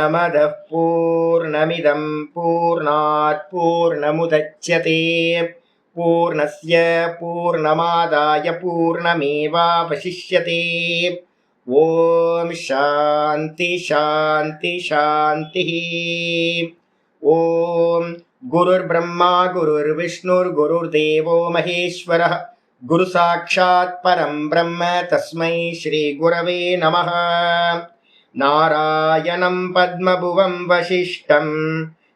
पूर्णमदः पूर्णमिदं पूर्णात् पूर्णमुदच्यते पूर्णस्य पूर्णमादाय पूर्णमेवावशिष्यते। ओम शांति शांति शांतिः। ओम गुरुर्ब्रह्मा गुरुर्विष्णुर्गुरुर्देवो महेश्वरः गुरु साक्षात् परं ब्रह्म तस्मै श्री गुरवे नमः। नारायणं पद्मभुवं वसिष्ठं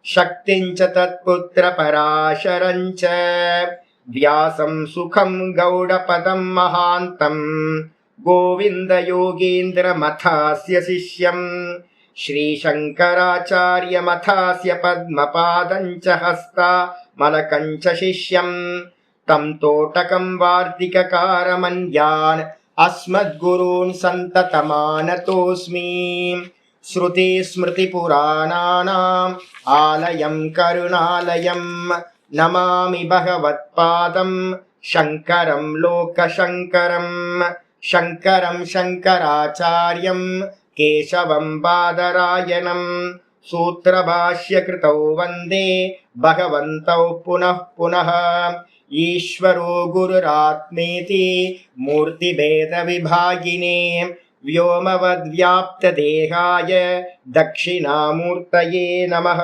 शक्तिं च तत्पुत्र पराशरं च व्यासं सुखं गौडपदं महान्तं गोविन्द योगीन्द्रमथास्य शिष्यं श्रीशङ्कराचार्यमथास्य पद्मपादं च हस्तामलकं च शिष्यं तं तोटकं वार्तिककारमन्यान् अस्मद्गुरून् सन्ततमानतोऽस्मि। श्रुतिस्मृतिपुराणानाम् आलयं करुणालयं नमामि भगवत्पादं शङ्करं लोकशङ्करं शङ्करं शङ्कराचार्यं केशवं बादरायणं सूत्रभाष्यकृतौ वन्दे भगवन्तौ पुनः पुनः। ईश्वरो गुरुरात्मेति मूर्तिभेदविभागिने व्योमवद्व्याप्तदेहाय दक्षिणामूर्तये नमः।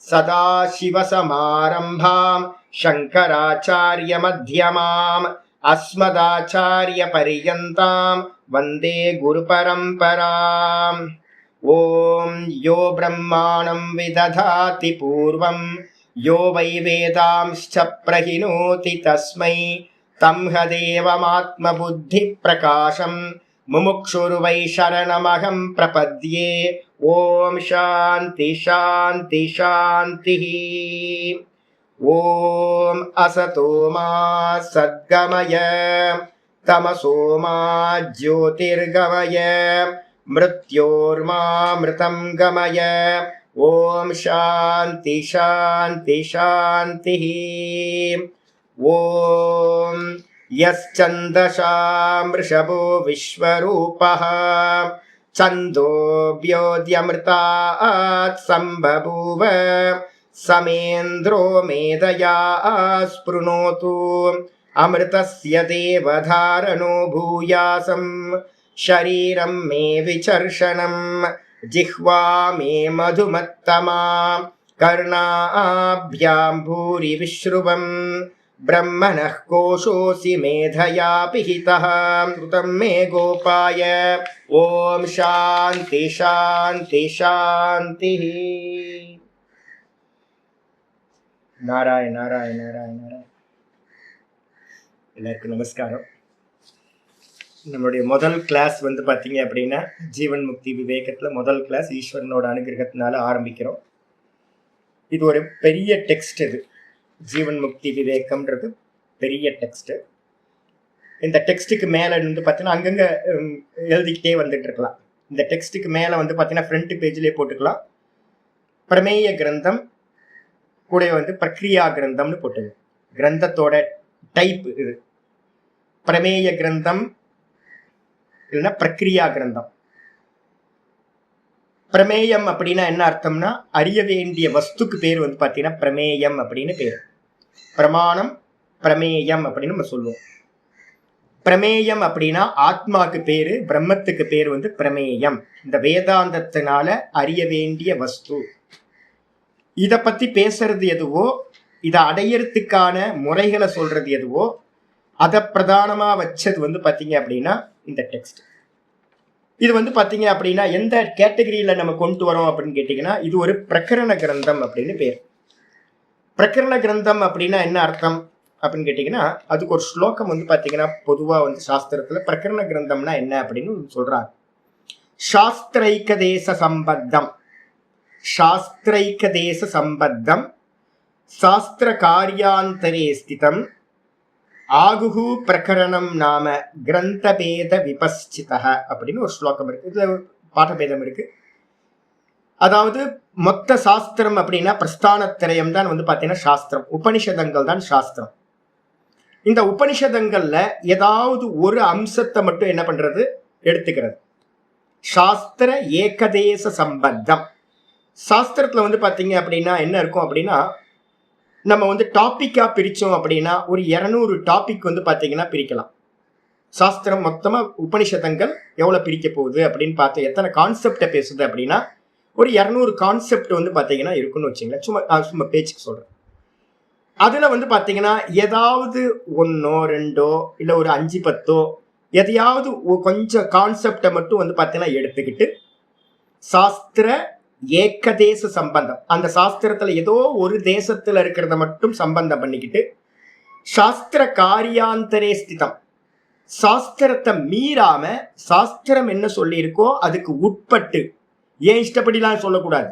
सदाशिवसमारम्भां शङ्कराचार्यमध्यमाम् अस्मदाचार्यपर्यन्तां वन्दे गुरुपरम्पराम्। ॐ यो ब्रह्माणं विदधाति पूर्वं यो वै वेदांश्च प्रहिणोति तस्मै तं हदेवमात्मबुद्धिप्रकाशं मुमुक्षुर्वै शरणमहं प्रपद्ये। ॐ शान्ति शान्ति शान्तिः। ॐ असतो मा सद्गमय तमसो मा ज्योतिर्गमय मृत्योर्मामृतं गमय। ओम शांति शांति शांतिः। ओम यश्चन्दसा वृषभो विश्वरूपः छन्दोऽभ्योऽद्यमृतात् सम्बभूव समेन्द्रो मेधया स्पृणोतु अमृतस्य देवधारणो भूयासं शरीरं मे विचर्षणम् जिह्वा मे मधुमत्तमा कर्णाभ्यां भूरि विश्रुवम् ब्रह्मणः कोशोऽसि मेधया पिहितः कृतं मे गोपाय। ओम शांति शांति शांतिः। नारायण नारायण नारायण नारायण। எல்லாருக்கும் நமஸ்காரம். நம்மளுடைய முதல் கிளாஸ் வந்து பார்த்தீங்க அப்படின்னா ஜீவன் முக்தி விவேகத்தில் முதல் கிளாஸ் ஈஸ்வரனோட அனுகிரகத்தினால ஆரம்பிக்கிறோம். இது ஒரு பெரிய டெக்ஸ்ட். இது ஜீவன் முக்தி விவேகம்ன்றது பெரிய டெக்ஸ்ட்டு. இந்த டெக்ஸ்ட்டுக்கு மேலே வந்து பார்த்தீங்கன்னா அங்கங்கே எழுதிக்கிட்டே வந்துட்டு இருக்கலாம். இந்த டெக்ஸ்ட்டுக்கு மேலே வந்து பார்த்தீங்கன்னா ஃப்ரண்ட் பேஜ்லேயே போட்டுக்கலாம். பிரமேய கிரந்தம் கூட வந்து பிரக்ரியா கிரந்தம்னு போட்டுங்க. கிரந்தத்தோட டைப் இது பிரமேய கிரந்தம் இல்லைன்னா பிரக்ரியா கிரந்தம். பிரமேயம் அப்படின்னா என்ன அர்த்தம்னா அறிய வேண்டிய வஸ்துக்கு பேர் வந்து பார்த்தீங்கன்னா பிரமேயம் அப்படின்னு பேர். பிரமாணம் பிரமேயம் அப்படின்னு நம்ம சொல்லுவோம். பிரமேயம் அப்படின்னா ஆத்மாக்கு பேரு, பிரம்மத்துக்கு பேர் வந்து பிரமேயம். இந்த வேதாந்தத்தினால அறிய வேண்டிய வஸ்து. இதை பத்தி பேசுறது எதுவோ, இதை அடையறதுக்கான முறைகளை சொல்றது எதுவோ அதை பிரதானமா வச்சது வந்து பார்த்தீங்க அப்படின்னா இந்த டெக்ஸ்ட். இது வந்து பார்த்தீங்க அப்படின்னா எந்த கேட்டகரியில நம்ம கொண்டு வரோம் அப்படின்னு கேட்டீங்கன்னா இது ஒரு பிரகரண கிரந்தம் அப்படின்னு பேர். பிரகரண கிரந்தம் அப்படின்னா என்ன அர்த்தம் அப்படின்னு கேட்டீங்கன்னா அதுக்கு ஒரு ஸ்லோகம் வந்து பார்த்தீங்கன்னா பொதுவாக வந்து சாஸ்திரத்துல பிரகரண கிரந்தம்னா என்ன அப்படின்னு சொல்றாங்க. சாஸ்திரைக தேச சம்பத்தம், சாஸ்திரைக தேச சம்பத்தம் சாஸ்திர காரியாந்தரே ஸ்திதம் ஆகுஹு பிரகரணம் நாம கிரந்தபேத விபஸ்சிதः அப்படின்னு ஒரு ஸ்லோகம் இருக்கு. இதுல பாடபேதம் இருக்கு. அதாவது மொத்த சாஸ்திரம் அப்படின்னா பிரஸ்தானத்திரயம் தான் வந்து பார்த்தீங்கன்னா சாஸ்திரம். உபனிஷதங்கள் தான் சாஸ்திரம். இந்த உபனிஷதங்கள்ல ஏதாவது ஒரு அம்சத்தை மட்டும் என்ன பண்றது எடுத்துக்கிறது. சாஸ்திர ஏகதேச சம்பந்தம். சாஸ்திரத்துல வந்து பாத்தீங்க அப்படின்னா என்ன இருக்கும் அப்படின்னா, நம்ம வந்து டாபிக்கா பிரிச்சோம் அப்படின்னா ஒரு 200 டாபிக் வந்து பாத்தீங்கன்னா பிரிக்கலாம். சாஸ்திரம் மொத்தமா உபனிஷதங்கள் எவ்வளவு பிரிக்க போகுது அப்படின்னு பார்த்து எத்தனை கான்செப்டை பேசுது அப்படின்னா ஒரு 200 கான்செப்ட் வந்து பாத்தீங்கன்னா இருக்குன்னு வச்சுங்களேன். சும்மா பேச்சுக்கு சொல்றேன். அதுல வந்து பாத்தீங்கன்னா ஏதாவது 1 2 இல்ல ஒரு 5 10 எதையாவது கொஞ்சம் கான்செப்டை மட்டும் வந்து பாத்தீங்கன்னா எடுத்துக்கிட்டு சாஸ்திர ஏகதேச சம்பந்தம், அந்த சாஸ்திரத்துல ஏதோ ஒரு தேசத்துல இருக்கிறத மட்டும் சம்பந்தம் பண்ணிக்கிட்டு சாஸ்திர காரியாந்தரே ஸ்திதம், சாஸ்திரத்தை மீறாம சாஸ்திரம் என்ன சொல்லி இருக்கோ அதுக்கு உட்பட்டு, ஏன் இஷ்டப்படிலாம் சொல்லக்கூடாது.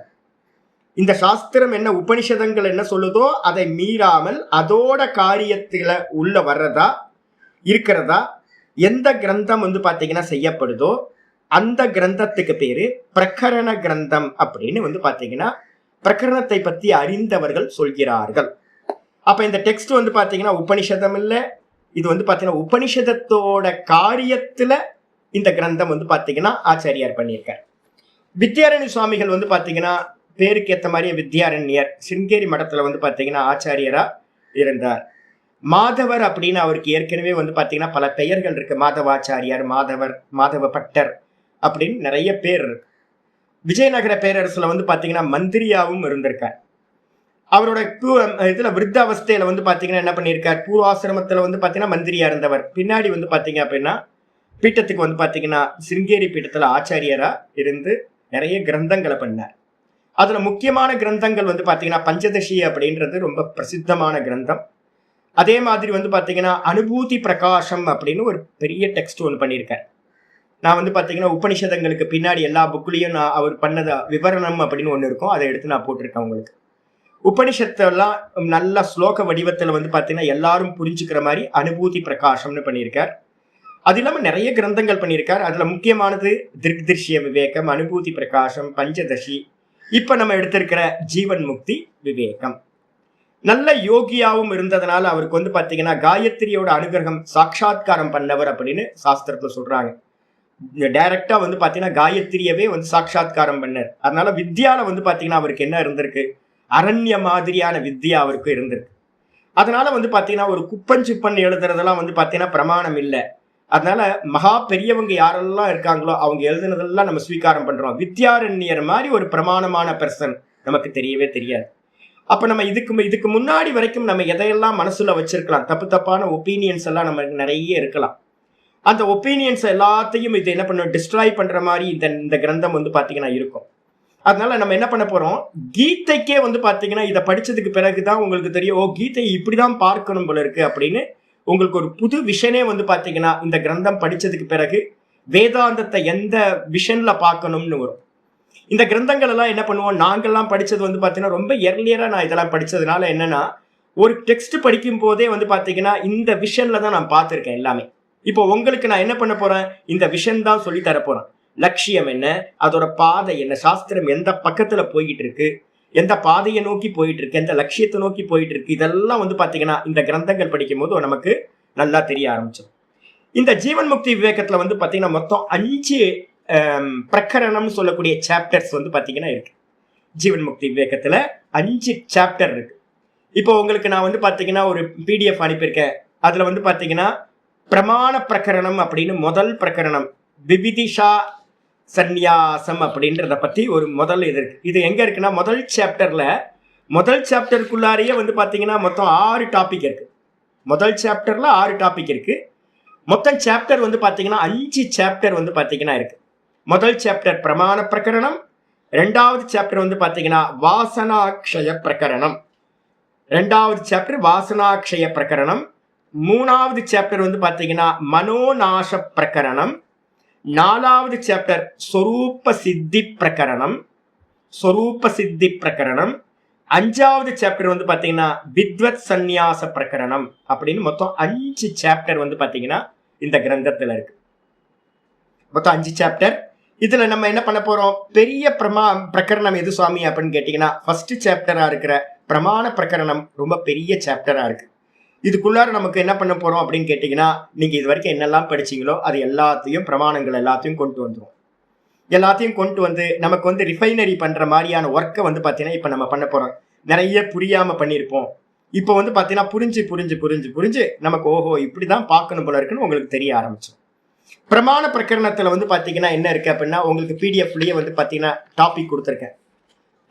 இந்த சாஸ்திரம் என்ன உபனிஷதங்கள் என்ன சொல்லுதோ அதை மீறாமல் அதோட காரியத்துல உள்ள வர்றதா இருக்கிறதா எந்த கிரந்தம் வந்து பாத்தீங்கன்னா செய்யப்படுதோ அந்த கிரந்தத்துக்கு பேரு பிரகரண கிரந்தம் அப்படின்னு வந்து பாத்தீங்கன்னா பிரகரணத்தை பத்தி அறிந்தவர்கள் சொல்கிறார்கள். அப்ப இந்த டெக்ஸ்ட் வந்து பாத்தீங்கன்னா உபனிஷதம் இல்ல, இது வந்து பாத்தீங்கன்னா உபனிஷதத்தோட காரியத்துல இந்த கிரந்தம் வந்து பாத்தீங்கன்னா ஆச்சாரியார் பண்ணியிருக்கார். வித்யாரண்ய சுவாமிகள் வந்து பாத்தீங்கன்னா பேருக்கு ஏற்ற மாதிரியே வித்யாரண்யர் சிங்கேரி மடத்துல வந்து பாத்தீங்கன்னா ஆச்சாரியரா இருந்தார். மாதவர் அப்படின்னு அவருக்கு ஏற்கனவே வந்து பாத்தீங்கன்னா பல பெயர்கள் இருக்கு. மாதவாச்சாரியார், மாதவர், மாதவ பட்டர் அப்படின்னு நிறைய பேர் இருக்கு. விஜயநகர பேரரசுல வந்து பாத்தீங்கன்னா மந்திரியாவும் இருந்திருக்கார். அவரோட இதுல விருத்த அவஸ்தையில வந்து பாத்தீங்கன்னா என்ன பண்ணியிருக்கார், பூர்வாசிரமத்துல வந்து பாத்தீங்கன்னா மந்திரியா இருந்தவர். பின்னாடி வந்து பாத்தீங்க அப்படின்னா பீட்டத்துக்கு வந்து பாத்தீங்கன்னா சிங்கேரி பீட்டத்துல ஆச்சாரியரா இருந்து நிறைய கிரந்தங்களை பண்ணார். அதுல முக்கியமான கிரந்தங்கள் வந்து பாத்தீங்கன்னா பஞ்சதசி அப்படின்றது ரொம்ப பிரசித்தமான கிரந்தம். அதே மாதிரி வந்து பாத்தீங்கன்னா அனுபூதி பிரகாசம் அப்படின்னு ஒரு பெரிய டெக்ஸ்ட் ஒன்று பண்ணியிருக்கார். நான் வந்து பாத்தீங்கன்னா உபனிஷதங்களுக்கு பின்னாடி எல்லா புக்லயும் நான் அவர் பண்ணத விவரணம் அப்படின்னு ஒண்ணு இருக்கும், அதை எடுத்து நான் போட்டிருக்கேன் உங்களுக்கு. உபனிஷத்தெல்லாம் நல்ல ஸ்லோக வடிவத்துல வந்து பாத்தீங்கன்னா எல்லாரும் புரிஞ்சுக்கிற மாதிரி அனுபூதி பிரகாசம்னு பண்ணியிருக்கார். அது இல்லாம நிறைய கிரந்தங்கள் பண்ணியிருக்கார். அதுல முக்கியமானது திருஷ்ய விவேகம், அனுபூதி பிரகாசம், பஞ்சதசி, இப்ப நம்ம எடுத்திருக்கிற ஜீவன் முக்தி விவேகம். நல்ல யோகியாவும் இருந்ததுனால அவருக்கு வந்து பாத்தீங்கன்னா காயத்ரியோட அனுகிரகம் சாட்சாத்காரம் பண்ணவர் அப்படின்னு சாஸ்திரத்துல சொல்றாங்க. டைரக்டா வந்து பாத்தீங்கன்னா காயத்ரியவே வந்து சாட்சாத்காரம் பண்ணார். அதனால வித்யால வந்து பாத்தீங்கன்னா அவருக்கு என்ன இருந்திருக்கு, அரண்ய மாதிரியான வித்யா அவருக்கு இருந்திருக்கு. அதனால வந்து பாத்தீங்கன்னா ஒரு குப்பஞ்சுப்பன் எழுதுறதெல்லாம் வந்து பாத்தீங்கன்னா பிரமாணம் இல்லை. அதனால மகா பெரியவங்க யாரெல்லாம் இருக்காங்களோ அவங்க எழுதுனதெல்லாம் நம்ம ஸ்வீகாரம் பண்றோம். வித்யாரண்யர் மாதிரி ஒரு பிரமாணமான பெர்சன் நமக்கு தெரியவே தெரியாது. அப்ப நம்ம இதுக்கு முன்னாடி வரைக்கும் நம்ம எதையெல்லாம் மனசுல வச்சிருக்கலாம், தப்பான ஒப்பீனியன்ஸ் எல்லாம் நமக்கு நிறைய இருக்கலாம். அந்த ஒப்பீனியன்ஸ் எல்லாத்தையும் இது என்ன பண்ணும், டிஸ்ட்ராய் பண்ற மாதிரி இந்த கிரந்தம் வந்து பாத்தீங்கன்னா இருக்கும். அதனால நம்ம என்ன பண்ண போறோம், கீதைக்கே வந்து பாத்தீங்கன்னா இதை படிச்சதுக்கு பிறகுதான் உங்களுக்கு தெரியும், ஓ கீதை இப்படிதான் பார்க்கணும் போல இருக்கு அப்படின்னு உங்களுக்கு ஒரு புது விஷனே வந்து பாத்தீங்கன்னா இந்த கிரந்தம் படிச்சதுக்கு பிறகு வேதாந்தத்தை எந்த விஷன்ல பார்க்கணும்னு வரும். இந்த கிரந்தங்கள் எல்லாம் என்ன பண்ணுவோம், நாங்கெல்லாம் படிச்சது வந்து பாத்தீங்கன்னா ரொம்ப எர்லியரா நான் இதெல்லாம் படிச்சதுனால என்னன்னா ஒரு டெக்ஸ்ட் படிக்கும் போதே வந்து பாத்தீங்கன்னா இந்த விஷன்ல தான் நான் பார்த்திருக்கேன் எல்லாமே. இப்போ உங்களுக்கு நான் என்ன பண்ண போறேன், இந்த விஷன் தான் சொல்லி தர போறேன். லட்சியம் என்ன, அதோட பாதை என்ன, சாஸ்திரம் எந்த பக்கத்துல போயிட்டு இருக்கு, எந்த பாதையை நோக்கி போயிட்டு இருக்கு, எந்த லட்சியத்தை நோக்கி போயிட்டு இருக்கு, இதெல்லாம் வந்து பாத்தீங்கன்னா இந்த கிரந்தங்கள் படிக்கும் போது நமக்கு நல்லா தெரிய ஆரம்பிச்சோம். இந்த ஜீவன் முக்தி விவேகத்துல வந்து பாத்தீங்கன்னா மொத்தம் 5 பிரகரணம் சொல்லக்கூடிய சாப்டர்ஸ் வந்து பாத்தீங்கன்னா இருக்கு. ஜீவன் முக்தி விவேகத்துல 5 சாப்டர் இருக்கு. இப்போ உங்களுக்கு நான் வந்து பாத்தீங்கன்னா ஒரு PDF அனுப்பியிருக்கேன். அதுல வந்து பாத்தீங்கன்னா பிரமாண பிரகரணம் அப்படின்னு முதல் பிரகரணம், விவிதிஷா சந்நியாசம் அப்படின்றத பத்தி ஒரு முதல் இது இருக்கு. இது எங்க இருக்குன்னா முதல் சாப்டருக்குள்ளாரையே வந்து பாத்தீங்கன்னா மொத்தம் 6 டாபிக் இருக்கு. முதல் சாப்டர்ல 6 டாபிக் இருக்கு. மொத்தம் சாப்டர் வந்து பாத்தீங்கன்னா 5 சாப்டர் வந்து பாத்தீங்கன்னா இருக்கு. முதல் சாப்டர் பிரமாண பிரகரணம், 2வது சாப்டர் வந்து பாத்தீங்கன்னா வாசனாக்ஷய பிரகரணம், 2வது சாப்டர் வாசனாக்ஷய பிரகரணம், 3வது சாப்டர் வந்து பாத்தீங்கன்னா மனோநாச பிரகரணம், 4வது சாப்டர் ஸ்வரூப சித்தி பிரகரணம், 5வது சாப்டர் வந்து பாத்தீங்கன்னா வித்வத் சந்நியாச பிரகரணம் அப்படின்னு மொத்தம் 5 சாப்டர் வந்து பாத்தீங்கன்னா இந்த கிரந்தத்துல இருக்கு. மொத்தம் 5 சாப்டர். இதுல நம்ம என்ன பண்ண போறோம், பெரிய பிரகரணம் எது சுவாமி அப்படின்னு கேட்டீங்கன்னா ஃபர்ஸ்ட் சாப்டரா இருக்கிற பிரமாண பிரகரணம் ரொம்ப பெரிய சாப்டரா இருக்கு. இதுக்குள்ளார நமக்கு என்ன பண்ண போறோம் அப்படின்னு கேட்டீங்கன்னா, நீங்க இது வரைக்கும் என்னெல்லாம் படிச்சீங்களோ அது எல்லாத்தையும் பிரமாணங்கள் எல்லாத்தையும் கொண்டு வந்துடும். எல்லாத்தையும் கொண்டு வந்து நமக்கு வந்து ரிஃபைனரி பண்ற மாதிரியான ஒர்க்கை வந்து பார்த்தீங்கன்னா இப்போ நம்ம பண்ண போறோம். நிறைய புரியாம பண்ணியிருப்போம். இப்போ வந்து பார்த்தீங்கன்னா புரிஞ்சு புரிஞ்சு புரிஞ்சு புரிஞ்சு நமக்கு ஓஹோ இப்படிதான் பார்க்கணும் போல இருக்குன்னு உங்களுக்கு தெரிய ஆரம்பிச்சோம். பிரமாண பிரகரணத்துல வந்து பார்த்தீங்கன்னா என்ன இருக்கு அப்படின்னா உங்களுக்கு பிடிஎஃப்லயே வந்து பார்த்தீங்கன்னா டாபிக் கொடுத்துருக்கேன்.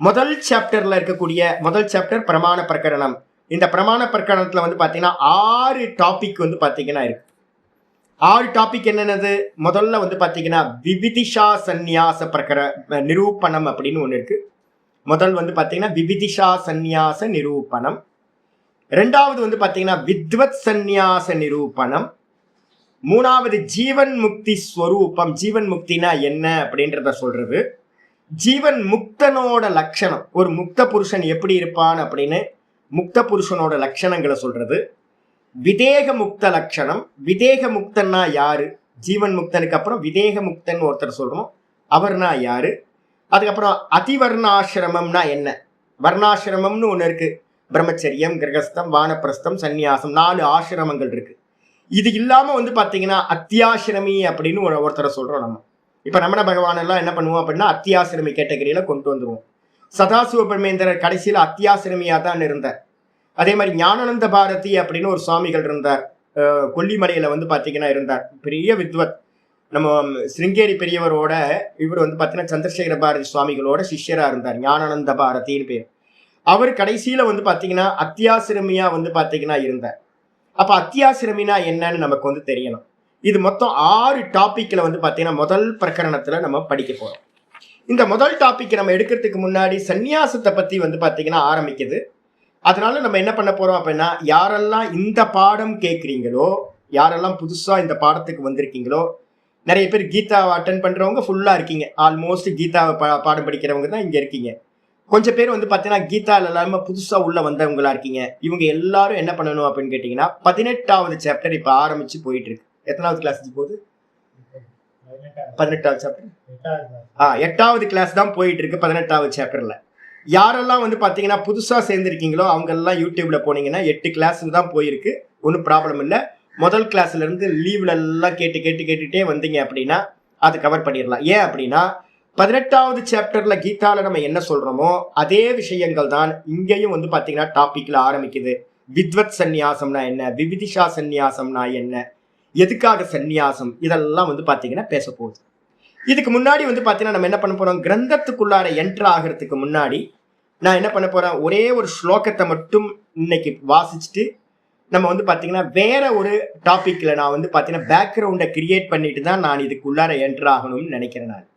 முதல் சாப்டர்ல இருக்கக்கூடிய முதல் சாப்டர் பிரமாண பிரகரணம். இந்த பிரமாண பிரகரணத்துல வந்து பார்த்தீங்கன்னா 6 டாபிக் வந்து பார்த்தீங்கன்னா இருக்கு. 6 டாபிக் என்னென்னது? முதல்ல வந்து பார்த்தீங்கன்னா விவிதிஷா சந்நியாச நிரூபணம் அப்படின்னு ஒன்று இருக்கு. முதல் வந்து பார்த்தீங்கன்னா விவிதிஷா சந்நியாச நிரூபணம். ரெண்டாவது வந்து பார்த்தீங்கன்னா வித்வத் சந்நியாச நிரூபணம். மூணாவது ஜீவன் முக்தி ஸ்வரூபம். ஜீவன் முக்தினா என்ன அப்படின்றத சொல்றது. ஜீவன் முக்தனோட லட்சணம், ஒரு முக்த புருஷன் எப்படி இருப்பான் அப்படின்னு முக்த புருஷனோட லட்சணங்களை சொல்றது. விதேக முக்த லட்சணம். விதேக முக்தன்னா யாரு? ஜீவன் முக்தனுக்கு அப்புறம் விதேக முக்தன் ஒருத்தர் சொல்றோம், அவர்னா யாரு? அதுக்கப்புறம் அதிவர்ணாசிரமம்னா என்ன? வர்ணாசிரமம்னு ஒன்று இருக்கு. பிரம்மச்சரியம், கிரகஸ்தம், வானப்பிரஸ்தம், சந்நியாசம், 4 ஆசிரமங்கள் இருக்கு. இது இல்லாம வந்து பாத்தீங்கன்னா அத்தியாசிரமி அப்படின்னு ஒருத்தரை சொல்றோம் நம்ம. இப்ப ரமண பகவான் எல்லாம் என்ன பண்ணுவோம் அப்படின்னா அத்தியாசிரமி கேட்டகரியில கொண்டு வந்துருவோம். சதாசிவ பிரமேந்திரர் கடைசியில அத்தியாசிரமியா தான் இருந்தார். அதே மாதிரி ஞானானந்த பாரதி அப்படின்னு ஒரு சுவாமிகள் இருந்தார், கொல்லிமலையில வந்து பாத்தீங்கன்னா இருந்தார், பெரிய வித்வத். நம்ம சிருங்கேரி பெரியவரோட இவர் வந்து பாத்தீங்கன்னா சந்திரசேகர பாரதி சுவாமிகளோட சிஷ்யரா இருந்தார், ஞானானந்த பாரதின்னு பேர். அவர் கடைசியில வந்து பாத்தீங்கன்னா அத்தியாசிரமியா வந்து பாத்தீங்கன்னா இருந்தார். அப்ப அத்தியாசிரமினா என்னன்னு நமக்கு வந்து தெரியணும். இது மொத்தம் 6 டாபிக்ல வந்து பாத்தீங்கன்னா முதல் பிரகரணத்துல நம்ம படிக்க போறோம். இந்த முதல் டாபிக் நம்ம எடுக்கிறதுக்கு முன்னாடி சந்நியாசத்தை பத்தி வந்து பாத்தீங்கன்னா ஆரம்பிக்குது. அதனால நம்ம என்ன பண்ண போறோம் அப்படின்னா, யாரெல்லாம் இந்த பாடம் கேட்குறீங்களோ, யாரெல்லாம் புதுசா இந்த பாடத்துக்கு வந்திருக்கீங்களோ, நிறைய பேர் கீதாவை அட்டன் பண்றவங்க ஃபுல்லா இருக்கீங்க. ஆல்மோஸ்ட் கீதாவை பாடம் படிக்கிறவங்க தான் இங்க இருக்கீங்க. கொஞ்சம் பேர் வந்து பார்த்தீங்கன்னா கீதாவில் எல்லாமே புதுசாக உள்ள வந்தவங்களா இருக்கீங்க. இவங்க எல்லாரும் என்ன பண்ணணும் அப்படின்னு கேட்டிங்கன்னா 18வது சாப்டர் இப்போ ஆரம்பிச்சு போயிட்டு இருக்கு. எத்தனாவது கிளாஸ் போகுது? 18வது சாப்டர். 8வது கிளாஸ் தான் போயிட்டு இருக்கு 18வது சாப்டர்ல. யாரெல்லாம் வந்து பார்த்தீங்கன்னா புதுசாக சேர்ந்துருக்கீங்களோ அவங்க எல்லாம் யூடியூப்ல போனீங்கன்னா 8 கிளாஸுக்கு தான் போயிருக்கு. ஒன்றும் ப்ராப்ளம் இல்லை. முதல் கிளாஸ்ல இருந்து லீவ்ல எல்லாம் கேட்டுட்டே வந்தீங்க அப்படின்னா அது கவர் பண்ணிடலாம். ஏன் அப்படின்னா 18வது சாப்டர்ல கீதால நம்ம என்ன சொல்றோமோ அதே விஷயங்கள் தான் இங்கேயும் வந்து பாத்தீங்கன்னா டாபிக்ல ஆரம்பிக்குது. வித்வத் சந்நியாசம்னா என்ன, விவிதிஷா சந்நியாசம்னா என்ன, எதுக்காக சந்நியாசம், இதெல்லாம் வந்து பாத்தீங்கன்னா பேச போகுது. இதுக்கு முன்னாடி வந்து பாத்தீங்கன்னா நம்ம என்ன பண்ண போறோம், கிரந்தத்துக்குள்ளார என்ட்ரு ஆகிறதுக்கு முன்னாடி நான் என்ன பண்ண போறேன், ஒரே ஒரு ஸ்லோகத்தை மட்டும் இன்னைக்கு வாசிச்சுட்டு நம்ம வந்து பாத்தீங்கன்னா வேற ஒரு டாபிக்ல நான் வந்து பாத்தீங்கன்னா பேக்ரவுண்டை கிரியேட் பண்ணிட்டு தான் நான் இதுக்குள்ளார என்ட்ரு ஆகணும்னு நினைக்கிறேன். நான்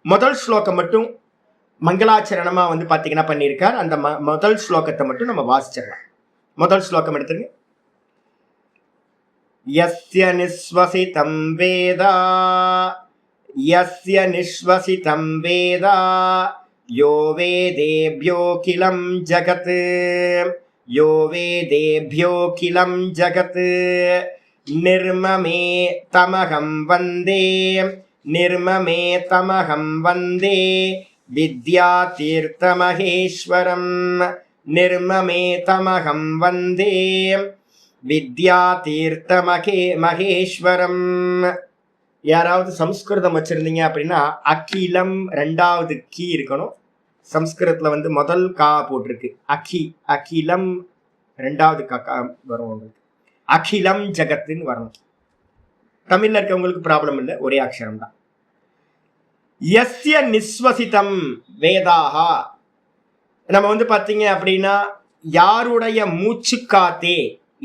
முதல் ஸ்லோகம் மட்டும் மங்களாச்சரணமா வந்து பாத்தீங்கன்னா பண்ணியிருக்கார். அந்த முதல் ஸ்லோகத்தை மட்டும் நம்ம வாசிச்சிடலாம். முதல் ஸ்லோகம் எடுத்துருங்க. யஸ்ய நிஸ்வசிதம் வேதா யஸ்ய நிஸ்வசிதம் வேதா யோ வேதேப்யோகிலம் ஜகத் யோ வேதேப்யோகிலம் ஜகத் நிர்மமே தமகம் வந்தே நிர்மமே தமகம் வந்தே வித்யாதீர்த்தமகேஸ்வரம் நிர்மமே தமகம் வந்தே வித்யாதீர்த்தமகேஸ்வரம். யாராவது சம்ஸ்கிருதம் வச்சிருந்தீங்க அப்படின்னா அகிலம் 2வது கீ இருக்கணும். சம்ஸ்கிருதத்துல வந்து முதல் கா போட்டிருக்கு, அகிலம் 2வது கா வரும், அகிலம் ஜகத்துன்னு வரணும். தமிழ்ல இருக்கவங்களுக்கு ப்ராப்ளம் இல்லை, ஒரே அக்ஷரம் தான். யஸ்ய நிஸ்வசிதம் வேதாஹா, நம்ம வந்து பாத்தீங்க அப்படின்னா யாருடைய மூச்சு காத்தே,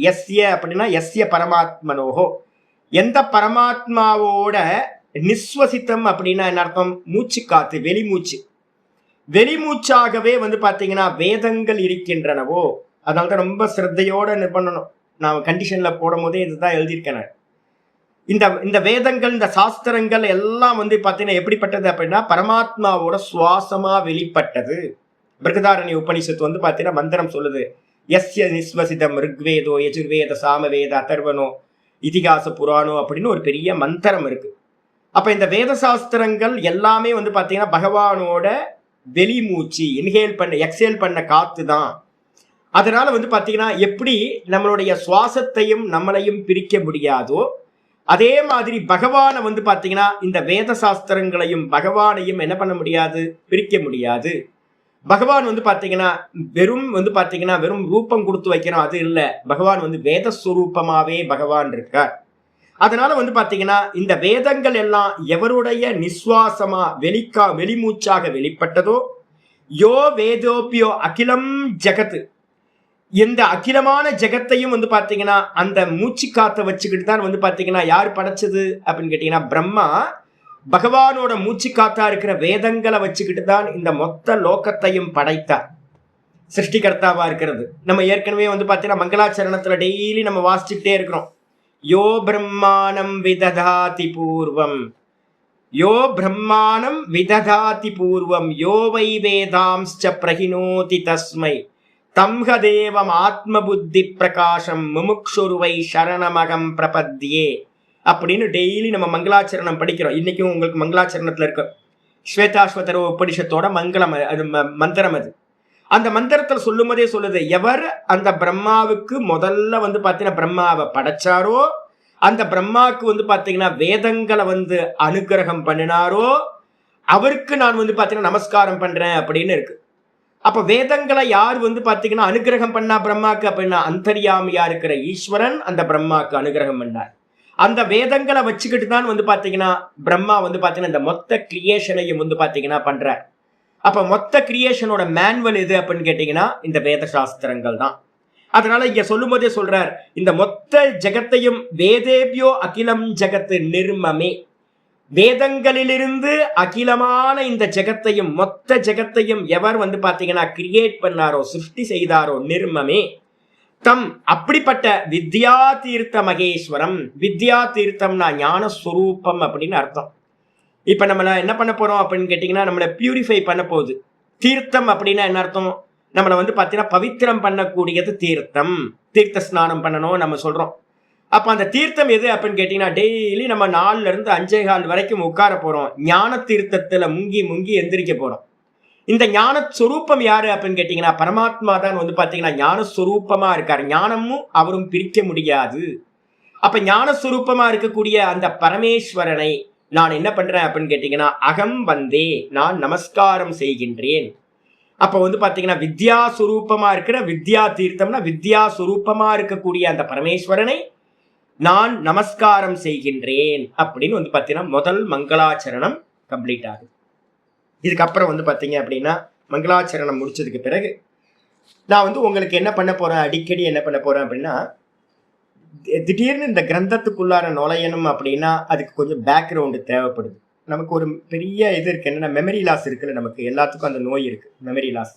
எஸ்ய அப்படின்னா எஸ்ய பரமாத்மனோஹோ, எந்த பரமாத்மாவோட நிஸ்வசித்தம் அப்படின்னா என்ன அர்த்தம், மூச்சு காத்து, வெளிமூச்சு, வெளிமூச்சாகவே வந்து பாத்தீங்கன்னா வேதங்கள் இருக்கின்றனவோ. அதனால்தான் ரொம்ப சிரத்தையோட பண்ணணும். நான் கண்டிஷன்ல போடும் போதே இதுதான் எழுதியிருக்கேன். இந்த வேதங்கள், இந்த சாஸ்திரங்கள் எல்லாம் வந்து பாத்தீங்கன்னா எப்படிப்பட்டது அப்படின்னா பரமாத்மாவோட சுவாசமா வெளிப்பட்டது. பிருகதாரண்ய உபனிஷத்து வந்து பாத்தீங்கன்னா மந்திரம் சொல்லுது, எஸ்ய நிஸ்வசிதம் ரிக்வேதோ யஜுர்வேத சாமவேத அதர்வனோ இதிகாச புராணோ அப்படின்னு ஒரு பெரிய மந்திரம் இருக்கு. அப்ப இந்த வேத சாஸ்திரங்கள் எல்லாமே வந்து பாத்தீங்கன்னா பகவானோட வெளிமூச்சு, இன்ஹேல் பண்ண எக்ஸேல் பண்ண காத்து தான். அதனால வந்து பாத்தீங்கன்னா எப்படி நம்மளுடைய சுவாசத்தையும் நம்மளையும் பிரிக்க முடியாதோ அதே மாதிரி பகவானை வந்து பாத்தீங்கன்னா இந்த வேத சாஸ்திரங்களையும் பகவானையும் என்ன பண்ண முடியாது, பிரிக்க முடியாது. பகவான் வந்து பாத்தீங்கன்னா வெறும் ரூபம் கொடுத்து வைக்கிறோம் அது இல்ல. பகவான் வந்து வேத ஸ்வரூபமாவே பகவான் இருக்கார். அதனால வந்து பாத்தீங்கன்னா இந்த வேதங்கள் எல்லாம் எவருடைய நிஸ்வாசமா வெளிமூச்சாக வெளிப்பட்டதோ, யோ வேதோபியோ அகிலம் ஜெகத், இந்த அகிலமான ஜெகத்தையும் வந்து பாத்தீங்கன்னா அந்த மூச்சு காத்த வச்சுக்கிட்டு தான் வந்து பாத்தீங்கன்னா யார் படைச்சது அப்படின்னு கேட்டீங்கன்னா பிரம்மா பகவானோட மூச்சு காத்தா இருக்கிற வேதங்களை வச்சுக்கிட்டு தான் இந்த மொத்த லோகத்தையும் படைத்தார். சிருஷ்டிகர்த்தாவா இருக்கிறது. நம்ம ஏற்கனவே வந்து பாத்தீங்கன்னா மங்களாச்சரணத்துல டெய்லி நம்ம வாசிச்சுக்கிட்டே இருக்கிறோம். யோ பிரம்மாணம் விததாதி பூர்வம், யோ பிரம்மாணம் விததாதி பூர்வம், யோ வை வேதாம்ச்ச பிரஹினோதி தஸ்மை தம்ஹ தேவம் ஆத்ம புத்தி பிரகாசம் முமுக்ஷுருவை சரணமகம் பிரபத்யே அப்படின்னு டெய்லி நம்ம மங்களாச்சரணம் படிக்கிறோம். இன்னைக்கும் உங்களுக்கு மங்களாச்சரணத்துல இருக்கு ஸ்வேதாஸ்வதர உபனிஷத்தோட மங்களம் அது மந்திரம். அது அந்த மந்திரத்தில் சொல்லும் போதே சொல்லுது, எவர் அந்த பிரம்மாவுக்கு முதல்ல வந்து பாத்தீங்கன்னா பிரம்மாவை படைச்சாரோ, அந்த பிரம்மாவுக்கு வந்து பாத்தீங்கன்னா வேதங்களை வந்து அனுகிரகம் பண்ணினாரோ அவருக்கு நான் வந்து பாத்தீங்கன்னா நமஸ்காரம் பண்றேன் அப்படின்னு இருக்கு. அப்ப வேதங்களை யார் வந்து பாத்தீங்கன்னா அனுகிரகம் பண்ணா பிரம்மாக்கு அப்படின்னா அந்தர்யாமியா இருக்கிற ஈஸ்வரன் அந்த பிரம்மாக்கு அனுகிரகம் பண்ணார். அந்த வேதங்களை வச்சுக்கிட்டு தான் வந்து பாத்தீங்கன்னா பிரம்மா வந்து பாத்தீங்கன்னா இந்த மொத்த கிரியேஷனையும் வந்து பாத்தீங்கன்னா பண்றார். அப்ப மொத்த கிரியேஷனோட மேனுவல் எது அப்படின்னு கேட்டீங்கன்னா இந்த வேத சாஸ்திரங்கள் தான். அதனால இங்க சொல்லும் போதே சொல்றார், இந்த மொத்த ஜெகத்தையும் வேதேபியோ அகிலம் ஜெகத்து நிர்மமே, வேதங்களிலிருந்து அகிலமான இந்த ஜெகத்தையும் மொத்த ஜெகத்தையும் எவர் வந்து பாத்தீங்கன்னா கிரியேட் பண்ணாரோ, சிருஷ்டி செய்தாரோ, நிர்மமே தம், அப்படிப்பட்ட வித்யா தீர்த்த மகேஸ்வரம். வித்யா தீர்த்தம்னா ஞானஸ்வரூபம் அப்படின்னு அர்த்தம். இப்ப நம்மள என்ன பண்ண போறோம் அப்படின்னு கேட்டீங்கன்னா நம்மளை பியூரிஃபை பண்ண போகுது. தீர்த்தம் அப்படின்னா என்ன அர்த்தம், நம்மளை வந்து பாத்தீங்கன்னா பவித்திரம் பண்ணக்கூடியது தீர்த்தம். தீர்த்த ஸ்நானம் பண்ணணும் நம்ம சொல்றோம். அப்ப அந்த தீர்த்தம் எது அப்படின்னு கேட்டீங்கன்னா டெய்லி நம்ம 4 to 5:15 வரைக்கும் உட்கார போறோம். ஞான தீர்த்தத்துல முங்கி முங்கி எந்திரிக்க போறோம். இந்த ஞான ஸ்வரூபம் யாரு அப்படின்னு கேட்டீங்கன்னா பரமாத்மா தான் வந்து பாத்தீங்கன்னா ஞான ஸ்வரூபமா இருக்காரு. ஞானமும் அவரும் பிரிக்க முடியாது. அப்ப ஞான ஸ்வரூபமா இருக்கக்கூடிய அந்த பரமேஸ்வரனை நான் என்ன பண்றேன் அப்படின்னு கேட்டீங்கன்னா அகம் வந்தே, நான் நமஸ்காரம் செய்கின்றேன். அப்ப வந்து பாத்தீங்கன்னா வித்யா சுரூபமா இருக்கிற வித்யா தீர்த்தம்னா வித்யா சுரூபமா இருக்கக்கூடிய அந்த பரமேஸ்வரனை நான் நமஸ்காரம் செய்கின்றேன் அப்படின்னு வந்து பாத்தீங்கன்னா முதல் மங்களாச்சரணம் கம்ப்ளீட் ஆகுது. இதுக்கப்புறம் வந்து பாத்தீங்க அப்படின்னா மங்களாச்சரணம் முடிச்சதுக்கு பிறகு நான் வந்து உங்களுக்கு என்ன பண்ண போறேன், அடிக்கடி என்ன பண்ண போறேன் அப்படின்னா, திடீர்னு இந்த கிரந்தத்துக்குள்ளார நுழையணும் அப்படின்னா அதுக்கு கொஞ்சம் பேக்ரவுண்டு தேவைப்படுது. நமக்கு ஒரு பெரிய இது இருக்கு, என்னன்னா மெமரி லாஸ் இருக்குல்ல. நமக்கு எல்லாத்துக்கும் அந்த நோய் இருக்கு, மெமரி லாஸ்.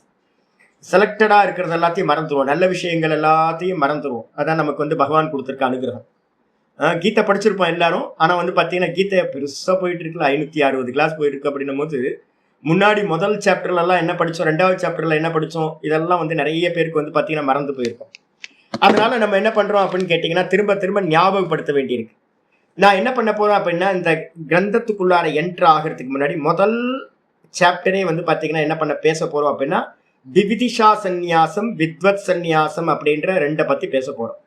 செலக்டடா இருக்கிறது எல்லாத்தையும் மறந்துடுவோம், நல்ல விஷயங்கள் எல்லாத்தையும் மறந்துடுவோம். அதான் நமக்கு வந்து பகவான் கொடுத்துருக்க அனுகிரகம். கீதை படிச்சிருப்போம் எல்லாரும். ஆனா வந்து பாத்தீங்கன்னா கீதை பெருசா போயிட்டு இருக்குல்ல, 560 கிளாஸ் போயிட்டு இருக்கு. அப்படின்னும் போது முன்னாடி முதல் சாப்டர்ல எல்லாம் என்ன படிச்சோம், 2வது சாப்டர்ல என்ன படிச்சோம், இதெல்லாம் வந்து நிறைய பேருக்கு வந்து பாத்தீங்கன்னா மறந்து போயிருக்கோம். அதனால நம்ம என்ன பண்றோம் அப்படின்னு கேட்டீங்கன்னா திரும்ப திரும்ப ஞாபகப்படுத்த வேண்டியிருக்கு. நான் என்ன பண்ண போறேன் அப்படின்னா இந்த கிரந்தத்துக்குள்ளார என்ட்ரு ஆகிறதுக்கு முன்னாடி முதல் சாப்டரே வந்து பாத்தீங்கன்னா என்ன பண்ண பேச போறோம் அப்படின்னா விவிதிஷா சந்நியாசம் வித்வத் சந்நியாசம் அப்படின்ற 2 பத்தி பேச போறோம்.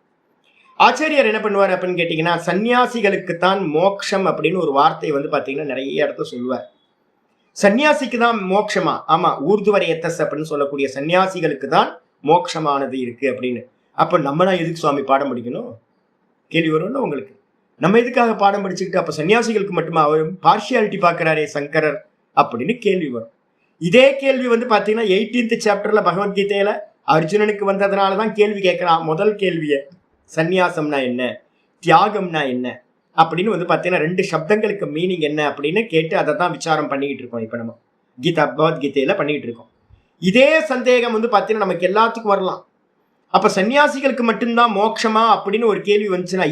ஆச்சாரியர் என்ன பண்ணுவார் அப்படின்னு கேட்டீங்கன்னா சன்னியாசிகளுக்குத்தான் மோட்சம் அப்படின்னு ஒரு வார்த்தை வந்து பாத்தீங்கன்னா நிறைய இடத்துல சொல்லுவார். சன்னியாசிக்கு தான் மோட்சமா? ஆமா, ஊர்துவரையத்தஸ் அப்படின்னு சொல்லக்கூடிய சன்னியாசிகளுக்கு தான் மோட்சமானது இருக்கு அப்படின்னு. அப்ப நம்மளாம் எதுக்கு சுவாமி பாடம் படிக்கணும் கேள்வி வரும்ல உங்களுக்கு. நம்ம எதுக்காக பாடம் படிச்சுக்கிட்டு அப்ப சன்னியாசிகளுக்கு மட்டுமா, அவர் பார்ஷியாலிட்டி பாக்குறாரே சங்கரர் அப்படின்னு கேள்வி வரும். இதே கேள்வி வந்து பாத்தீங்கன்னா 18th சாப்டர்ல பகவத்கீதையில அர்ஜுனனுக்கு வந்ததுனாலதான் கேள்வி கேட்கிறான். முதல் கேள்விய சந்நியாசம்னா என்ன, தியாகம்னா என்ன அப்படின்னு வந்து பாத்தீங்கன்னா 2 சப்தங்களுக்கு மீனிங் என்ன அப்படின்னு கேட்டு அதை தான் விசாரம் பண்ணிக்கிட்டு இருக்கோம். இப்ப நம்ம பகவத்கீதையில பண்ணிட்டு இருக்கோம். இதே சந்தேகம் வந்து பாத்தீங்கன்னா நமக்கு எல்லாத்துக்கும் வரலாம். அப்ப சன்னியாசிகளுக்கு மட்டும்தான் மோட்சமா அப்படின்னு ஒரு கேள்வி வந்துச்சுன்னா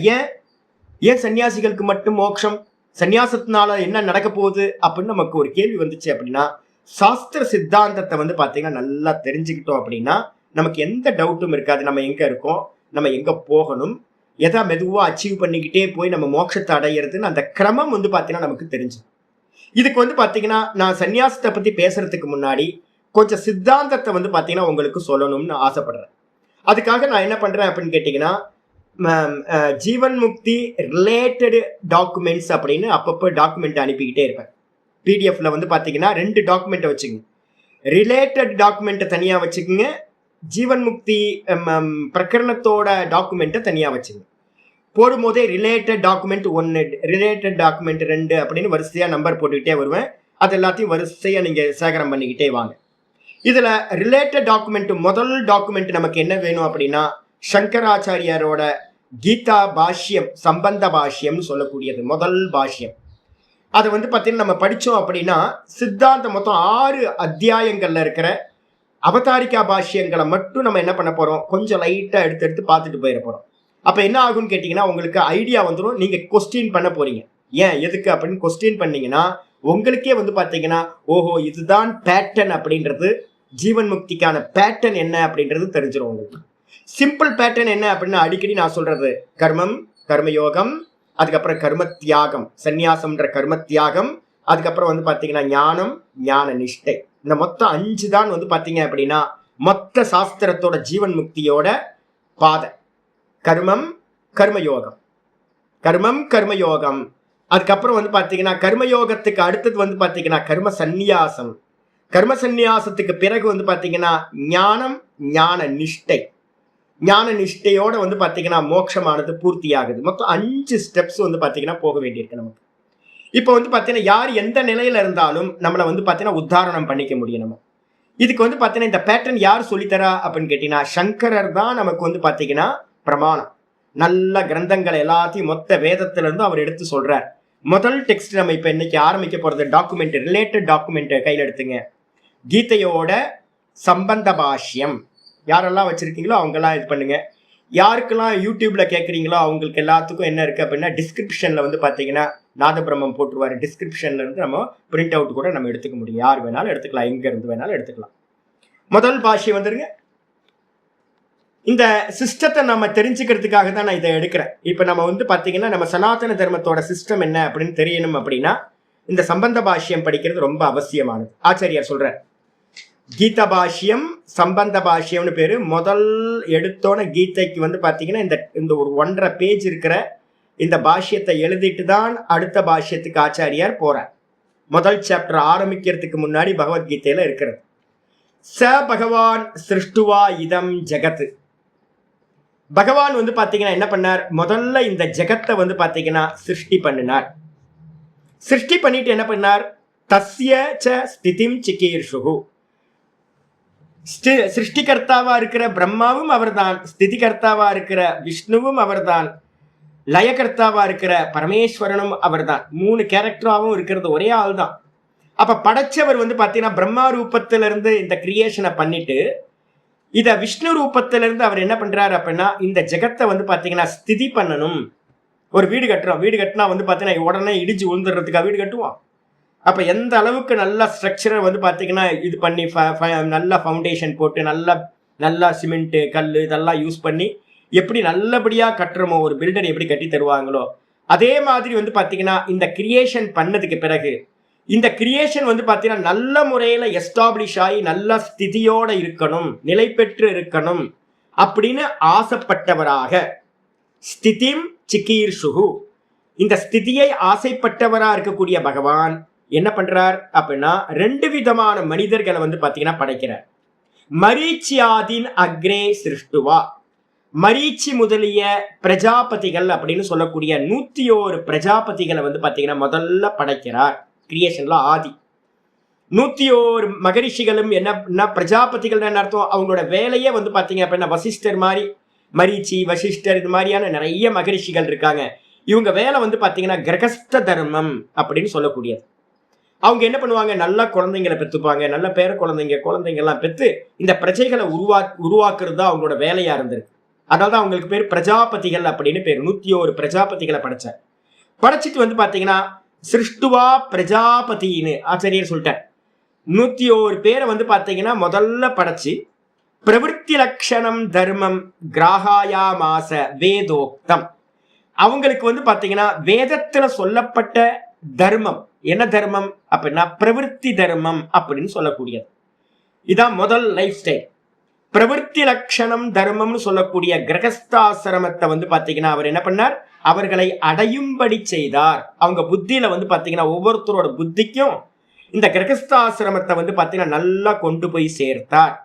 ஏன் சன்னியாசிகளுக்கு மட்டும் மோட்சம், சன்னியாசத்தினால என்ன நடக்க போகுது அப்படின்னு நமக்கு ஒரு கேள்வி வந்துச்சு அப்படின்னா சாஸ்திர சித்தாந்தத்தை வந்து பாத்தீங்கன்னா நல்லா தெரிஞ்சுக்கிட்டோம் அப்படின்னா நமக்கு எந்த டவுட்டும் இருக்காது. நம்ம எங்க இருக்கோம், நம்ம எங்க போகணும், எதை மெதுவா அச்சீவ் பண்ணிக்கிட்டே போய் நம்ம மோட்சத்தை அடையிறதுன்னு அந்த கிரமம் வந்து பாத்தீங்கன்னா நமக்கு தெரிஞ்சு. இதுக்கு வந்து பாத்தீங்கன்னா நான் சன்னியாசத்தை பத்தி பேசுறதுக்கு முன்னாடி கொஞ்சம் சித்தாந்தத்தை வந்து பாத்தீங்கன்னா உங்களுக்கு சொல்லணும்னு ஆசைப்படுறேன். அதுக்காக நான் என்ன பண்றேன் அப்படின்னு கேட்டீங்கன்னா ஜீவன் முக்தி ரிலேட்டடு டாக்குமெண்ட்ஸ் அப்படின்னு அப்பப்போ டாக்குமெண்ட் அனுப்பிக்கிட்டே இருப்பேன். பிடிஎஃப்ல வந்து பார்த்தீங்கன்னா 2 டாக்குமெண்ட்டை வச்சுக்கோங்க. ரிலேட்டட் டாக்குமெண்ட்டை தனியாக வச்சுக்கோங்க, ஜீவன் முக்தி பிரகரணத்தோட டாக்குமெண்ட்டை தனியாக வச்சுக்கோங்க. போடும்போதே ரிலேட்டட் டாக்குமெண்ட் 1, ரிலேட்டட் டாக்குமெண்ட் 2 அப்படின்னு வரிசையாக நம்பர் போட்டுக்கிட்டே வருவேன். அது எல்லாத்தையும் வரிசையாக நீங்கள் சேகரம் பண்ணிக்கிட்டே வாங்க. இதில் ரிலேட்டட் டாக்குமெண்ட் முதல் டாக்குமெண்ட் நமக்கு என்ன வேணும் அப்படின்னா, சங்கராச்சாரியாரோட கீதா பாஷ்யம், சம்பந்த பாஷ்யம்னு சொல்லக்கூடியது முதல் பாஷ்யம். அதை வந்து பார்த்தீங்கன்னா நம்ம படித்தோம் அப்படின்னா சித்தாந்தம் மொத்தம் 6 அத்தியாயங்கள்ல இருக்கிற அவதாரிகா பாஷ்யங்களை மட்டும் நம்ம என்ன பண்ண போகிறோம், கொஞ்சம் லைட்டாக எடுத்து பார்த்துட்டு போயிட போகிறோம். அப்போ என்ன ஆகும்னு கேட்டிங்கன்னா உங்களுக்கு ஐடியா வந்துடும். நீங்கள் கொஸ்டின் பண்ண போகிறீங்க, ஏன் எதுக்கு அப்படின்னு கொஸ்டின் பண்ணீங்கன்னா உங்களுக்கே வந்து பார்த்தீங்கன்னா ஓஹோ இதுதான் பேட்டர்ன் அப்படின்றது, ஜீவன் முக்திக்கான பேட்டர்ன் என்ன அப்படின்றது தெரிஞ்சிடும் உங்களுக்கு. சிம்பிள் பேட்டர்ன் என்ன அப்படின்னா அடிக்கடி நான் சொல்றது கர்மம், கர்மயோகம், அதுக்கப்புறம் கர்ம தியாகம், சந்நியாசம்ன்ற கர்ம தியாகம், அதுக்கப்புறம் வந்து பார்த்தீங்கன்னா ஞானம், ஞான நிஷ்டை. இந்த மொத்தம் 5 தான் வந்து பார்த்தீங்க அப்படின்னா மொத்த சாஸ்திரத்தோட ஜீவன் முக்தியோட பாதை. கர்மம், கர்மயோகம், கர்மம், கர்மயோகம். அதுக்கப்புறம் வந்து பார்த்தீங்கன்னா கர்மயோகத்துக்கு அடுத்தது வந்து பார்த்தீங்கன்னா கர்ம சந்நியாசம், கர்ம சந்நியாசத்துக்கு பிறகு வந்து பார்த்தீங்கன்னா ஞானம், ஞான நிஷ்டை. ஞான நிஷ்டையோட வந்து பார்த்தீங்கன்னா மோட்சமானது பூர்த்தி ஆகுது. மொத்தம் 5 ஸ்டெப்ஸ் வந்து பார்த்தீங்கன்னா போக வேண்டியிருக்கு நமக்கு. இப்போ வந்து பார்த்தீங்கன்னா யார் எந்த நிலையில இருந்தாலும் நம்மளை வந்து பார்த்தீங்கன்னா உத்தாரணம் பண்ணிக்க முடியும் நம்ம. இதுக்கு வந்து பார்த்தீங்கன்னா இந்த பேட்டர்ன் யார் சொல்லித்தரா அப்படின்னு கேட்டீங்கன்னா சங்கரர் தான் நமக்கு வந்து பார்த்தீங்கன்னா பிரமாணம். நல்ல கிரந்தங்கள் எல்லாத்தையும் மொத்த வேதத்துல இருந்து அவர் எடுத்து சொல்றார். முதல் டெக்ஸ்ட் நம்ம இப்ப இன்னைக்கு ஆரம்பிக்க போறது டாக்குமெண்ட், ரிலேட்டட் டாக்குமெண்ட் கையில் எடுத்துங்க. கீதையோட சம்பந்த பாஷ்யம் யாரெல்லாம் வச்சிருக்கீங்களோ அவங்கெல்லாம் இது பண்ணுங்க. யாருக்கெல்லாம் யூடியூப்ல கேட்குறீங்களோ அவங்களுக்கு எல்லாத்துக்கும் என்ன இருக்கு அப்படின்னா டிஸ்கிரிப்ஷன்ல வந்து பார்த்தீங்கன்னா நாதபிரம்மம் போட்டுருவாரு. டிஸ்கிரிப்ஷன்ல இருந்து நம்ம பிரிண்ட் அவுட் கூட நம்ம எடுத்துக்க முடியும். யார் வேணாலும் எடுத்துக்கலாம், எங்க இருந்து வேணாலும் எடுத்துக்கலாம். முதல் பாஷ்யம் வந்துருங்க. இந்த சிஸ்டத்தை நம்ம தெரிஞ்சுக்கிறதுக்காக தான் நான் இதை எடுக்கிறேன். இப்போ நம்ம வந்து பார்த்தீங்கன்னா நம்ம சனாதன தர்மத்தோட சிஸ்டம் என்ன அப்படின்னு தெரியணும் அப்படின்னா இந்த சம்பந்த பாஷ்யம் படிக்கிறது ரொம்ப அவசியமானது. ஆச்சாரியார் சொல்றார் கீதா பாஷ்யம், சம்பந்த பாஷ்யம்னு பேரு. முதல் எடுத்தோன கீதைக்கு வந்து பார்த்தீங்கன்னா இந்த ஒரு 1.5 பேஜ் இருக்கிற இந்த பாஷ்யத்தை எழுதிட்டு தான் அடுத்த பாஷ்யத்துக்கு ஆச்சாரியார் போறார். முதல் சாப்டர் ஆரம்பிக்கிறதுக்கு முன்னாடி பகவத்கீதையில இருக்கிறது ச பகவான் சிருஷ்டுவா இதம் ஜெகத். பகவான் வந்து பாத்தீங்கன்னா என்ன பண்ணார், முதல்ல இந்த ஜெகத்தை வந்து பாத்தீங்கன்னா சிருஷ்டி பண்ணினார். சிருஷ்டி பண்ணிட்டு என்ன பண்ணார், தஸ்ய ச ஸ்திதிம் சிகீர்ஷுஹு. சிருஷ்டிகர்த்தாவா இருக்கிற பிரம்மாவும் அவர்தான், ஸ்திதிகர்த்தாவா இருக்கிற விஷ்ணுவும் அவர்தான், லயகர்த்தாவா இருக்கிற பரமேஸ்வரனும் அவர்தான். 3 கேரக்டராகவும் இருக்கிறது ஒரே ஆள் தான். அப்ப படைச்சவர் வந்து பாத்தீங்கன்னா பிரம்மா ரூபத்திலிருந்து இந்த கிரியேஷனை பண்ணிட்டு இத விஷ்ணு ரூபத்திலிருந்து அவர் என்ன பண்றாரு அப்படின்னா இந்த ஜெகத்தை வந்து பாத்தீங்கன்னா ஸ்திதி பண்ணணும். ஒரு வீடு கட்டுறோம், வீடு கட்டினா வந்து பாத்தீங்கன்னா உடனே இடிஞ்சு விழுந்துடுறதுக்காக வீடு கட்டுவோம். அப்ப எந்த அளவுக்கு நல்ல ஸ்ட்ரக்சரை வந்து பாத்தீங்கன்னா இது பண்ணி நல்ல ஃபவுண்டேஷன் போட்டு நல்லா சிமெண்ட் கல் இதெல்லாம் யூஸ் பண்ணி எப்படி நல்லபடியா கட்டுறோமோ, ஒரு பில்டர் எப்படி கட்டி தருவாங்களோ அதே மாதிரி வந்து பாத்தீங்கன்னா இந்த கிரியேஷன் பண்ணதுக்கு பிறகு இந்த கிரியேஷன் வந்து பாத்தீங்கன்னா நல்ல முறையில எஸ்டாப்ளிஷ் ஆகி நல்ல ஸ்திதியோட இருக்கணும், நிலை பெற்று இருக்கணும் அப்படின்னு ஆசைப்பட்டவராக ஸ்திதிம் சிகீர்ஷுஹு, இந்த ஸ்திதியை ஆசைப்பட்டவரா இருக்கக்கூடிய பகவான் என்ன பண்றார் அப்படின்னா 2 விதமான மனிதர்களை வந்து பாத்தீங்கன்னா படைக்கிறார். மரீச்சியாதின் அக்ரே சிருஷ்டுவா, மரீச்சி முதலிய பிரஜாபதிகள் அப்படின்னு சொல்லக்கூடிய 101 பிரஜாபதிகளை வந்து பாத்தீங்கன்னா முதல்ல படைக்கிறார். கிரியேஷன்ல ஆதி 101 மகரிஷிகளும் என்ன பிரஜாபதிகள் என்ன அர்த்தம், அவங்களோட வேலையே வந்து பாத்தீங்க அப்படின்னா வசிஷ்டர் மாதிரி, மரீச்சி வசிஷ்டர் இது மாதிரியான நிறைய மகரிஷிகள் இருக்காங்க. இவங்க வேலை வந்து பாத்தீங்கன்னா கிரகஸ்த தர்மம் அப்படின்னு சொல்லக்கூடியது. அவங்க என்ன பண்ணுவாங்க, நல்ல குழந்தைங்களை பெற்றுப்பாங்க, நல்ல பேர குழந்தைங்க எல்லாம் பெற்று இந்த பிரஜைகளை உருவாக்குறது தான் அவங்களோட வேலையா இருந்திருக்கு. அதனால்தான் அவங்களுக்கு பேர் பிரஜாபதிகள் அப்படின்னு பேர். 101 பிரஜாபதிகளை படைச்சார். படைச்சிட்டு வந்து பாத்தீங்கன்னா சிருஷ்டுவா பிரஜாபதினு ஆச்சாரியர் சொல்லிட்டார். 101 பேரை வந்து பாத்தீங்கன்னா முதல்ல படைச்சு பிரவிற்த்தி லட்சணம் தர்மம் கிராகாயா மாச வேதோக்தம், அவங்களுக்கு வந்து பாத்தீங்கன்னா வேதத்துல சொல்லப்பட்ட தர்மம் என்ன தர்மம் அப்படின்னா பிரவிற்த்தி தர்மம் அப்படின்னு சொல்லக்கூடியது. இதான் முதல் லைஃப் ஸ்டைல். பிரவருத்தி லட்சணம் தர்மம்னு சொல்லக்கூடிய கிரகஸ்தாசிரமத்தை வந்து பாத்தீங்கன்னா அவர் என்ன பண்ணார், அவர்களை அடையும்படி செய்தார். அவங்க புத்தியில வந்து பாத்தீங்கன்னா ஒவ்வொருத்தரோட புத்திக்கும் இந்த கிரகஸ்தாசிரமத்தை வந்து பாத்தீங்கன்னா நல்லா கொண்டு போய் சேர்த்தார்.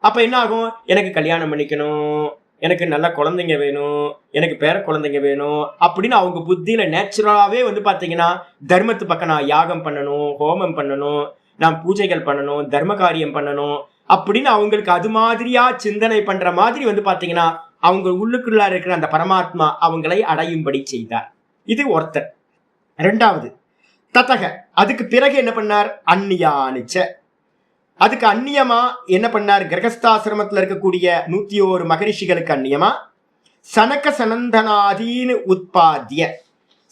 அப்ப என்ன ஆகும், எனக்கு கல்யாணம் பண்ணிக்கணும், எனக்கு நல்ல குழந்தைங்க வேணும், எனக்கு பேர குழந்தைங்க வேணும் அப்படின்னு அவங்க புத்தியில நேச்சுரலாவே வந்து பாத்தீங்கன்னா தர்மத்து பக்கம் நான் யாகம் பண்ணணும், ஹோமம் பண்ணணும், நான் பூஜைகள் பண்ணணும், தர்ம காரியம் பண்ணணும் அப்படின்னு அவங்களுக்கு அது மாதிரியா சிந்தனை பண்ற மாதிரி வந்து பாத்தீங்கன்னா அவங்க உள்ளுக்குள்ள இருக்கிற அந்த பரமாத்மா அவங்களை அடையும்படி செய்தார். இது ஒருத்தர். ரெண்டாவது ததக, அதுக்கு பிறகு என்ன பண்ணார், அந்நியானிச்ச, அதுக்கு அந்நியமா என்ன பண்ணார், கிரகஸ்தாசிரமத்தில் இருக்கக்கூடிய 101 மகரிஷிகளுக்கு அந்நியமா சனக சனந்தனாதீன் உத்பாத்திய,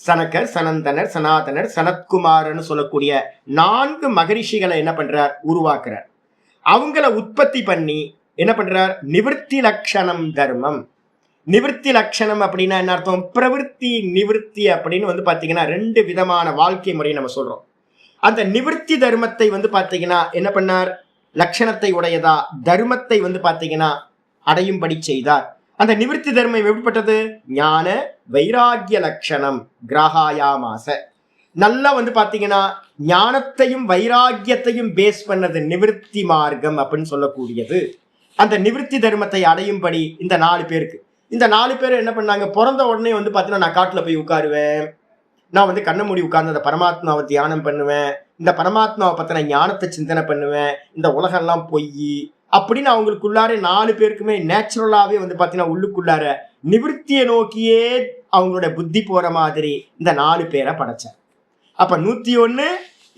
சனகர், சனந்தனர், சனாதனர், சனத்குமார்னு சொல்லக்கூடிய 4 மகரிஷிகளை என்ன பண்றார், உருவாக்குறார். அவங்கள உற்பத்தி பண்ணி என்ன பண்றார், நிவர்த்தி லட்சணம் தர்மம். நிவர்த்தி லட்சணம் அப்படின்னா என்ன அர்த்தம், பிரவருத்தி நிவர்த்தி அப்படின்னு வந்து பாத்தீங்கன்னா 2 விதமான வாழ்க்கை முறையை நம்ம சொல்றோம். அந்த நிவர்த்தி தர்மத்தை வந்து பாத்தீங்கன்னா என்ன பண்ணார், லட்சணத்தை உடையதா தர்மத்தை வந்து பாத்தீங்கன்னா அடையும்படி செய்தார். அந்த நிவர்த்தி தர்மம் எப்படிப்பட்டது, ஞான வைராகிய லட்சணம் கிராகாயாமாச. நல்லா வந்து பாத்தீங்கன்னா ஞானத்தையும் வைராகியத்தையும் பேஸ் பண்ணது நிவர்த்தி மார்க்கம் அப்படின்னு சொல்லக்கூடியது. அந்த நிவர்த்தி தர்மத்தை அடையும்படி இந்த 4 பேருக்கு, இந்த 4 பேர் என்ன பண்ணாங்க, பிறந்த உடனே வந்து பாத்தீங்கன்னா நான் காட்டுல போய் உட்காருவேன், நான் வந்து கண்ண மூடி உட்கார்ந்து அந்த பரமாத்மாவை தியானம் பண்ணுவேன், இந்த பரமாத்மாவை பத்தின ஞானத்தை சிந்தனை பண்ணுவேன், இந்த உலகெல்லாம் பொய் அப்படின்னு அவங்களுக்குள்ளார 4 பேருக்குமே நேச்சுரலாவே வந்து பாத்தீங்கன்னா உள்ளுக்குள்ளார நிவர்த்தியை நோக்கியே அவங்களோட புத்தி போற மாதிரி இந்த 4 பேரை படைச்சார். அப்ப 101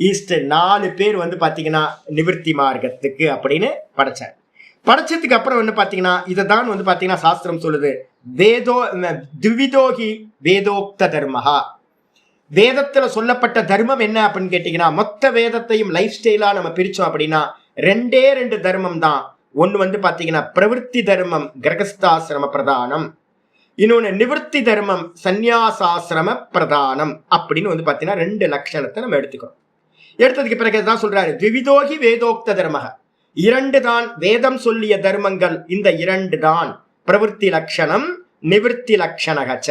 ஈஸ்ட் 4 பேர் வந்து பாத்தீங்கன்னா நிவர்த்தி மார்க்கத்துக்கு அப்படின்னு படைச்சார். படைச்சதுக்கு அப்புறம் வந்து பாத்தீங்கன்னா இதைதான் வந்து பாத்தீங்கன்னா சாஸ்திரம் சொல்லுது, வேதோ திவிதோகி வேதோக்த தர்மஹா. வேதத்துல சொல்லப்பட்ட தர்மம் என்ன அப்படின்னு கேட்டீங்கன்னா, மொத்த வேதத்தையும் லைஃப் ஸ்டைலா நம்ம பிரிச்சோம் அப்படின்னா 2 தர்மம் தான். ஒன்னு வந்து பாத்தீங்கன்னா பிரவருத்தி தர்மம் கிரகஸ்தாசிரம பிரதானம், இன்னொன்னு நிவர்த்தி தர்மம் சந்நியாசாசிரம பிரதானம் அப்படின்னு வந்து பாத்தீங்கன்னா 2 லட்சணத்தை நம்ம எடுத்துக்கிறோம். எடுத்ததுக்கு பிறகுதான் சொல்றாரு, திவிதோகி வேதோக்த தர்மக, 2 தான் வேதம் சொல்லிய தர்மங்கள், இந்த 2 தான் பிரவருத்தி லட்சணம் நிவர்த்தி லட்சணகச்ச.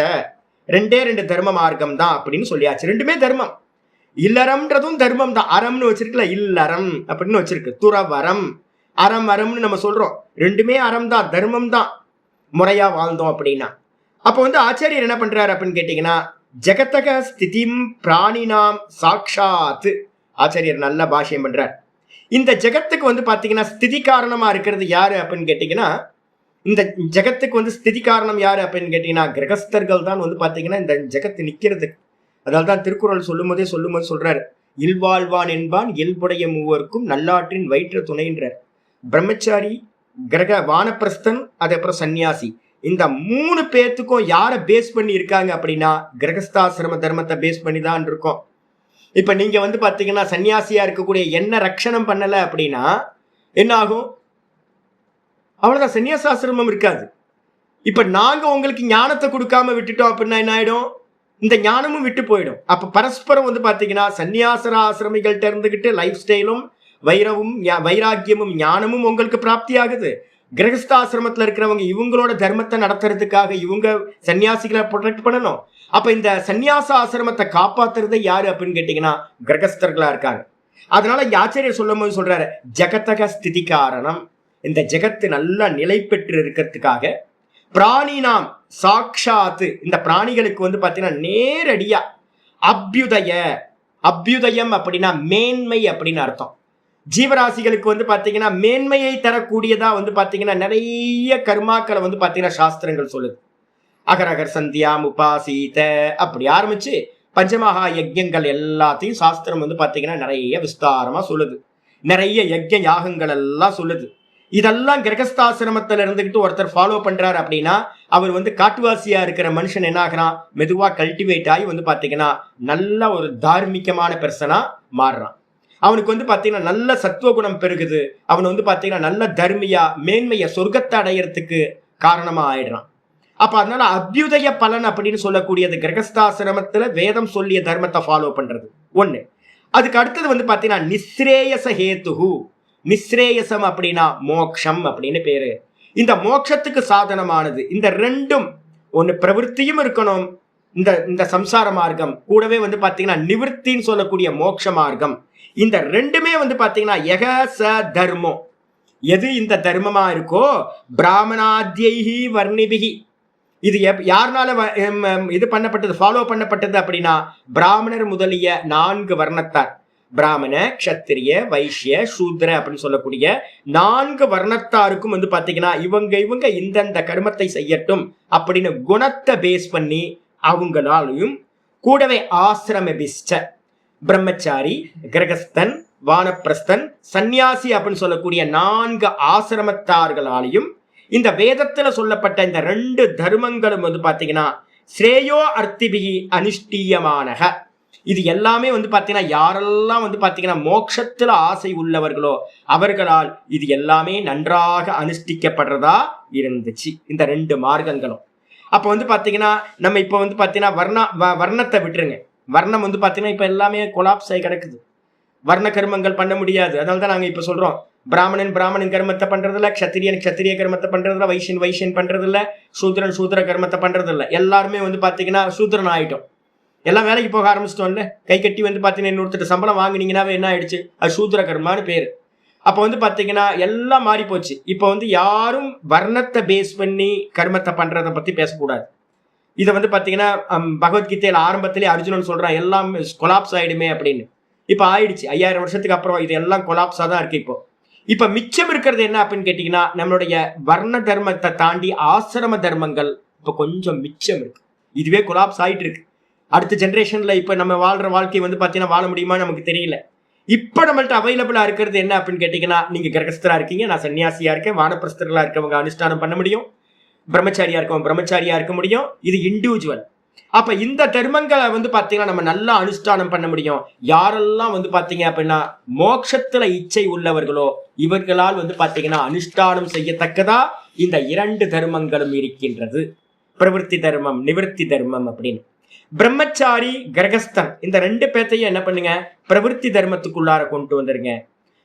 2 தர்ம மார்க்கம் தான் அப்படின்னு சொல்லியாச்சு. 2மே தர்மம். இல்லறம்ன்றதும் தர்மம் தான். அறம்னு வச்சிருக்கல, இல்லறம் அப்படின்னு வச்சிருக்கு. துறவரம், அறம் அறம்னு நம்ம சொல்றோம். 2மே அறம் தான், தர்மம் தான், முறையா வாழ்ந்தோம் அப்படின்னா. அப்ப வந்து ஆச்சாரியர் என்ன பண்றாரு அப்படின்னு கேட்டீங்கன்னா, ஜெகத்தக ஸ்திதிம் பிராணினாம் சாட்சாத். ஆச்சாரியர் நல்ல பாஷ்யம் பண்றார். இந்த ஜெகத்துக்கு வந்து பாத்தீங்கன்னா ஸ்திதி காரணமா இருக்கிறது யாரு அப்படின்னு கேட்டீங்கன்னா, இந்த ஜெகத்துக்கு வந்து ஸ்திதி காரணம் யாரு அப்படின்னு கேட்டீங்கன்னா கிரகஸ்தர்கள் தான் வந்து பாத்தீங்கன்னா இந்த ஜெகத்து நிக்கிறதுக்கு. அதால் தான் திருக்குறள் சொல்லும்போது சொல்றாரு, இல்வாழ்வான் என்பான் இயல்புடைய மூவருக்கும் நல்லாற்றின் வயிற்று துணைன்றார். பிரம்மச்சாரி, கிரக வானப்பிரஸ்தன், அதுக்கப்புறம் சன்னியாசி, இந்த 3 பேர்த்துக்கும் யாரை பேஸ் பண்ணி இருக்காங்க அப்படின்னா கிரகஸ்தாசிரம தர்மத்தை பேஸ் பண்ணி தான் இருக்கும். இப்ப நீங்க வந்து பாத்தீங்கன்னா சன்னியாசியா இருக்கக்கூடிய என்ன ரட்சணம் பண்ணல அப்படின்னா என்ன ஆகும், அவ்வளவுதான், சன்னியாசாசிரமம் இருக்காது. இப்ப நாங்க உங்களுக்கு ஞானத்தை கொடுக்காம விட்டுட்டோம் அப்படின்னா என்ன ஆயிடும், இந்த ஞானமும் விட்டு போயிடும். அப்ப பரஸ்பரம் வந்து பாத்தீங்கன்னா சன்னியாசர ஆசிரமிகள்கிட்ட இருந்துகிட்டு லைஃப் ஸ்டைலும் வைராக்கியமும் ஞானமும் உங்களுக்கு பிராப்தி ஆகுது. கிரகஸ்தாசிரமத்துல இருக்கிறவங்க இவங்களோட தர்மத்தை நடத்துறதுக்காக இவங்க சன்னியாசிகளை ப்ரொடெக்ட் பண்ணணும். அப்ப இந்த சன்னியாச ஆசிரமத்தை காப்பாத்துறதை யாரு அப்படின்னு கேட்டீங்கன்னா கிரகஸ்தர்களா இருக்காங்க. அதனால ஆச்சாரியர் சொல்லும் போது சொல்றாரு, ஜெகத்தக ஸ்திதி காரணம், இந்த ஜெகத்து நல்லா நிலை பெற்று இருக்கிறதுக்காக பிராணினாம் சாட்சாத்து, இந்த பிராணிகளுக்கு வந்து பாத்தீங்கன்னா நேரடியா அபியுதய, அபியுதயம் அப்படின்னா மேன்மை அப்படின்னு அர்த்தம். ஜீவராசிகளுக்கு வந்து பாத்தீங்கன்னா மேன்மையை தரக்கூடியதா வந்து பாத்தீங்கன்னா நிறைய கர்மாக்களை வந்து பாத்தீங்கன்னா சாஸ்திரங்கள் சொல்லுது. அகரகர் சந்தியாம் உபாசீத அப்படி ஆரம்பிச்சு பஞ்சமகா யஜ்யங்கள் எல்லாத்தையும் சாஸ்திரம் வந்து பாத்தீங்கன்னா நிறைய விஸ்தாரமா சொல்லுது. நிறைய யஜ்ய யாகங்கள் எல்லாம் சொல்லுது. இதெல்லாம் கிரகஸ்தாசிரமத்துல இருந்துகிட்டு ஒருத்தர் ஃபாலோ பண்றாரு அப்படின்னா அவர் வந்து காட்டுவாசியா இருக்கிற மனுஷன் என்ன ஆகிறான், மெதுவா கல்டிவேட் ஆகி வந்து பாத்தீங்கன்னா நல்ல ஒரு தார்மீகமான பெர்சனா மாறுறான். அவனுக்கு வந்து பாத்தீங்கன்னா நல்ல சத்துவகுணம் பெருகுது. அவன் வந்து பாத்தீங்கன்னா நல்ல தர்மியா மேன்மைய சொர்க்கத்தை அடையறதுக்கு காரணமா ஆயிடுறான். அப்ப அதனால அபியுதய பலன் அப்படின்னு சொல்லக்கூடியது கிரகஸ்தாசிரமத்துல வேதம் சொல்லிய தர்மத்தை ஃபாலோ பண்றது ஒண்ணு. அதுக்கு அடுத்தது வந்து பாத்தீங்கன்னா நிஸ்ரேயச ஹேத்துகு, நிஸ்ரேயசம் அப்படின்னா மோக்ஷம் அப்படின்னு பேரு. இந்த மோட்சத்துக்கு சாதனமானது இந்த ரெண்டும், ஒன்னு பிரவருத்தியும் இருக்கணும், இந்த சம்சார மார்க்கம் கூடவே வந்து பாத்தீங்கன்னா நிவர்த்தின்னு சொல்லக்கூடிய மோட்ச மார்க்கம். இந்த ரெண்டுமே வந்து பாத்தீங்கன்னா யக ச தர்மம், எது இந்த தர்மமா இருக்கோ பிராமணாத்யைஹி வர்ணிபிகி, இது யாருனால இது பண்ணப்பட்டது, ஃபாலோ பண்ணப்பட்டது அப்படின்னா பிராமணர் முதலிய 4 வர்ணத்தார், பிராமண, க்ஷத்திரிய, வைஷ்ய, சூத்ர அப்படின்னு சொல்லக்கூடிய 4 வர்ணத்தாருக்கும் வந்து பாத்தீங்கன்னா இவங்க இந்தந்த கர்மத்தை செய்யட்டும் அப்படின்னு குணத்தை பேஸ் பண்ணி அவங்களாலையும், கூடவே ஆசிரமபிஷ்ட பிரம்மச்சாரி, கிரகஸ்தன், வானப்பிரஸ்தன், சந்நியாசி அப்படின்னு சொல்லக்கூடிய 4 ஆசிரமத்தார்களாலையும் இந்த வேதத்துல சொல்லப்பட்ட இந்த 2 தர்மங்களும் வந்து பாத்தீங்கன்னா ஸ்ரேயோ அர்த்திபிகி அனுஷ்டீயமானக, இது எல்லாமே வந்து பாத்தீங்கன்னா யாரெல்லாம் வந்து பாத்தீங்கன்னா மோட்சத்துல ஆசை உள்ளவர்களோ அவர்களால் இது எல்லாமே நன்றாக அனுஷ்டிக்கப்படுறதா இருந்துச்சு இந்த 2 மார்க்கங்களும். அப்ப வந்து பாத்தீங்கன்னா நம்ம இப்ப வந்து பாத்தீங்கன்னா வர்ணத்தை விட்டுருங்க. வர்ணம் வந்து பாத்தீங்கன்னா இப்ப எல்லாமே கொலாப்ஸ் ஆகி கிடக்குது, வர்ண கர்மங்கள் பண்ண முடியாது. அதனாலதான் நாங்க இப்ப சொல்றோம், பிராமணன் கர்மத்தை பண்றதில்ல, க்ஷத்திரிய கர்மத்தை பண்றதில்ல, வைஷ்யன் பண்றதில்ல, சூத்ர கர்மத்தை பண்றதில்ல. எல்லாருமே வந்து பாத்தீங்கன்னா சூத்ரன் ஆயிட்டோம், எல்லாம் வேலைக்கு போக ஆரம்பிச்சிட்டோம்ல. கை கட்டி வந்து பாத்தீங்கன்னா இன்னொருத்தர் சம்பளம் வாங்கினீங்கன்னாவே என்ன ஆயிடுச்சு, அது சூத்ர கர்மான்னு பேரு. அப்ப வந்து பாத்தீங்கன்னா எல்லாம் மாறி போச்சு. இப்ப வந்து யாரும் வர்ணத்தை பேஸ் பண்ணி கர்மத்தை பண்றதை பத்தி பேசக்கூடாது. இதை வந்து பாத்தீங்கன்னா பகவத்கீதையில ஆரம்பத்திலே அர்ஜுனன் சொல்றான் எல்லாம் கொலாப்ஸ் ஆயிடுமே அப்படின்னு. இப்ப ஆயிடுச்சு, 5000 வருஷத்துக்கு அப்புறம் இது எல்லாம் கொலாப்ஸா தான் இருக்கு. இப்ப மிச்சம் இருக்கிறது என்ன அப்படின்னு கேட்டீங்கன்னா நம்மளுடைய வர்ண தர்மத்தை தாண்டி ஆசிரம தர்மங்கள் இப்ப கொஞ்சம் மிச்சம் இருக்கு. இதுவே கொலாப்ஸ் ஆயிட்டு இருக்கு. அடுத்த ஜென்ரேஷன்ல இப்ப நம்ம வாழ்ற வாழ்க்கை வந்து பாத்தீங்கன்னா வாழ முடியுமா நமக்கு தெரியல. இப்ப நம்மள்ட்ட அவைலபிளா இருக்கிறது என்ன அப்படின்னு கேட்டீங்கன்னா, நீங்க கிரகஸ்தரா இருக்கீங்க, நான் சன்னியாசியா இருக்கேன், வானப்பிரஸ்தர்களா இருக்கவங்க அனுஷ்டானம் பண்ண முடியும், பிரம்மச்சாரியா இருக்கவங்க பிரம்மச்சாரியா இருக்க முடியும். இது இண்டிவிஜுவல். அப்ப இந்த தர்மங்களை வந்து பாத்தீங்கன்னா நம்ம நல்லா அனுஷ்டானம் பண்ண முடியும். யாரெல்லாம் வந்து பாத்தீங்க அப்படின்னா மோட்சத்துல இச்சை உள்ளவர்களோ இவர்களால் வந்து பாத்தீங்கன்னா அனுஷ்டானம் செய்யத்தக்கதா இந்த 2 தர்மங்களும் இருக்கின்றது, பிரவருத்தி தர்மம், நிவர்த்தி தர்மம் அப்படின்னு. பிரம்மச்சாரி, கிரகஸ்தன் இந்த 2 பேர்த்தையும் என்ன பண்ணுங்க, பிரவருத்தி தர்மத்துக்குள்ளார கொண்டு வந்துருங்க.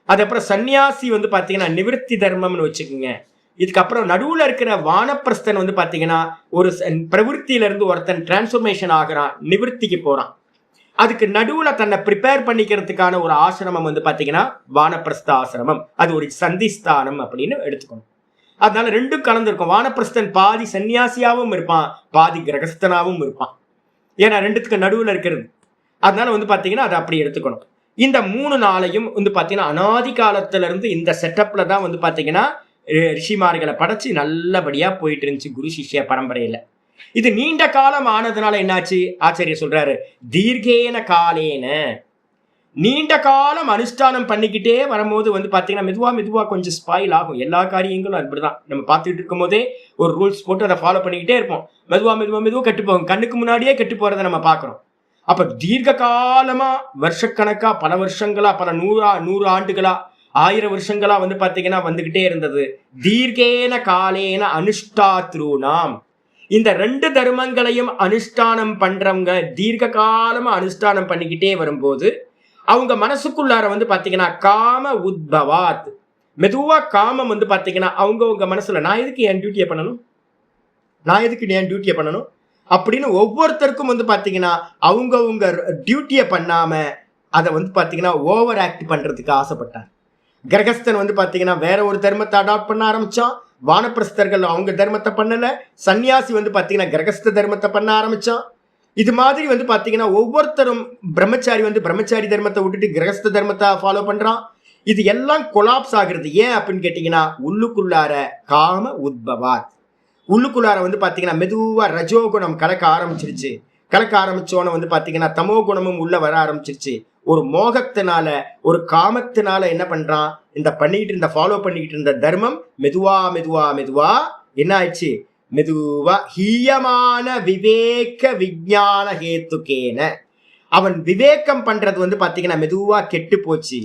அதுக்கப்புறம் சன்னியாசி வந்து பாத்தீங்கன்னா நிவர்த்தி தர்மம்னு வச்சுக்கோங்க. இதுக்கப்புறம் நடுவுல இருக்கிற வானப்பிரஸ்தன் வந்து பாத்தீங்கன்னா ஒரு பிரவருத்தியில இருந்து ஒருத்தன் டிரான்ஸ்பர்மேஷன் ஆகிறான், நிவர்த்திக்கு போறான். அதுக்கு நடுவுல தன்னை ப்ரிப்பேர் பண்ணிக்கிறதுக்கான ஒரு ஆசிரமம் வந்து பாத்தீங்கன்னா வானப்பிரஸ்த ஆசிரமம், அது ஒரு சந்திஸ்தானம் அப்படின்னு எடுத்துக்கணும். அதனால 2ம் கலந்துருக்கும். வானப்பிரஸ்தன் பாதி சன்னியாசியாவும் இருப்பான், பாதி கிரகஸ்தனாவும் இருப்பான். ஏன்னா 2த்துக்கு நடுவுல இருக்கிறது. அதனால வந்து பாத்தீங்கன்னா அதை அப்படி எடுத்துக்கணும். இந்த 3 நாளையும் வந்து பாத்தீங்கன்னா அனாதி காலத்துல இருந்து இந்த செட்டப்ல தான் வந்து பாத்தீங்கன்னா ரிஷிமார்களை படைச்சு நல்லபடியா போயிட்டு இருந்துச்சு குரு சிஷ்ய பரம்பரையில. இது நீண்ட காலம் ஆனதுனால என்னாச்சு, ஆச்சாரியர் சொல்றாரு தீர்க்கேன காலேன, நீண்ட காலம் அனுஷ்டானம் பண்ணிக்கிட்டே வரும்போது வந்து பாத்தீங்கன்னா மெதுவா கொஞ்சம் ஸ்பாயில் ஆகும். எல்லா காரியங்களும் அப்படிதான். நம்ம பார்த்துட்டு இருக்கும் போதே ஒரு ரூல்ஸ் போட்டு அதை ஃபாலோ பண்ணிக்கிட்டே இருப்போம். மெதுவா கெட்டு போகும். கண்ணுக்கு முன்னாடியே கெட்டு போறதை நம்ம பாக்குறோம். அப்ப தீர்க்க காலமா வருஷக்கணக்கா பல வருஷங்களா பல 100 ஆண்டுகளா 1000 வருஷங்களா வந்து பாத்தீங்கன்னா வந்துகிட்டே இருந்தது. தீர்க்கேன காலேன அனுஷ்டாத்ரூணாம், இந்த 2 தர்மங்களையும் அனுஷ்டானம் பண்றவங்க தீர்க்க காலமா அனுஷ்டானம் பண்ணிக்கிட்டே வரும்போது அவங்க மனசுக்குள்ளார வந்து பாத்தீங்கன்னா காம உத்பவாத், மெதுவா காமம் வந்து பாத்தீங்கன்னா அவங்கவுங்க மனசுல நான் எதுக்கு என் டியூட்டியை பண்ணணும் அப்படின்னு ஒவ்வொருத்தருக்கும் வந்து பாத்தீங்கன்னா அவங்கவுங்க டியூட்டியை பண்ணாம அதை வந்து பாத்தீங்கன்னா ஓவர் ஆக்ட் பண்றதுக்கு ஆசைப்பட்டார். கிரகஸ்தன் வந்து பாத்தீங்கன்னா வேற ஒரு தர்மத்தை அடாப்ட் பண்ண ஆரம்பிச்சான், வானப்பிரஸ்தர்கள் அவங்க தர்மத்தை பண்ணல, சன்னியாசி வந்து பாத்தீங்கன்னா கிரகஸ்த தர்மத்தை பண்ண ஆரம்பிச்சான். இது மாதிரி வந்து பாத்தீங்கன்னா ஒவ்வொருத்தரும் பிரம்மச்சாரி வந்து பிரம்மச்சாரி தர்மத்தை விட்டுட்டு கிரகஸ்த தர்மத்தை ஃபாலோ பண்றான். இது எல்லாம் கொலாப்ஸ் ஆகுறது ஏன் அப்படின்னு கேட்டீங்கன்னா உள்ளுக்குள்ளார காம உத்பவாத், உள்ளுக்குள்ளார வந்து பாத்தீங்கன்னா மெதுவா ரஜோகுணம் கலக்க ஆரம்பிச்சோன்னு வந்து பாத்தீங்கன்னா தமோ குணமும் உள்ள வர ஆரம்பிச்சிருச்சு. ஒரு மோகத்தினால ஒரு காமத்தினால என்ன பண்றான், இந்த ஃபாலோ பண்ணிக்கிட்டு இருந்த தர்மம் மெதுவா என்ன ஆயிடுச்சு, மெதுவா ஹீயமான விவேக விஞ்ஞான ஹேத்துக்கேன, அவன் விவேகம் பண்றது வந்து பாத்தீங்கன்னா மெதுவா கெட்டு போச்சு.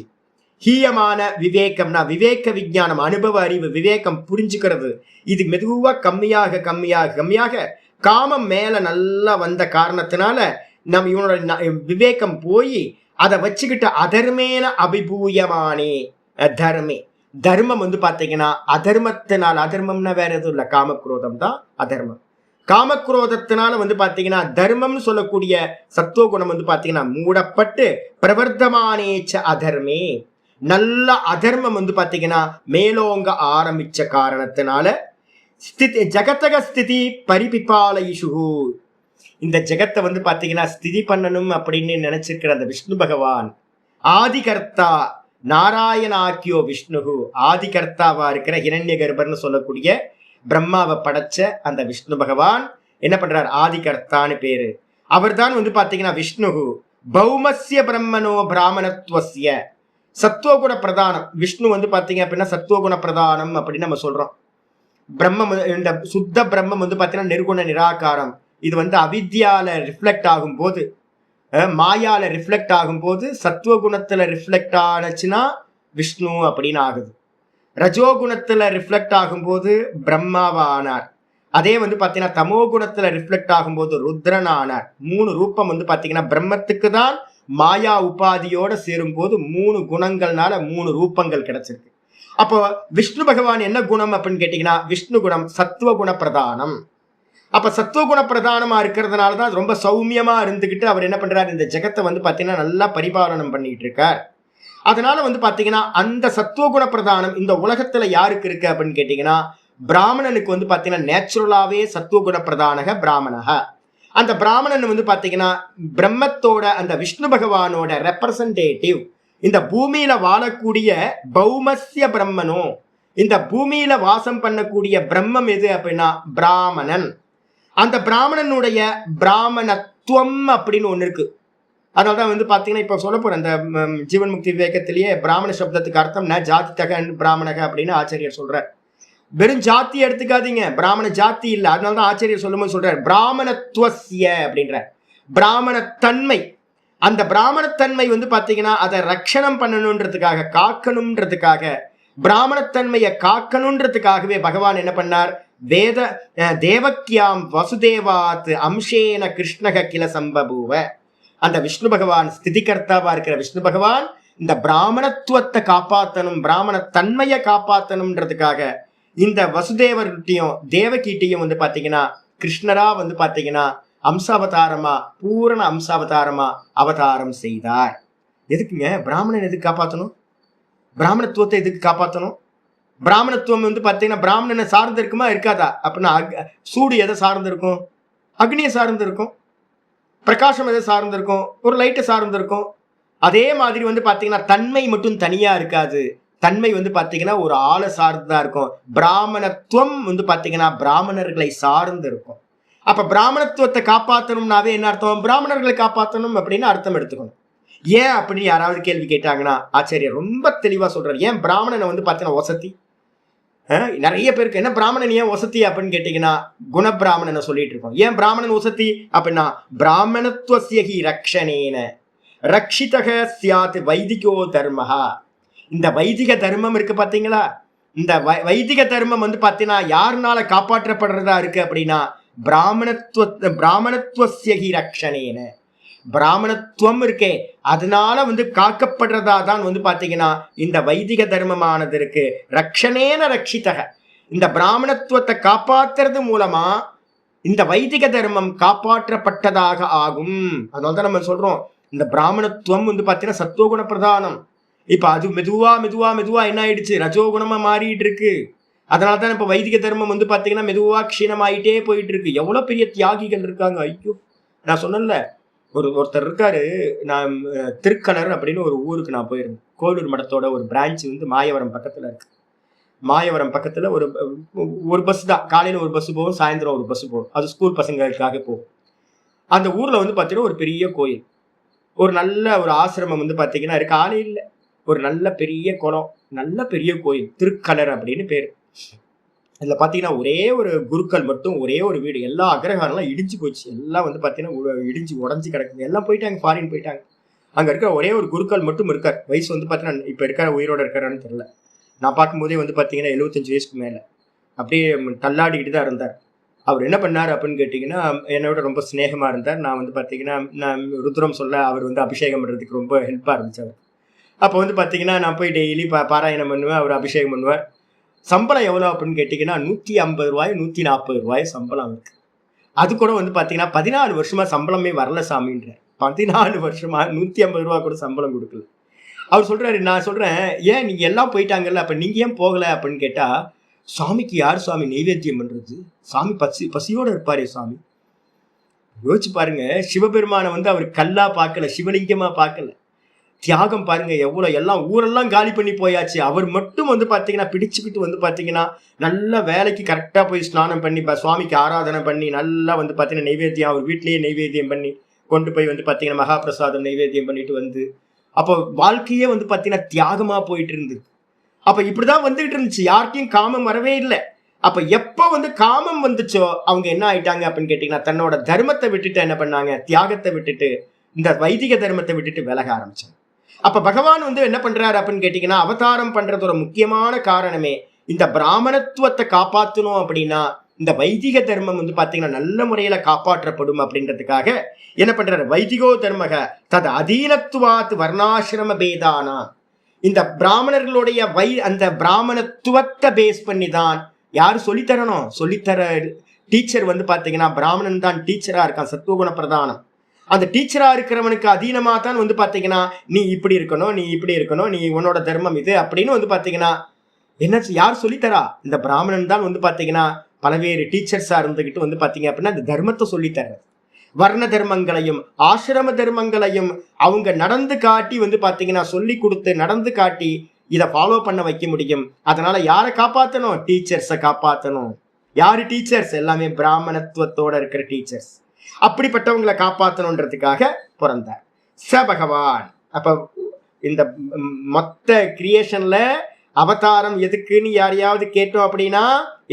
ஹீயமான விவேகம்னா விவேக விஞ்ஞானம், அனுபவ அறிவு, விவேகம் புரிஞ்சுக்கிறது, இது மெதுவா கம்மியாக காமம் மேல நல்லா வந்த காரணத்தினால நம்ம இவனோட விவேகம் போய் அதை வச்சுக்கிட்டு அதர்மேன அபிபூயமானே தர்மே, தர்மம் வந்து பாத்தீங்கன்னா அதர்மத்தினால், அதர்மம்னா வேற எதுவும் இல்லை, காமக்ரோதம் தான் அதர்மம். காமக்ரோதத்தினால வந்து பாத்தீங்கன்னா தர்மம்னு சொல்லக்கூடிய சத்துவகுணம் வந்து பாத்தீங்கன்னா மூடப்பட்டு பிரவர்த்தமானேச்ச அதர்மே, நல்ல அதர்மம் வந்து பாத்தீங்கன்னா மேலோங்க ஆரம்பிச்ச காரணத்தினால ஸ்திதி ஜகத்தக ஸ்திதி பரிபிபாலயிஷு, இந்த ஜெகத்தை வந்து பாத்தீங்கன்னா ஸ்திதி பண்ணணும் அப்படின்னு நினைச்சிருக்கிற அந்த விஷ்ணு பகவான் ஆதிகர்த்தா நாராயணாக்கியோ விஷ்ணுகு, ஆதிகர்த்தாவா இருக்கிற ஹிரண்ய கர்ப்பர்னு சொல்லக்கூடிய பிரம்மாவை படைச்ச அந்த விஷ்ணு பகவான் என்ன பண்றார், ஆதிகர்த்தான்னு பேரு. அவர் தான் வந்து பாத்தீங்கன்னா விஷ்ணுகு பௌமஸ்ய பிரம்மனோ பிராமணத்துவசிய, சத்துவகுண பிரதானம். விஷ்ணு வந்து பாத்தீங்க அப்படின்னா சத்துவகுண பிரதானம் அப்படின்னு நம்ம சொல்றோம். பிரம்மம், இந்த சுத்த பிரம்மம் வந்து பாத்தீங்கன்னா நிர்குண நிராகாரம். இது வந்து அவித்யால ரிஃப்ளெக்ட் ஆகும் போது, மாயால ரிஃப்ளெக்ட் ஆகும் போது சத்துவகுணத்துல ரிஃப்ளெக்ட் ஆனச்சுன்னா விஷ்ணு அப்படின்னு ஆகுது. ரஜோகுணத்துல ரிஃப்ளெக்ட் ஆகும்போது பிரம்மாவா ஆனார். அதே வந்து பாத்தீங்கன்னா தமோ குணத்துல ரிஃப்ளெக்ட் ஆகும்போது ருத்ரன் ஆனார். 3 ரூபம் வந்து பாத்தீங்கன்னா பிரம்மத்துக்கு தான் மாயா உபாதியோட சேரும் போது 3 குணங்கள்னால 3 ரூபங்கள் கிடைச்சிருக்கு. அப்போ விஷ்ணு பகவான் என்ன குணம் அப்படின்னு கேட்டீங்கன்னா விஷ்ணு குணம் சத்துவகுண பிரதானம். அப்ப சத்துவகுண பிரதானமா இருக்கிறதுனாலதான் ரொம்ப சௌமியமா இருந்துகிட்டு அவர் என்ன பண்றாரு, இந்த ஜெகத்தை வந்து பாத்தீங்கன்னா நல்லா பரிபாலனம் பண்ணிட்டு இருக்கார். அதனால வந்து பாத்தீங்கன்னா அந்த சத்துவகுண பிரதானம் இந்த உலகத்துல யாருக்கு இருக்கு அப்படின்னு கேட்டீங்கன்னா பிராமணனுக்கு வந்து பாத்தீங்கன்னா நேச்சுரலாவே சத்துவகுண பிரதானக பிராமணக. அந்த பிராமணன் வந்து பாத்தீங்கன்னா பிரம்மத்தோட அந்த விஷ்ணு பகவானோட ரெப்ரசன்டேட்டிவ். இந்த பூமியில வாழக்கூடிய பௌமஸ்ய பிரம்மனோ, இந்த பூமியில வாசம் பண்ணக்கூடிய பிரம்மம் எது அப்படின்னா பிராமணன். அந்த பிராமணனுடைய பிராமணத்துவம் அப்படின்னு ஒண்ணு இருக்கு. அதனால்தான் வந்து பாத்தீங்கன்னா இப்ப சொல்ல போற அந்த ஜீவன் முக்தி விவேகத்திலேயே பிராமண சப்தத்துக்கு அர்த்தம் ந ஜாதி தக பிராமணக அப்படின்னு ஆச்சரியர் சொல்றார். வெறும் ஜாத்தி எடுத்துக்காதீங்க, பிராமண ஜாதி இல்ல. அதனாலதான் ஆச்சரியர் சொல்லும்போது சொல்றாரு பிராமணத்துவசிய அப்படின்ற பிராமணத்தன்மை. அந்த பிராமணத்தன்மை வந்து பாத்தீங்கன்னா அதை ரட்சணம் பண்ணணுன்றதுக்காக, காக்கணும்ன்றதுக்காக, பிராமணத்தன்மையை காக்கணுன்றதுக்காகவே பகவான் என்ன பண்ணார், வேத தேவக்கியாம் வசுதேவாத் அம்சேன கிருஷ்ணக கில சம்பபூவ. அந்த விஷ்ணு பகவான் ஸ்திதிகர்த்தாவா இருக்கிற விஷ்ணு பகவான் இந்த பிராமணத்துவத்தை காப்பாற்றணும், பிராமண தன்மையை காப்பாற்றணும்ன்றதுக்காக இந்த வசுதேவர்கிட்டையும் தேவகிட்டையும் வந்து பாத்தீங்கன்னா கிருஷ்ணரா வந்து பாத்தீங்கன்னா அம்சாவதாரமா, பூரண அம்சாவதாரமா அவதாரம் செய்தார். எதுக்குங்க பிராமணன் எதுக்கு காப்பாற்றணும், பிராமணத்துவத்தை எதுக்கு காப்பாற்றணும்? பிராமணத்துவம் வந்து பாத்தீங்கன்னா பிராமணனை சார்ந்து இருக்குமா இருக்காதா அப்படின்னா சூடு எதை சார்ந்து இருக்கும், அக்னியை சார்ந்து இருக்கும். பிரகாசம் எதை சார்ந்து இருக்கும், ஒரு லைட்டை சார்ந்து இருக்கும். அதே மாதிரி வந்து பாத்தீங்கன்னா தன்மை மட்டும் தனியா இருக்காது, தன்மை வந்து பாத்தீங்கன்னா ஒரு ஆளை சார்ந்துதான் இருக்கும். பிராமணத்துவம் வந்து பாத்தீங்கன்னா பிராமணர்களை சார்ந்து இருக்கும். அப்ப பிராமணத்துவத்தை காப்பாற்றணும்னாவே என்ன அர்த்தம், பிராமணர்களை காப்பாற்றணும் அப்படின்னு அர்த்தம் எடுத்துக்கணும். ஏன் அப்படின்னு யாராவது கேள்வி கேட்டாங்கன்னா ஆச்சரியர் ரொம்ப தெளிவா சொல்றாரு. ஏன் பிராமணனை வந்து பாத்தீங்கன்னா வசதி, நிறைய பேருக்கு என்ன பிராமணன் ஏன் வசதி அப்படின்னு கேட்டீங்கன்னா குணபிராமணனை சொல்லிட்டு இருக்கோம். ஏன் பிராமணன் வசதி அப்படின்னா பிராமணத்துவசியகி ரக்ஷணேன ரக்ஷிதக சியாத் வைதிகோ தர்மஹா. இந்த வைதிக தர்மம் இருக்கு பாத்தீங்களா, இந்த வைதிக தர்மம் வந்து பாத்தீங்கன்னா யாருனால காப்பாற்றப்படுறதா இருக்கு அப்படின்னா பிராமணத்துவசியகி ரக்ஷணேன. பிராமணத்துவம் இருக்கே அதனால வந்து காக்கப்படுறதா தான் வந்து பாத்தீங்கன்னா இந்த வைதிக தர்மமானது இருக்கு. ரக்ஷணேன ரக்ஷிதக, இந்த பிராமணத்துவத்தை காப்பாற்றுறது மூலமா இந்த வைதிக தர்மம் காப்பாற்றப்பட்டதாக ஆகும். அதனால்தான் நம்ம சொல்றோம் இந்த பிராமணத்துவம் வந்து பாத்தீங்கன்னா சத்துவகுண பிரதானம். இப்ப அது மெதுவா மெதுவா மெதுவா என்ன ஆயிடுச்சு, ரஜோகுணமா மாறிட்டு இருக்கு. அதனால்தான் இப்ப வைதிக தர்மம் வந்து பாத்தீங்கன்னா மெதுவா க்ஷீணமாயிட்டே போயிட்டு இருக்கு. எவ்வளவு பெரிய தியாகிகள் இருக்காங்க. ஐயோ, நான் சொன்னேன்ல ஒருத்தர் இருக்காரு, நான் திருக்கலர் அப்படின்னு ஒரு ஊருக்கு நான் போயிருந்தேன். கோவிலூர் மடத்தோட ஒரு பிரான்ச் வந்து மாயவரம் பக்கத்துல இருக்கு. மாயவரம் பக்கத்துல ஒரு பஸ் தான், காலையில ஒரு பஸ் போகும், சாயந்தரம் ஒரு பஸ் போகும். அது ஸ்கூல் பசங்களுக்காக போகும். அந்த ஊர்ல வந்து பாத்தீங்கன்னா ஒரு பெரிய கோயில், ஒரு நல்ல ஒரு ஆசிரமம் வந்து பாத்தீங்கன்னா இருக்கு. காலையில ஒரு நல்ல பெரிய குளம், நல்ல பெரிய கோயில், திருக்கலர் அப்படின்னு பேரு. இதுல பாத்தீங்கன்னா ஒரே ஒரு குருக்கள் மட்டும், ஒரே ஒரு வீடு. எல்லா அக்ரஹாரம்லாம் இடிஞ்சு போச்சு, எல்லாம் வந்து பாத்தீங்கன்னா இடிஞ்சு உடஞ்சி கிடக்குது, எல்லாம் போயிட்டாங்க, ஃபாரின் போயிட்டாங்க. அங்க இருக்கிற ஒரே ஒரு குருக்கள் மட்டும் இருக்கார். வயசு வந்து பாத்தீங்கன்னா இப்ப இருக்கிற உயிரோட இருக்கிறான்னு தெரியல. நான் பார்க்கும்போதே வந்து பாத்தீங்கன்னா 75 வயசுக்கு மேல அப்படியே தள்ளாடிக்கிட்டு தான் இருந்தார். அவர் என்ன பண்ணார் அப்படின்னு கேட்டீங்கன்னா என்னோட ரொம்ப ஸ்நேகமா இருந்தார். நான் வந்து பாத்தீங்கன்னா நான் ருத்ரம் சொல்ல அவர் வந்து அபிஷேகம் பண்றதுக்கு ரொம்ப ஹெல்ப்பா இருந்துச்சு அவர். அப்போ வந்து பார்த்தீங்கன்னா நான் போய் டெய்லி பாராயணம் பண்ணுவேன், அவர் அபிஷேகம் பண்ணுவார். சம்பளம் எவ்வளோ அப்படின்னு கேட்டிங்கன்னா 150 ரூபாய் 140 ரூபாய் சம்பளம் இருக்கு. அது கூட வந்து பார்த்தீங்கன்னா 14 வருஷமா சம்பளமே வரல சாமின்ற. 14 வருஷமா 150 ரூபா கூட சம்பளம் கொடுக்கல. அவர் சொல்றாரு, நான் சொல்றேன், ஏன் நீங்க எல்லாம் போயிட்டாங்கல்ல, அப்ப நீங்க ஏன் போகல அப்படின்னு கேட்டா, சாமிக்கு யார் சாமி நெய்வேத்தியம் பண்றது? சாமி பசியோட இருப்பாரே சாமி. யோசிச்சு பாருங்க, சிவபெருமானை வந்து அவர் கல்லா பார்க்கல, சிவலிங்கமா பார்க்கல. தியாகம் பாருங்க எவ்வளவு, எல்லாம் ஊரெல்லாம் காலி பண்ணி போயாச்சு. அவர் மட்டும் வந்து பாத்தீங்கன்னா பிடிச்சுக்கிட்டு வந்து பாத்தீங்கன்னா நல்ல வேலைக்கு கரெக்டா போய் ஸ்நானம் பண்ணி சுவாமிக்கு ஆராதனை பண்ணி நல்லா வந்து பாத்தீங்கன்னா நெய்வேத்தியம், அவர் வீட்லயே நெய்வேத்தியம் பண்ணி கொண்டு போய் வந்து பாத்தீங்கன்னா மகாபிரசாதம் நெய்வேத்தியம் பண்ணிட்டு வந்து, அப்போ வாழ்க்கையே வந்து பாத்தீங்கன்னா தியாகமா போயிட்டு இருந்தது. அப்ப இப்படிதான் வந்துகிட்டு இருந்துச்சு, யாருக்கையும் காமம் வரவே இல்லை. அப்ப எப்ப வந்து காமம் வந்துச்சோ அவங்க என்ன ஆயிட்டாங்க அப்படின்னு கேட்டீங்கன்னா, தன்னோட தர்மத்தை விட்டுட்டு என்ன பண்ணாங்க, தியாகத்தை விட்டுட்டு இந்த வைதிக தர்மத்தை விட்டுட்டு விலக ஆரம்பிச்சாங்க. அப்ப பகவான் வந்து என்ன பண்றாரு அப்படின்னு கேட்டீங்கன்னா, அவதாரம் பண்றதோட முக்கியமான காரணமே இந்த பிராமணத்துவத்தை காப்பாற்றணும் அப்படின்னா இந்த வைதிக தர்மம் வந்து பாத்தீங்கன்னா நல்ல முறையில காப்பாற்றப்படும் அப்படின்றதுக்காக என்ன பண்றாரு, வைதிகோ தர்மக தது அதீனத்துவாத் வர்ணாசிரம பேதானா, இந்த பிராமணர்களுடைய அந்த பிராமணத்துவத்தை பேஸ் பண்ணி தான் யாரு சொல்லித்தரணும், சொல்லித்தர டீச்சர் வந்து பாத்தீங்கன்னா பிராமணன் தான் டீச்சரா இருக்கான், சத்துவகுண பிரதானம். அந்த டீச்சரா இருக்கிறவனுக்கு அதீனமா தான் வந்து பாத்தீங்கன்னா நீ இப்படி இருக்கணும், நீ இப்படி இருக்கணும், நீ உன்னோட தர்மம் இது அப்படின்னு வந்து பாத்தீங்கன்னா என்ன யார் சொல்லித்தரா, இந்த பிராமணன் தான் வந்து பாத்தீங்கன்னா பலவேறு டீச்சர்ஸா இருந்துகிட்டு வந்து பாத்தீங்க அப்படின்னா இந்த தர்மத்தை சொல்லித்தர, வர்ண தர்மங்களையும் ஆசிரம தர்மங்களையும் அவங்க நடந்து காட்டி வந்து பாத்தீங்கன்னா சொல்லி கொடுத்து நடந்து காட்டி இதை ஃபாலோ பண்ண வைக்க முடியும். அதனால யாரை காப்பாற்றணும், டீச்சர்ஸை காப்பாற்றணும். யாரு டீச்சர்ஸ், எல்லாமே பிராமணத்துவத்தோட இருக்கிற டீச்சர்ஸ். அப்படிப்பட்டவங்களை காப்பாற்றணுன்றதுக்காக பிறந்தார் ச பகவான். அப்ப இந்த மொத்த கிரியேஷன்ல அவதாரம் எதுக்குன்னு யாரையாவது கேட்டோம் அப்படின்னா,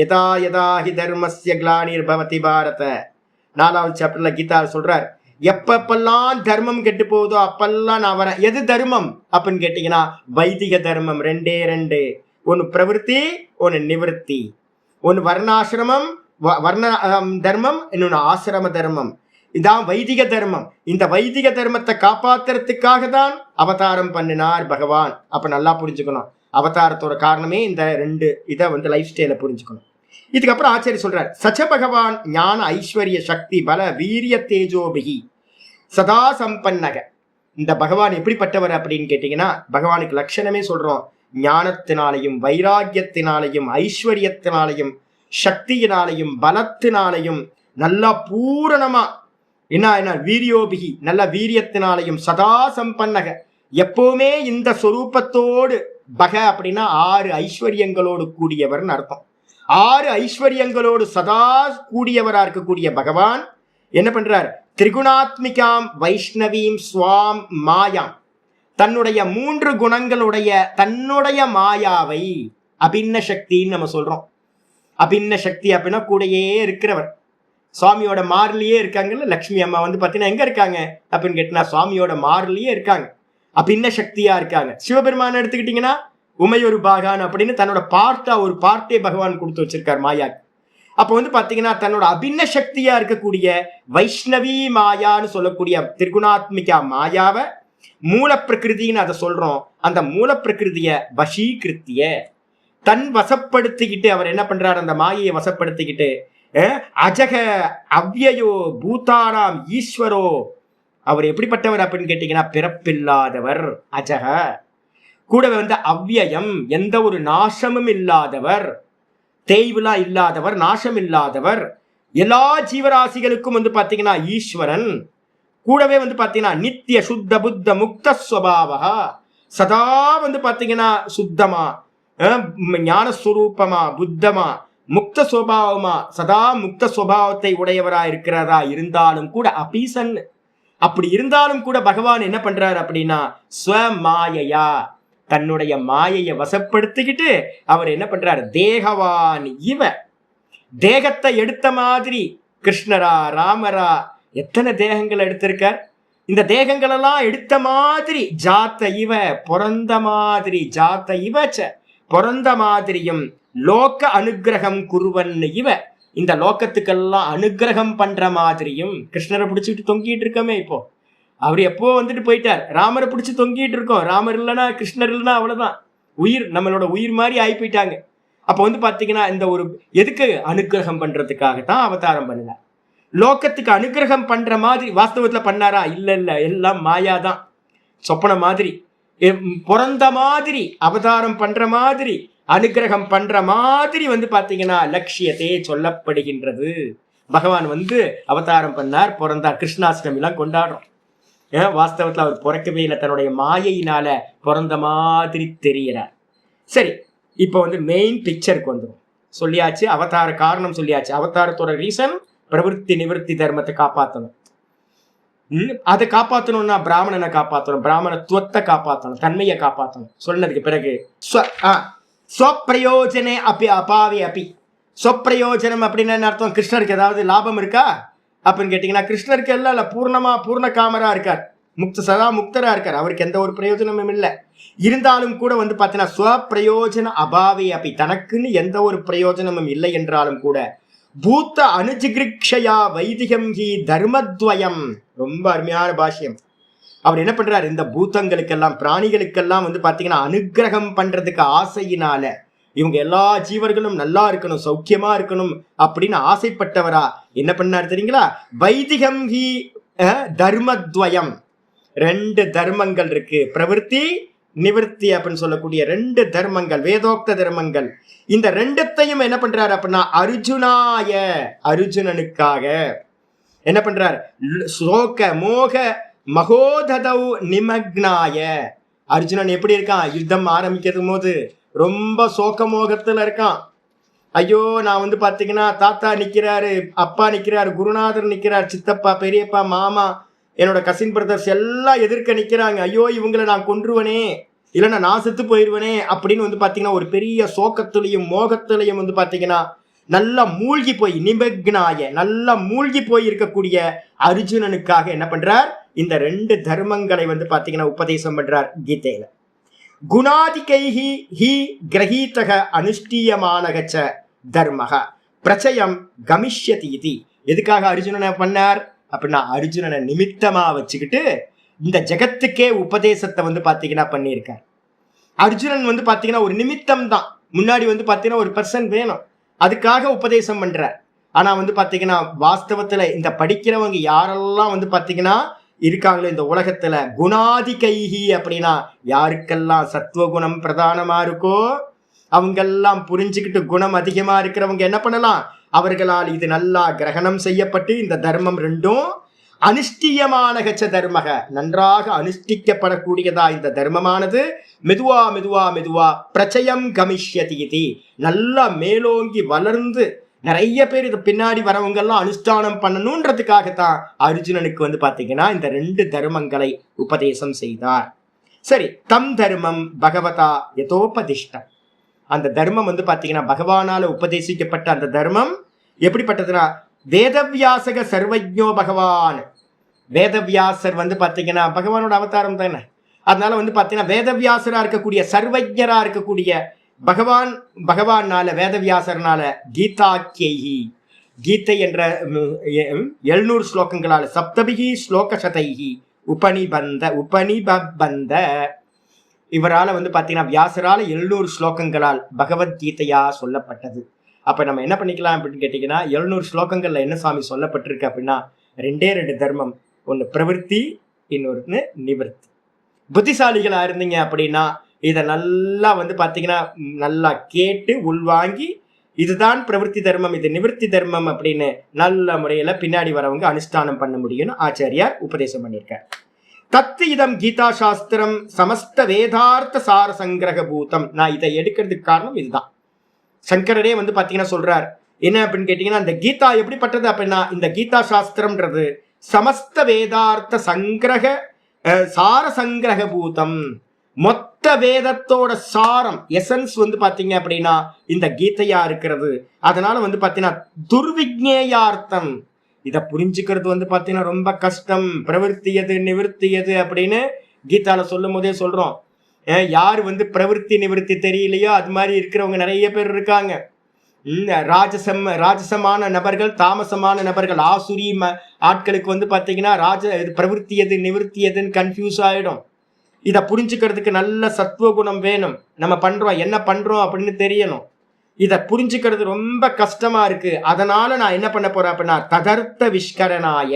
யதா யதா ஹி தர்மஸ்ய க்ளானிர் பவதி பாரத, 4வது சாப்டர்ல கீதா சொல்றார், எப்பப்பெல்லாம் தர்மம் கெட்டு போகுதோ அப்பெல்லாம் நான் வரேன். எது தர்மம் அப்படின்னு கேட்டீங்கன்னா வைதிக தர்மம். 2 ஒன்னு பிரவருத்தி, ஒன்னு நிவர்த்தி. ஒன்னு வர்ணாசிரமம் வர்ண தர்மம், இன்னொன்னு ஆசிரம தர்மம். இதான் வைதிக தர்மம். இந்த வைதிக தர்மத்தை காப்பாத்துறதுக்காக தான் அவதாரம் பண்ணினார் பகவான். அப்ப நல்லா புரிஞ்சுக்கணும், அவதாரத்தோட காரணமே இந்த 2 இதை வந்து லைஃப் ஸ்டைல புரிஞ்சுக்கணும். இதுக்கப்புறம் ஆச்சாரி சொல்றார், சச்ச பகவான் ஞான ஐஸ்வர்ய சக்தி பல வீரிய தேஜோபிகி சதா சம்பன்னக. இந்த பகவான் எப்படிப்பட்டவர் அப்படின்னு கேட்டீங்கன்னா, பகவானுக்கு லட்சணமே சொல்றோம், ஞானத்தினாலையும் வைராக்கியத்தினாலையும் ஐஸ்வர்யத்தினாலையும் சக்தியினாலையும் பலத்தினாலையும் நல்லா பூரணமா என்ன வீரியோபிகி நல்ல வீரியத்தினாலையும் சதா சம்பன்னக எப்பவுமே இந்த சொரூபத்தோடு, பக அப்படின்னா 6 ஐஸ்வர்யங்களோடு கூடியவர்னு அர்த்தம். 6 ஐஸ்வர்யங்களோடு சதா கூடியவரா இருக்கக்கூடிய பகவான் என்ன பண்றார், திரிகுணாத்மிகாம் வைஷ்ணவீம் ஸ்வாம் மாயாம், தன்னுடைய 3 குணங்களுடைய தன்னுடைய மாயாவை அபின்ன சக்தின்னு நம்ம சொல்றோம். அபின்ன சக்தி அப்படின்னா கூடையே இருக்கிறவர், சுவாமியோட மார்லயே இருக்காங்கல்ல. லக்ஷ்மி அம்மா வந்து பாத்தீங்கன்னா எங்க இருக்காங்க அப்படின்னு கேட்டா சுவாமியோட மார்லயே இருக்காங்க, அபின்ன சக்தியா இருக்காங்க. சிவபெருமான் எடுத்துக்கிட்டீங்கன்னா உமையொரு பாகான் அப்படின்னு தன்னோட ஒரு பார்ட்டே பகவான் கொடுத்து வச்சிருக்கார் மாயாக்கு. அப்ப வந்து பாத்தீங்கன்னா தன்னோட அபின்ன சக்தியா இருக்கக்கூடிய வைஷ்ணவி மாயான்னு சொல்லக்கூடிய திரிகுணாத்மிகா மாயாவை மூல பிரகிருதின்னு அதை சொல்றோம். அந்த மூல பிரகிருதிய வசீகிருத்திய தன் வசப்படுத்திக்கிட்டு அவர் என்ன பண்றாரு, அந்த மாயையை வசப்படுத்திக்கிட்டு அஜக அவ்யயோ பூதானாம் ஈஸ்வரோ, அவர் எப்படிப்பட்டவர் அப்படின்னு கேட்டீங்கன்னா பிறப்பில்லாதவர் அஜக, கூடவே வந்து அவ்யயம் எந்த ஒரு நாசமும் இல்லாதவர், தேய்வுலா இல்லாதவர், நாசம் இல்லாதவர், எல்லா ஜீவராசிகளுக்கும் வந்து பாத்தீங்கன்னா ஈஸ்வரன், கூடவே வந்து பாத்தீங்கன்னா நித்திய சுத்த புத்த முக்த ஸ்வபாவா, சதா வந்து பாத்தீங்கன்னா சுத்தமா ஞானஸ்வரூபமா புத்தமா முக்த சுபாவமா சதா முக்த சுபாவத்தை உடையவரா இருக்கிறதா இருந்தாலும் கூட அபீசன், அப்படி இருந்தாலும் கூட பகவான் என்ன பண்றாரு அப்படின்னா ஸ்வமாயையா தன்னுடைய மாயையை வசப்படுத்திக்கிட்டு அவர் என்ன பண்றாரு, தேகவான் இவ, தேகத்தை எடுத்த மாதிரி கிருஷ்ணரா ராமரா எத்தனை தேகங்கள் எடுத்திருக்கார், இந்த தேகங்கள் எல்லாம் எடுத்த மாதிரி ஜாத்த இவ பிறந்த மாதிரி, ஜாத்த இவச்ச பிறந்த மாதிரியும் லோக அனுகிரகம் குருவன் இவ, இந்த லோகத்துக்கெல்லாம் அனுகிரகம் பண்ற மாதிரியும். கிருஷ்ணரை பிடிச்சிட்டு தொங்கிட்டு இருக்கமே இப்போ, அவர் எப்போ வந்துட்டு போயிட்டார். ராமரை பிடிச்சி தொங்கிட்டு இருக்கோம். ராமர் இல்லைன்னா கிருஷ்ணர் இல்லைன்னா அவ்வளவுதான், உயிர் நம்மளோட உயிர் மாதிரி ஆகி போயிட்டாங்க. அப்ப வந்து பாத்தீங்கன்னா இந்த ஒரு எதுக்கு அனுக்கிரகம் பண்றதுக்காகத்தான் அவதாரம் பண்ணல. லோகத்துக்கு அனுக்கிரகம் பண்ற மாதிரி வாஸ்தவத்துல பண்ணாரா? இல்ல இல்ல, எல்லாம் மாயாதான், சொப்பன மாதிரி, பிறந்த மாதிரி, அவதாரம் பண்ற மாதிரி, அனுக்கிரகம் பண்ற மாதிரி வந்து பாத்தீங்கன்னா லட்சியத்தை சொல்லப்படுகின்றது. பகவான் வந்து அவதாரம் பண்ணார், பிறந்தார், கிருஷ்ணாஷ்டமி எல்லாம் கொண்டாடுறோம். வாஸ்தவத்துல அவர் பிறக்கவே இல்லை, தன்னுடைய மாயையினால பிறந்த மாதிரி தெரியறார். சரி, இப்போ வந்து மெயின் பிக்சருக்கு வந்துடும். சொல்லியாச்சு அவதார காரணம், சொல்லியாச்சு அவதாரத்தோட ரீசன் பிரவருத்தி நிவர்த்தி தர்மத்தை காப்பாற்றணும். அதை காப்பாற்றணும்னா பிராமணனை காப்பாற்றணும், பிராமணத்துவத்தை காப்பாற்றணும், தன்மையை காப்பாற்றணும். சொன்னதுக்கு பிறகு ஸ்வப்பிரயோஜனே அப்பி அபாவி அப்பி. ஸ்வப்பிரயோஜனம் அப்படின்னு என்ன அர்த்தம்? கிருஷ்ணருக்கு ஏதாவது லாபம் இருக்கா அப்படின்னு கேட்டீங்கன்னா கிருஷ்ணருக்கு எல்லாம் இல்ல, பூர்ண காமரா இருக்கார், சதா முக்தரா இருக்கார், அவருக்கு எந்த ஒரு பிரயோஜனமும் இல்லை. இருந்தாலும் கூட வந்து பார்த்தீங்கன்னா ஸ்வப்பிரயோஜன அபாவி அப்பி, தனக்குன்னு எந்த ஒரு பிரயோஜனமும் இல்லை என்றாலும் கூட பூத்த அனுஜிகிருக்ஷயா வைதிகம் ஹி தர்மத்வயம். ரொம்ப அருமையான பாஷ்யம். அவர் என்ன பண்றாரு, இந்த பூத்தங்களுக்கெல்லாம் பிராணிகளுக்கெல்லாம் வந்து பாத்தீங்கன்னா அனுகிரகம் பண்றதுக்கு ஆசையினால, இவங்க எல்லா ஜீவர்களும் நல்லா இருக்கணும், சௌக்கியமா இருக்கணும் அப்படின்னு ஆசைப்பட்டவரா என்ன பண்ணார் தெரியுங்களா? வைதிகம் ஹி தர்மத்வயம், 2 தர்மங்கள் இருக்கு, பிரவருத்தி நிவர்த்தி அப்படின்னு சொல்லக்கூடிய 2 தர்மங்கள், வேதோக்த தர்மங்கள். இந்த 2த்தையும் என்ன பண்றாரு அப்படின்னா அர்ஜுனாய, அர்ஜுனனுக்காக என்ன பண்றார்? சோக மோக மகோததௌ நிமக்னாய. அர்ஜுனன் எப்படி இருக்கான்? யுத்தம் ஆரம்பிக்கிறது போது ரொம்ப சோக மோகத்துல இருக்கான். ஐயோ, நான் வந்து பாத்தீங்கன்னா தாத்தா நிக்கிறாரு, அப்பா நிக்கிறாரு, குருநாதர் நிக்கிறார், சித்தப்பா, பெரியப்பா, மாமா, என்னோட கசின் பிரதர்ஸ் எல்லாம் எதிர்க்க நிக்கிறாங்க. ஐயோ, இவங்களை நான் கொன்றுவனே, இல்லைன்னா நான் செத்து போயிடுவனே அப்படின்னு வந்து பாத்தீங்கன்னா ஒரு பெரிய சோகத்திலையும் மோகத்திலையும் வந்து பாத்தீங்கன்னா நல்லா மூழ்கி போய், நிமக்னாய, நல்லா மூழ்கி போய் இருக்கக்கூடிய அர்ஜுனனுக்காக என்ன பண்றார்? இந்த 2 தர்மங்களை வந்து பாத்தீங்கன்னா உபதேசம் பண்றார் கீதையில. குணாதிகைஹி ஹி கிரகீதக அனுஷ்டீயமானகச்ச தர்மக பிரச்சயம் கமிஷ்யதி இதி. எதுக்காக அர்ஜுனனை பண்ணார் அப்படின்னா அர்ஜுனனை நிமித்தமா வச்சுக்கிட்டு இந்த ஜெகத்துக்கே உபதேசத்தை வந்து பாத்தீங்கன்னா பண்ணியிருக்கார். அர்ஜுனன் வந்து பாத்தீங்கன்னா ஒரு நிமித்தம் தான், முன்னாடி வந்து பாத்தீங்கன்னா ஒரு பர்சன் வேணும், அதுக்காக உபதேசம் பண்றார். ஆனா வந்து பாத்தீங்கன்னா வாஸ்தவத்துல இந்த படிக்கிறவங்க யாரெல்லாம் வந்து பாத்தீங்கன்னா இருக்காங்களோ இந்த உலகத்துல, குணாதி கைஹி அப்படின்னா யாருக்கெல்லாம் சத்துவகுணம் பிரதானமா இருக்கோ அவங்கெல்லாம் புரிஞ்சுக்கிட்டு குணம் அதிகமா இருக்கிறவங்க என்ன பண்ணலாம்? அவர்களால் இது நல்லா கிரகணம் செய்யப்பட்டு இந்த தர்மம் 2ம் அனுஷ்டியமான கச்ச தர்மக, நன்றாக அனுஷ்டிக்கப்படக்கூடியதா இந்த தர்மமானது மெதுவா மெதுவா மெதுவா பிரச்சயம் கமிஷ்யதி, நல்லா மேலோங்கி வளர்ந்து நிறைய பேர் இது பின்னாடி வரவங்க எல்லாம் அனுஷ்டானம் பண்ணணும்ன்றதுக்காகத்தான் அர்ஜுனனுக்கு வந்து பாத்தீங்கன்னா இந்த 2 தர்மங்களை உபதேசம் செய்தார். சரி, தம் தர்மம் பகவதா யதோபதிஷ்டம். அந்த தர்மம் வந்து பாத்தீங்கன்னா பகவானால உபதேசிக்கப்பட்ட அந்த தர்மம் எப்படிப்பட்டதுன்னா வேதவியாசக சர்வஜ்ஞோ பகவான். வேதவியாசர் வந்து பாத்தீங்கன்னா பகவானோட அவதாரம் தானே, அதனால வந்து பாத்தீங்கன்னா வேதவியாசரா இருக்கக்கூடிய சர்வஜ்ஞரா இருக்கக்கூடிய பகவானால வேதவியாசர்னால கீதாக்கியை, கீதை என்ற 700 ஸ்லோகங்களால சப்தபிகி ஸ்லோக சதைகி உபனிபந்த இவரால வந்து பாத்தீங்கன்னா வியாசரால 700 ஸ்லோகங்களால் பகவத்கீதையா சொல்லப்பட்டது. அப்ப நம்ம என்ன பண்ணிக்கலாம் அப்படின்னு கேட்டீங்கன்னா 700 ஸ்லோகங்கள்ல என்ன சாமி சொல்லப்பட்டிருக்கு அப்படின்னா 2 தர்மம், ஒன்னு பிரவருத்தி, இன்னொரு நிவர்த்தி. புத்திசாலிகளா இருந்தீங்க அப்படின்னா இதை நல்லா வந்து பாத்தீங்கன்னா நல்லா கேட்டு உள்வாங்கி இதுதான் பிரவருத்தி தர்மம், இது நிவர்த்தி தர்மம் அப்படின்னு நல்ல முறையில பின்னாடி வரவங்க அனுஷ்டானம் பண்ண முடியும்னு ஆச்சாரியார் உபதேசம் பண்ணியிருக்கார். தத்து இதம் கீதா சாஸ்திரம் சமஸ்த வேதார்த்த சார சங்கிரக பூதம். நான் இதை எடுக்கிறதுக்கு காரணம் இதுதான். சங்கரரே வந்து பாத்தீங்கன்னா சொல்றார் என்ன அப்படின்னு கேட்டீங்கன்னா, இந்த கீதா எப்படிப்பட்டது அப்படின்னா இந்த கீதா சாஸ்திரம்ன்றது சமஸ்த வேதார்த்த சங்கிரக சார சங்கிரக பூதம், மொத்த வேதத்தோட சாரம் எசன்ஸ் வந்து பாத்தீங்க அப்படின்னா இந்த கீதையா இருக்கிறது. அதனால வந்து பாத்தீங்கன்னா துர்விக்னேயார்த்தம், இதை புரிஞ்சுக்கிறது வந்து பாத்தீங்கன்னா ரொம்ப கஷ்டம். பிரவருத்தியது நிவர்த்தியது அப்படின்னு கீதால சொல்லும் போதே சொல்றோம். யாரு வந்து பிரவருத்தி நிவர்த்தி தெரியலையோ அது மாதிரி இருக்கிறவங்க நிறைய பேர் இருக்காங்க. ராஜசமான நபர்கள், தாமசமான நபர்கள், ஆட்களுக்கு வந்து பார்த்தீங்கன்னா பிரவருத்தி எது நிவர்த்தி எதுன்னு கன்ஃபியூஸ் ஆகிடும். இதை புரிஞ்சுக்கிறதுக்கு நல்ல சத்துவகுணம் வேணும். நம்ம பண்றோம் என்ன பண்றோம் அப்படின்னு தெரியணும். இதை புரிஞ்சுக்கிறது ரொம்ப கஷ்டமா இருக்கு. அதனால நான் என்ன பண்ண போறேன் அப்படின்னா ததர்த்த விஷ்கரணாய,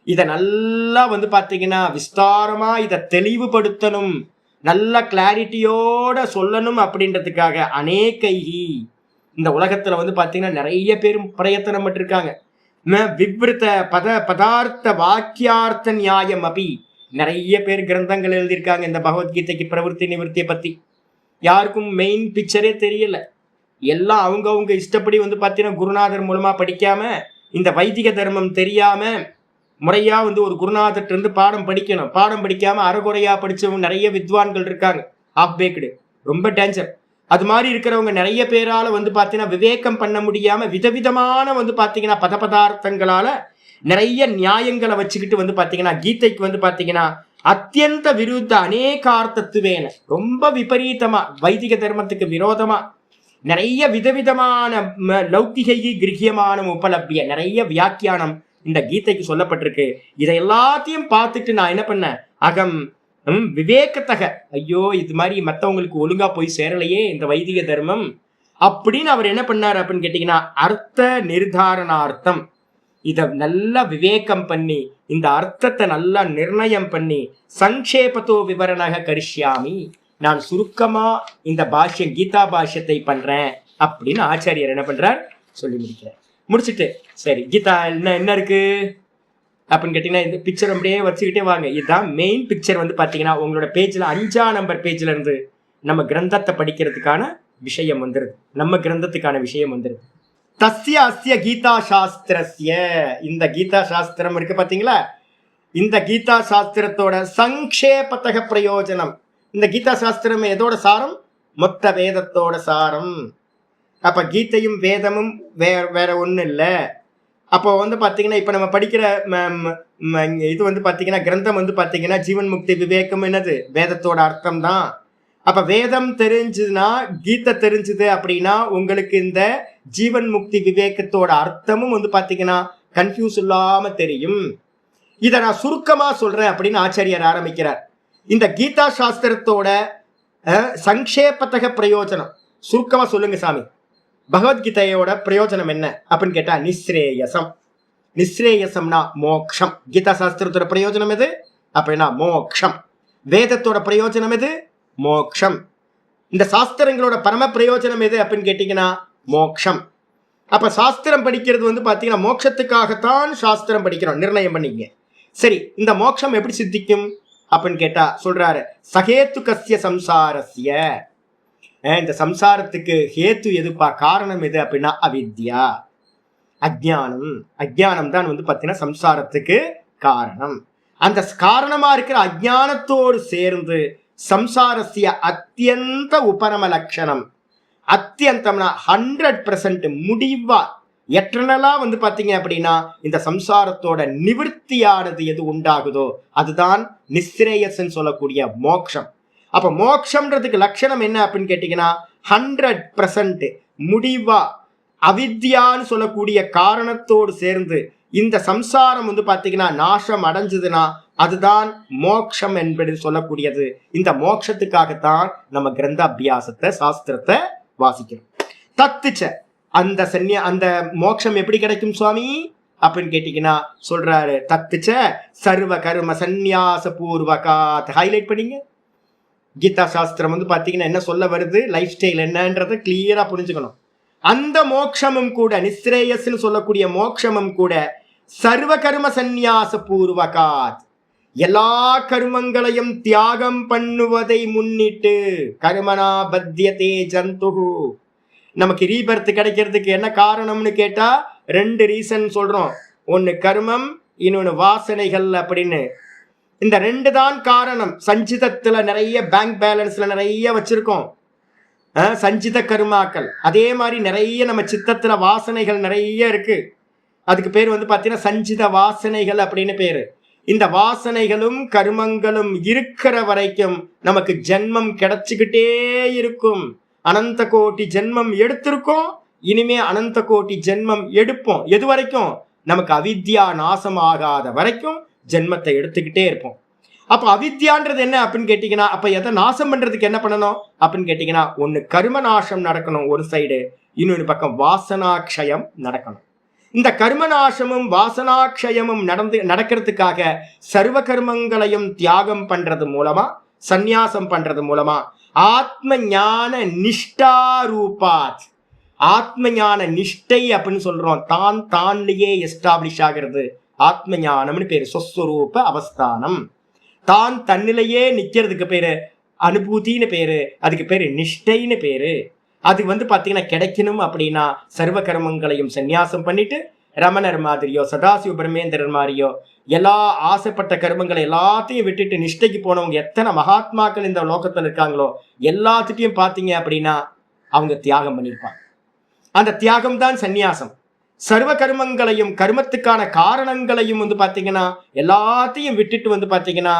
இதை நல்லா வந்து பார்த்தீங்கன்னா விஸ்தாரமா இதை தெளிவுபடுத்தணும், நல்ல கிளாரிட்டியோட சொல்லணும் அப்படின்றதுக்காக அநேகைஹி, இந்த உலகத்துல வந்து பார்த்தீங்கன்னா நிறைய பேர் பிரயத்தனம் பண்ணிருக்காங்க. விவ்ருத பதார்த்த வாக்கியார்த்த நியாயம் அபி, நிறைய பேர் கிரந்தங்கள் எழுதியிருக்காங்க இந்த பகவத்கீதைக்கு பிரவருத்தி நிவர்த்தியை பத்தி. யாருக்கும் மெயின் பிக்சரே தெரியல. எல்லாம் அவங்கவுங்க இஷ்டப்படி வந்து பார்த்தீங்கன்னா குருநாதர் மூலமா படிக்காம, இந்த வைதிக தர்மம் தெரியாம முறையா வந்து ஒரு குருநாதர்கிட்ட இருந்து பாடம் படிக்கணும். பாடம் படிக்காம அறகுறையா படிச்சவங்க நிறைய வித்வான்கள் இருக்காங்க, ஆஃப் பேக்டு, ரொம்ப டேஞ்சர். அது மாதிரி இருக்கிறவங்க நிறைய பேரால வந்து பார்த்தீங்கன்னா விவேகம் பண்ண முடியாம விதவிதமான வந்து பார்த்தீங்கன்னா பதார்த்தங்களால நிறைய நியாயங்களை வச்சுக்கிட்டு வந்து பார்த்தீங்கன்னா கீதைக்கு வந்து பார்த்தீங்கன்னா அத்தியந்த விருத்த அநேகார்த்தத்துவேன, ரொம்ப விபரீதமா வைதிக தர்மத்துக்கு விரோதமா நிறைய விதவிதமான லௌகிகை கிரகியமான உபலப்திய நிறைய வியாக்கியானம் இந்த கீதைக்கு சொல்லப்பட்டிருக்கு. இதை எல்லாத்தையும் பார்த்துட்டு நான் என்ன பண்ணேன், அகம் விவேகத்தக, ஐயோ இது மாதிரி மற்றவங்களுக்கு ஒழுங்கா போய் சேரலையே இந்த வைதிக தர்மம் அப்படின்னு அவர் என்ன பண்ணார் அப்படின்னு கேட்டீங்கன்னா அர்த்த நிர்தாரணார்த்தம், இதை நல்லா விவேகம் பண்ணி இந்த அர்த்தத்தை நல்லா நிர்ணயம் பண்ணி சங்கேபத்தோ விவரணக கரிஷ்யாமி, நான் சுருக்கமா இந்த பாஷ்யம் கீதா பாஷ்யத்தை பண்றேன் அப்படின்னு ஆச்சாரியர் என்ன பண்றார் சொல்லி முடிக்கிறார். முடிச்சுட்டு சரி கீதா என்ன இருக்கு அப்படின்னு கேட்டீங்கன்னா இந்த பிக்சர் அப்படியே வச்சுக்கிட்டே வாங்க. இதுதான் மெயின் பிக்சர். வந்து பாத்தீங்கன்னா உங்களோட பேஜ்ல 5ஆம் நம்பர் பேஜ்ல இருந்து நம்ம கிரந்தத்தை படிக்கிறதுக்கான விஷயம் வந்துருது, நம்ம கிரந்தத்துக்கான விஷயம் வந்துருது. தஸ்ய அஸ்ய கீதா சாஸ்திரஸ்ய, இந்த கீதா சாஸ்திரம் இருக்கு பாத்தீங்களா, இந்த கீதா சாஸ்திரத்தோட சங்கேபத்தக பிரயோஜனம். இந்த கீதா சாஸ்திரம் எதோட சாரம், மொத்த வேதத்தோட சாரம். அப்ப கீதையும் வேதமும் வேற ஒன்றும் இல்லை. அப்போ வந்து பார்த்தீங்கன்னா இப்போ நம்ம படிக்கிற இது வந்து பார்த்தீங்கன்னா கிரந்தம் வந்து பார்த்தீங்கன்னா ஜீவன் முக்தி விவேகம் என்னது வேதத்தோட அர்த்தம் தான். அப்போ வேதம் தெரிஞ்சுதுன்னா கீதை தெரிஞ்சுது அப்படின்னா உங்களுக்கு இந்த ஜீவன் முக்தி விவேகத்தோட அர்த்தமும் வந்து பார்த்தீங்கன்னா கன்ஃபியூஸ் இல்லாமல் தெரியும். இதை நான் சுருக்கமாக சொல்கிறேன் அப்படின்னு ஆச்சாரியர் ஆரம்பிக்கிறார். இந்த கீதா சாஸ்திரத்தோட சங்கேபத்தக பிரயோஜனம் சுருக்கமாக சொல்லுங்க சாமி, பகவத்கீதையோட பிரயோஜனம் என்ன அப்படின்னு கேட்டா நிஸ்ரேயசம். நிஸ்ரேயசம்னா மோக்ஷம். கீதா சாஸ்திரத்தோட பிரயோஜனம் எது அப்படின்னா மோக்ஷம். வேதத்தோட பிரயோஜனம் எது, மோக்ஷம். இந்த சாஸ்திரங்களோட பரம பிரயோஜனம் எது அப்படின்னு கேட்டீங்கன்னா மோக்ஷம். அப்ப சாஸ்திரம் படிக்கிறது வந்து பாத்தீங்கன்னா மோட்சத்துக்காகத்தான் சாஸ்திரம் படிக்கிறோம், நிர்ணயம் பண்ணிக்க. சரி, இந்த மோட்சம் எப்படி சித்திக்கும் அப்படின்னு கேட்டா சொல்றாரு சகேத்துகஸ்ய சம்சாரஸ்ய, இந்த சம்சாரத்துக்கு ஹேத்து எதுப்பா, காரணம் எது அப்படின்னா அவித்யா, அஜ்ஞானம். அஜ்ஞானம் தான் வந்து பார்த்தீங்கன்னா சம்சாரத்துக்கு காரணம். அந்த காரணமா இருக்கிற அஜ்ஞானத்தோடு சேர்ந்து சம்சாரஸ்ய அத்தியந்த உபரம லட்சணம், அத்தியந்தம்னா 100% முடிவா எட்டர்னலா வந்து பார்த்தீங்க அப்படின்னா இந்த சம்சாரத்தோட நிவர்த்தியானது எது உண்டாகுதோ அதுதான் நிஸ்ரேயசன் சொல்லக்கூடிய மோக்ஷம். அப்ப மோக்ஷம்ன்றதுக்கு லட்சணம் என்ன அப்படின்னு கேட்டீங்கன்னா 100% முடிவா அவித்யான்னு சொல்லக்கூடிய காரணத்தோடு சேர்ந்து இந்த சம்சாரம் வந்து பாத்தீங்கன்னா நாசம் அடைஞ்சதுன்னா அதுதான் மோக்ஷம் என்பது சொல்லக்கூடியது. இந்த மோக்ஷத்துக்காகத்தான் நம்ம கிரந்த அபியாசத்தை சாஸ்திரத்தை வாசிக்கிறோம். தத்துச்ச அந்த மோக்ஷம் எப்படி கிடைக்கும் சுவாமி அப்படின்னு கேட்டீங்கன்னா சொல்றாரு தத்துச்ச சர்வ கர்ம சந்நியாச பூர்வகாத். ஹைலைட் பண்ணீங்க, கீதா சாஸ்திரம் வந்து பாத்தீங்கன்னா என்ன சொல்ல வருது, லைஃப் ஸ்டைல் என்னன்றதை கிளியரா புரிஞ்சுக்கணும். அந்த மோக்ஷமும் கூட நிஸ்ரேயஸ்ன்னு சொல்லக்கூடிய மோக்ஷமும் கூட சர்வ கர்ம சந்நியாச பூர்வகாத், எல்லா கர்மங்களையும் தியாகம் பண்ணுவதை முன்னிட்டு. கர்மனா பத்தியதே ஜந்துஹு, நமக்கு ரீபர்த் கிடைக்கிறதுக்கு என்ன காரணம்னு கேட்டா 2 ரீசன் சொல்றோம். ஒன்னு கர்மம், இன்னொன்னு வாசனைகள் அப்படின்னு. இந்த 2 தான் காரணம். சஞ்சிதத்துல நிறைய பேங்க் பேலன்ஸ்ல நிறைய வச்சிருக்கோம் சஞ்சித கர்மாக்கள். அதே மாதிரி நிறைய நம்ம சித்தத்துல வாசனைகள் நிறைய இருக்கு. அதுக்கு பேர் வந்து பாத்தீங்கன்னா சஞ்சித வாசனைகள் அப்படின்னு பேரு. இந்த வாசனைகளும் கர்மங்களும் இருக்கிற வரைக்கும் நமக்கு ஜென்மம் கிடைச்சுக்கிட்டே இருக்கும். அனந்த கோட்டி ஜென்மம் எடுத்திருக்கோம், இனிமே அனந்த கோட்டி ஜென்மம் எடுப்போம். எது வரைக்கும், நமக்கு அவித்யா நாசமாகாத வரைக்கும் ஜென்மத்தை எடுத்துக்கிட்டே இருப்போம். அப்ப அவித்யான்றது என்ன அப்படின்னு கேட்டீங்கன்னா, அப்ப எதை நாசம் பண்றதுக்கு என்ன பண்ணணும் அப்படின்னு கேட்டீங்கன்னா, ஒண்ணு கர்ம நாசம் நடக்கணும் ஒரு சைடு, இன்னொரு பக்கம் வாசனாக்ஷயம் நடக்கணும். இந்த கர்மநாசமும் வாசனாக்ஷயமும் நடக்கிறதுக்காக சர்வ கர்மங்களையும் தியாகம் பண்றது மூலமா, சந்நியாசம் பண்றது மூலமா ஆத்ம ஞான நிஷ்டாரூபாத், ஆத்ம ஞான நிஷ்டை அப்படின்னு சொல்றோம், தான்லயே எஸ்டாப்ளிஷ் ஆகிறது ஆத்ம ஞானம்னு பேரு. சொஸ்வரூப அவஸ்தானம், தான் தன்னிலேயே நிக்கிறதுக்கு பேரு அனுபூதின்னு பேரு, அதுக்கு பேரு நிஷ்டைன்னு பேரு. அது பாத்தீங்கன்னா கிடைக்கணும் அப்படின்னா சர்வ கர்மங்களையும் சந்நியாசம் பண்ணிட்டு ரமணர் மாதிரியோ சதாசிவ பிரம்மேந்திரர் மாதிரியோ எல்லா ஆசைப்பட்ட கர்மங்களை எல்லாத்தையும் விட்டுட்டு நிஷ்டைக்கு போனவங்க எத்தனை மகாத்மாக்கள் இந்த லோகத்துல இருக்காங்களோ எல்லாத்துட்டையும் பாத்தீங்க அப்படின்னா அவங்க தியாகம் பண்ணியிருப்பாங்க. அந்த தியாகம் தான் சந்நியாசம். சர்வ கர்மங்களையும் கர்மத்துக்கான காரணங்களையும் பாத்தீங்கன்னா எல்லாத்தையும் விட்டுட்டு பாத்தீங்கன்னா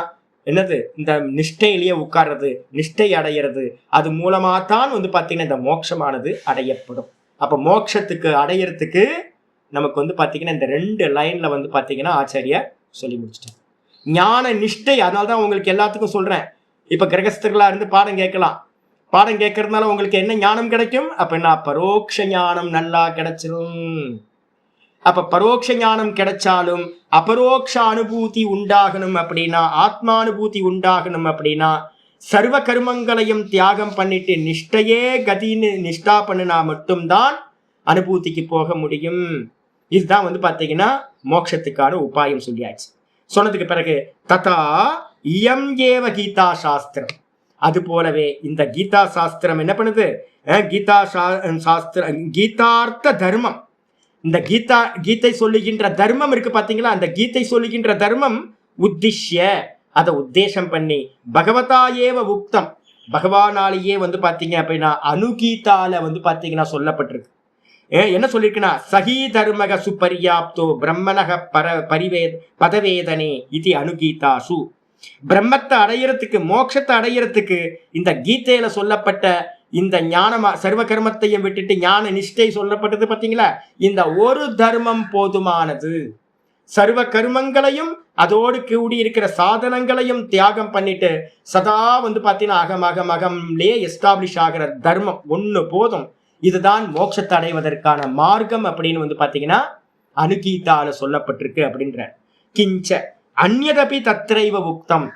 என்னது இந்த நிஷ்டையிலேயே உட்கார்றது, நிஷ்டை அடையிறது, அது மூலமா தான் பாத்தீங்கன்னா இந்த மோட்சமானது அடையப்படும். அப்ப மோட்சத்துக்கு அடையறதுக்கு நமக்கு பாத்தீங்கன்னா இந்த 2 லைன்ல பாத்தீங்கன்னா ஆச்சாரியார் சொல்லி முடிச்சிட்டார். ஞான நிஷ்டை. அதனால்தான் உங்களுக்கு எல்லாத்துக்கும் சொல்றேன், இப்ப கிரகஸ்தர்களா இருந்து பாடம் கேட்கலாம். பாடம் கேட்கறதுனால உங்களுக்கு என்ன ஞானம் கிடைக்கும் அப்படின்னா பரோட்ச ஞானம் நல்லா கிடைச்சிரும். அப்ப பரோட்ச ஞானம் கிடைச்சாலும் அபரோக்ஷ அனுபூதி உண்டாகணும் அப்படின்னா, ஆத்மானுபூதி உண்டாகணும் அப்படின்னா சர்வ கர்மங்களையும் தியாகம் பண்ணிட்டு நிஷ்டையே கதின்னு நிஷ்டா பண்ணினா மட்டும்தான் அனுபூதிக்கு போக முடியும். இதுதான் பாத்தீங்கன்னா மோட்சத்துக்கான உபாயம் சொல்லியாச்சு. சொன்னதுக்கு பிறகு ததா இயம் ஏவ கீதா சாஸ்திரம், அது போலவே இந்த கீதா சாஸ்திரம் என்ன பண்ணுது, கீதா சாஸ்திரம் கீதார்த்த தர்மம், இந்த கீதை சொல்லுகின்ற தர்மம் இருக்கு பாத்தீங்களா, அந்த கீதை சொல்லுகின்ற தர்மம் உத்திஷ்ய, அதை உத்தேசம் பண்ணி பகவதா ஏவ உக்தம், பகவானாலேயே பாத்தீங்க அப்படின்னா அனுகீதால பாத்தீங்கன்னா சொல்லப்பட்டிருக்கு. என்ன சொல்லிருக்குன்னா சகி தர்மக சுபரியாப்தோ பிரம்மனக பதவேதனே இது அனுகீதாசு. பிரம்மத்தை அடையறதுக்கு மோட்சத்தை அடையறதுக்கு இந்த கீதையில சொல்லப்பட்ட இந்த ஞானமா சர்வ கர்மத்தையும் விட்டுட்டு ஞான நிஷ்டை சொல்லப்பட்டது பாத்தீங்களா, இந்த ஒரு தர்மம் போதுமானது. சர்வ கர்மங்களையும் அதோடு கூடி இருக்கிற சாதனங்களையும் தியாகம் பண்ணிட்டு சதா பாத்தீங்கன்னா அகம்லே எஸ்டாப்ளிஷ் ஆகிற தர்மம் ஒண்ணு போதும். இதுதான் மோட்சத்தை அடைவதற்கான மார்க்கம் அப்படின்னு பாத்தீங்கன்னா அனுகீதால சொல்லப்பட்டிருக்கு அப்படின்ற. கிஞ்ச அந்யதபி தத்ரைவ உக்தம்,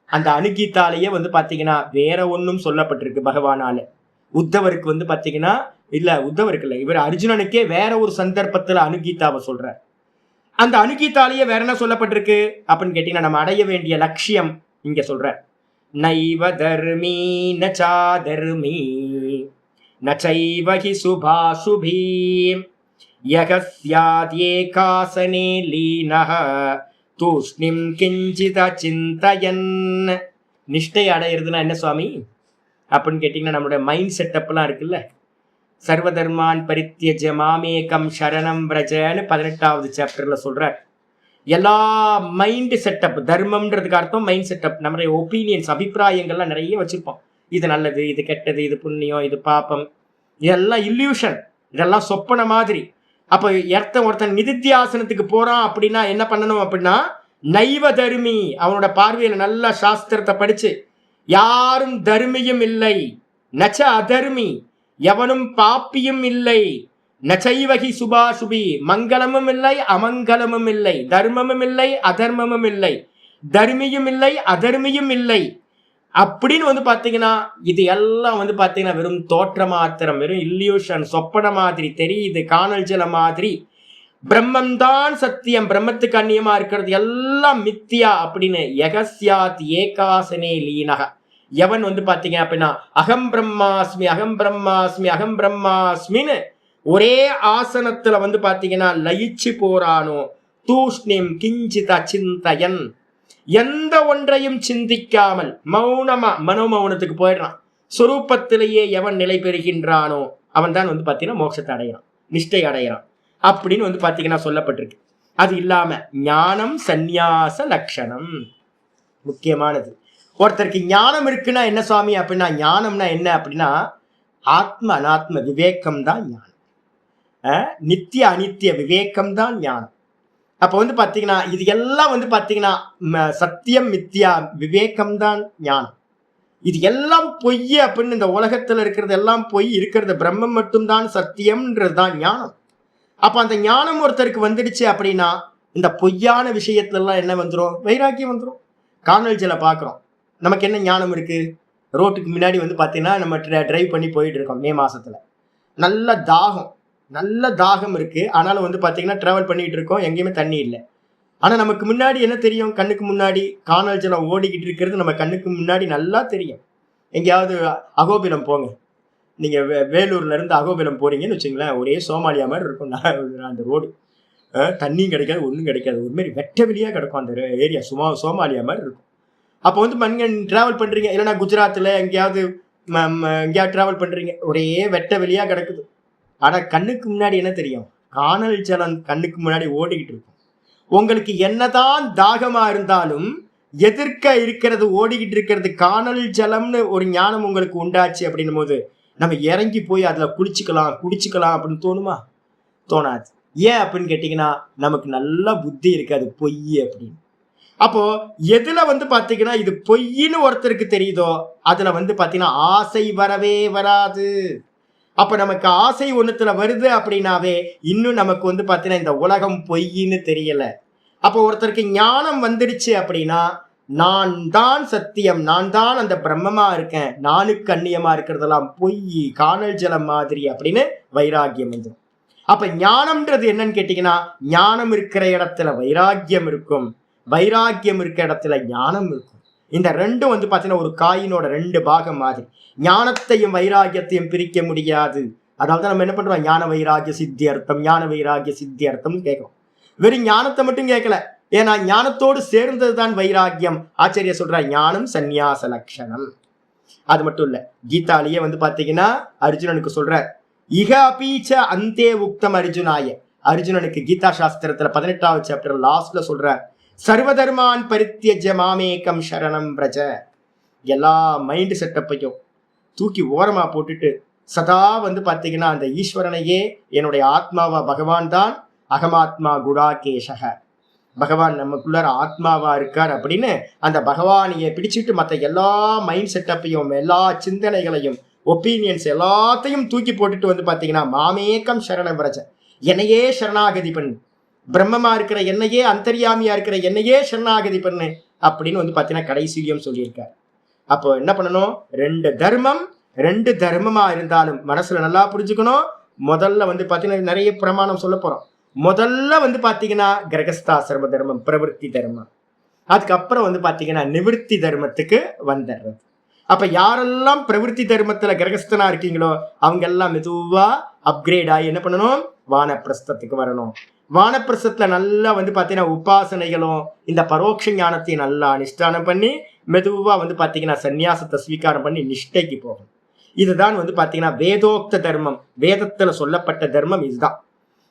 அந்த அனுகீதாலேயே பாத்தீங்கன்னா வேற ஒன்னும் சொல்லப்பட்டிருக்கு பகவானால. உத்தவருக்கு பாத்தீங்கன்னா இல்ல, உத்தவருக்கு இல்ல, இவர் அர்ஜுனனுக்கே வேற ஒரு சந்தர்ப்பத்துல அனுகீதாவை சொல்றார். அந்த அனுகீதாலேயே வேற என்ன சொல்லப்பட்டிருக்கு அப்படின்னு கேட்டீங்கன்னா நம்ம அடைய வேண்டிய லட்சியம் இங்க சொல்ற. நைவ தர்மீ நச்சா தர்மீ நச்சைவ ஹி சுபாசுபீ யகஸ்யாத்யேகாசனே லீனஹ தூஷ்ணிம் கிஞ்சித சிந்தயன். நிஷ்டை அடையிறதுனா என்ன சுவாமி அப்படின்னு கேட்டீங்கன்னா நம்மளுடைய மைண்ட் செட்டப்லாம் இருக்குல்ல. சர்வதர்மான் பரித்யஜ மாமேகம் சரணம் பிரஜன்னு 18வது சாப்டர்ல சொல்றார். எல்லா மைண்ட் செட்டப், தர்மம்ன்றதுக்கு அர்த்தம் மைண்ட் செட்டப். நம்மளுடைய ஒப்பீனியன்ஸ், அபிப்பிராயங்கள்லாம் நிறைய வச்சிருப்போம். இது நல்லது, இது கெட்டது, இது புண்ணியம், இது பாப்பம், இதெல்லாம் இல்யூஷன், இதெல்லாம் சொப்பன மாதிரி. அப்ப ஒருத்தன் நிதித்தியாசனத்துக்கு போறான் அப்படின்னா என்ன பண்ணணும் அப்படின்னா நைவ தர்மி, அவனோட பார்வையில நல்ல சாஸ்திரத்தை படிச்சு யாரும் தர்மியும் இல்லை, நச்ச அதர்மி எவனும் பாப்பியும் இல்லை, நச்சைவகி சுபாசுபி மங்களமும் இல்லை அமங்கலமும் இல்லை, தர்மமும் இல்லை அதர்மமும் இல்லை, தர்மியும் இல்லை அதர்மியும் இல்லை அப்படின்னு பாத்தீங்கன்னா இது எல்லாம் பாத்தீங்கன்னா வெறும் தோற்ற மாத்திரம், வெறும் இல்யூஷன், சொப்பன மாதிரி தெரியுது, காணல் ஜல மாதிரி. பிரம்மம் தான் சத்தியம், பிரம்மத்துக்கு அந்நியமா இருக்கிறது எல்லாம் மித்தியா அப்படின்னு. யகஸ்யாத் ஏகாசனே லீனக, எவன் பாத்தீங்க அப்படின்னா அகம் பிரம்மாஸ்மி அகம் பிரம்மாஸ்மி அகம் பிரம்மாஸ்மின்னு ஒரே ஆசனத்துல பாத்தீங்கன்னா லயிச்சு போறானோ, தூஷ்ணிம் கிஞ்சித சிந்தயன், எந்த ஒன்றையும் சிந்திக்காமல் மௌனமா மனோமௌனத்துக்கு போயிடுறான். சொரூபத்திலேயே எவன் நிலை பெறுகின்றானோ அவன் தான் பாத்தீங்கன்னா மோட்சத்தை அடையறான், நிஷ்டை அடையறான் அப்படின்னு பாத்தீங்கன்னா சொல்லப்பட்டிருக்கு. அது இல்லாம ஞானம் சந்நியாச லட்சணம் முக்கியமானது. ஒருத்தருக்கு ஞானம் இருக்குன்னா என்ன சுவாமி அப்படின்னா, ஞானம்னா என்ன அப்படின்னா ஆத்ம அனாத்ம விவேகம் தான் ஞானம். நித்திய அனித்திய விவேகம் தான் ஞானம். அப்ப வந்து பாத்தீங்கன்னா இது எல்லாம் வந்து பாத்தீங்கன்னா சத்தியம் மித்யா விவேகம் தான் ஞானம். இது எல்லாம் பொய் அப்படின்னு இந்த உலகத்துல இருக்கிறது எல்லாம் பொய், இருக்கிறது பிரம்மம் மட்டும்தான் சத்தியம்ன்றது தான் ஞானம். அப்ப அந்த ஞானம் ஒருத்தருக்கு வந்துடுச்சு அப்படின்னா இந்த பொய்யான விஷயத்துல எல்லாம் என்ன வந்துடும்? வைராக்கியம் வந்துடும். காணொலியில பாக்குறோம், நமக்கு என்ன ஞானம் இருக்கு? ரோட்டுக்கு முன்னாடி வந்து பாத்தீங்கன்னா நம்ம டிரைவ் பண்ணி போயிட்டு இருக்கோம் மே மாசத்துல, நல்ல தாகம் இருக்கு. ஆனாலும் வந்து பாத்தீங்கன்னா டிராவல் பண்ணிட்டு இருக்கோம், எங்கேயுமே தண்ணி இல்லை. ஆனா நமக்கு முன்னாடி என்ன தெரியும்? கண்ணுக்கு முன்னாடி காணல் ஜலம் ஓடிக்கிட்டு இருக்கிறது நம்ம கண்ணுக்கு முன்னாடி நல்லா தெரியும். எங்கேயாவது அகோபிலம் போங்க, நீங்க வேலூர்ல இருந்து அகோபிலம் போறீங்கன்னு வச்சுங்களேன், ஒரே சோமாலியா மாதிரி இருக்கும் அந்த ரோடு. தண்ணியும் கிடைக்காது, ஒன்றும் கிடைக்காது, ஒரு மாதிரி வெட்ட வெளியா கிடக்கும் அந்த ஏரியா, சோமாலியா மாதிரி இருக்கும். அப்போ வந்து மண்கன் டிராவல் பண்றீங்க, இல்லைன்னா குஜராத்தில் எங்கேயாவது டிராவல் பண்றீங்க, ஒரே வெட்ட வெளியா கிடக்குது. ஆனா கண்ணுக்கு முன்னாடி என்ன தெரியும்? காணல் ஜலம் கண்ணுக்கு முன்னாடி ஓடிக்கிட்டு இருக்கும். உங்களுக்கு என்னதான் தாகமா இருந்தாலும் எதிர்க்க இருக்கிறது, ஓடிக்கிட்டு இருக்கிறது காணல் ஜலம்னு ஒரு ஞானம் உங்களுக்கு உண்டாச்சு அப்படின்னும் போது நம்ம இறங்கி போய் அதுல குடிச்சுக்கலாம் அப்படின்னு தோணுமா? தோணாது. ஏன் அப்படின்னு கேட்டீங்கன்னா நமக்கு நல்ல புத்தி இருக்காது பொய் அப்படின்னு. அப்போ எதுல வந்து பாத்தீங்கன்னா இது பொய்ன்னு ஒருத்தருக்கு தெரியுதோ அதுல வந்து பாத்தீங்கன்னா ஆசை வரவே வராது. அப்ப நமக்கு ஆசை ஒண்ணுத்துல வருது அப்படின்னாவே இன்னும் நமக்கு வந்து பாத்தீங்கன்னா இந்த உலகம் பொய்ன்னு தெரியல. அப்போ ஒருத்தருக்கு ஞானம் வந்துடுச்சு அப்படின்னா நான் தான் சத்தியம், நான் தான் அந்த பிரம்மமா இருக்கேன், நானுக்கு அந்நியமா இருக்கிறதெல்லாம் பொய், காணல் ஜலம் மாதிரி அப்படின்னு வைராக்கியம் வந்துடும். அப்ப ஞானம்ன்றது என்னன்னு கேட்டீங்கன்னா ஞானம் இருக்கிற இடத்துல வைராக்கியம் இருக்கும், வைராக்கியம் இருக்கிற இடத்துல ஞானம் இருக்கும். இந்த ரெண்டும் வந்து பாத்தீங்கன்னா ஒரு காயினோட ரெண்டு பாகம் மாதிரி. ஞானத்தையும் வைராக்கியத்தையும் பிரிக்க முடியாது. அதனால்தான் நம்ம என்ன பண்றோம்? ஞான வைராக்கிய சித்தி அர்த்தம், ஞான வைராக்கிய சித்தி அர்த்தம் கேட்கிறோம். வெறும் ஞானத்தை மட்டும் கேட்கல, ஏன்னா ஞானத்தோடு சேர்ந்ததுதான் வைராக்கியம். ஆச்சரிய சொல்ற ஞானம் சந்நியாச லட்சணம். அது மட்டும் இல்ல, கீதாலேயே வந்து பாத்தீங்கன்னா அர்ஜுனனுக்கு சொல்ற இக அபீச்ச அந்தே உக்தம் அர்ஜுனாய. அர்ஜுனனுக்கு கீதா சாஸ்திரத்துல 18வது சாப்டர் லாஸ்ட்ல சொல்ற சர்வதர்மான் பரித்யஜ மாமேகம் சரணம் பிரஜ. எல்லா மைண்ட் செட்டப்பையும் தூக்கி ஓரமா போட்டுட்டு சதா வந்து பாத்தீங்கன்னா அந்த ஈஸ்வரனையே என்னுடைய ஆத்மாவா, பகவான் தான் அகமாத்மா குடாகேஷக, பகவான் நமக்குள்ளார ஆத்மாவா இருக்கார் அப்படின்னு அந்த பகவானையை பிடிச்சிட்டு மற்ற எல்லா மைண்ட் செட்டப்பையும் எல்லா சிந்தனைகளையும் ஒப்பீனியன்ஸ் எல்லாத்தையும் தூக்கி போட்டுட்டு வந்து பாத்தீங்கன்னா மாமேகம் சரணம் பிரஜ, என்னையே சரணாகதி பண்ணு, பிரம்மமா இருக்கிற என்னையே, அந்தர்யாமியா இருக்கிற என்னையே சரணாகதி பண்ணு அப்படின்னு வந்து பாத்தீங்கன்னா கடைசியும் சொல்லியிருக்கார். அப்போ என்ன பண்ணணும்? ரெண்டு தர்மமா இருந்தாலும் மனசுல நல்லா புரிஞ்சுக்கணும். முதல்ல வந்து பாத்தீங்கன்னா நிறைய பிரமாணம் சொல்ல போறோம். முதல்ல வந்து பாத்தீங்கன்னா கிரகஸ்தாசிரம தர்மம், பிரவருத்தி தர்மம். அதுக்கப்புறம் வந்து பாத்தீங்கன்னா நிவர்த்தி தர்மத்துக்கு வந்துடுறது. அப்ப யாரெல்லாம் பிரவருத்தி தர்மத்துல கிரகஸ்தனா இருக்கீங்களோ அவங்க எல்லாம் மெதுவா அப்கிரேட் ஆகி என்ன பண்ணணும்? வானப்பிரஸ்தத்துக்கு வரணும். வானப்பிரஸ்தத்துல நல்லா வந்து பாத்தீங்கன்னா உபாசனைகளும் இந்த பரோட்ச ஞானத்தையும் நல்லா அனுஷ்டானம் பண்ணி மெதுவா வந்து பாத்தீங்கன்னா சந்நியாசத்தை ஸ்வீகாரம் பண்ணி நிஷ்டைக்கு போகும். இதுதான் வந்து பாத்தீங்கன்னா வேதோக்த தர்மம், வேதத்துல சொல்லப்பட்ட தர்மம் இதுதான்.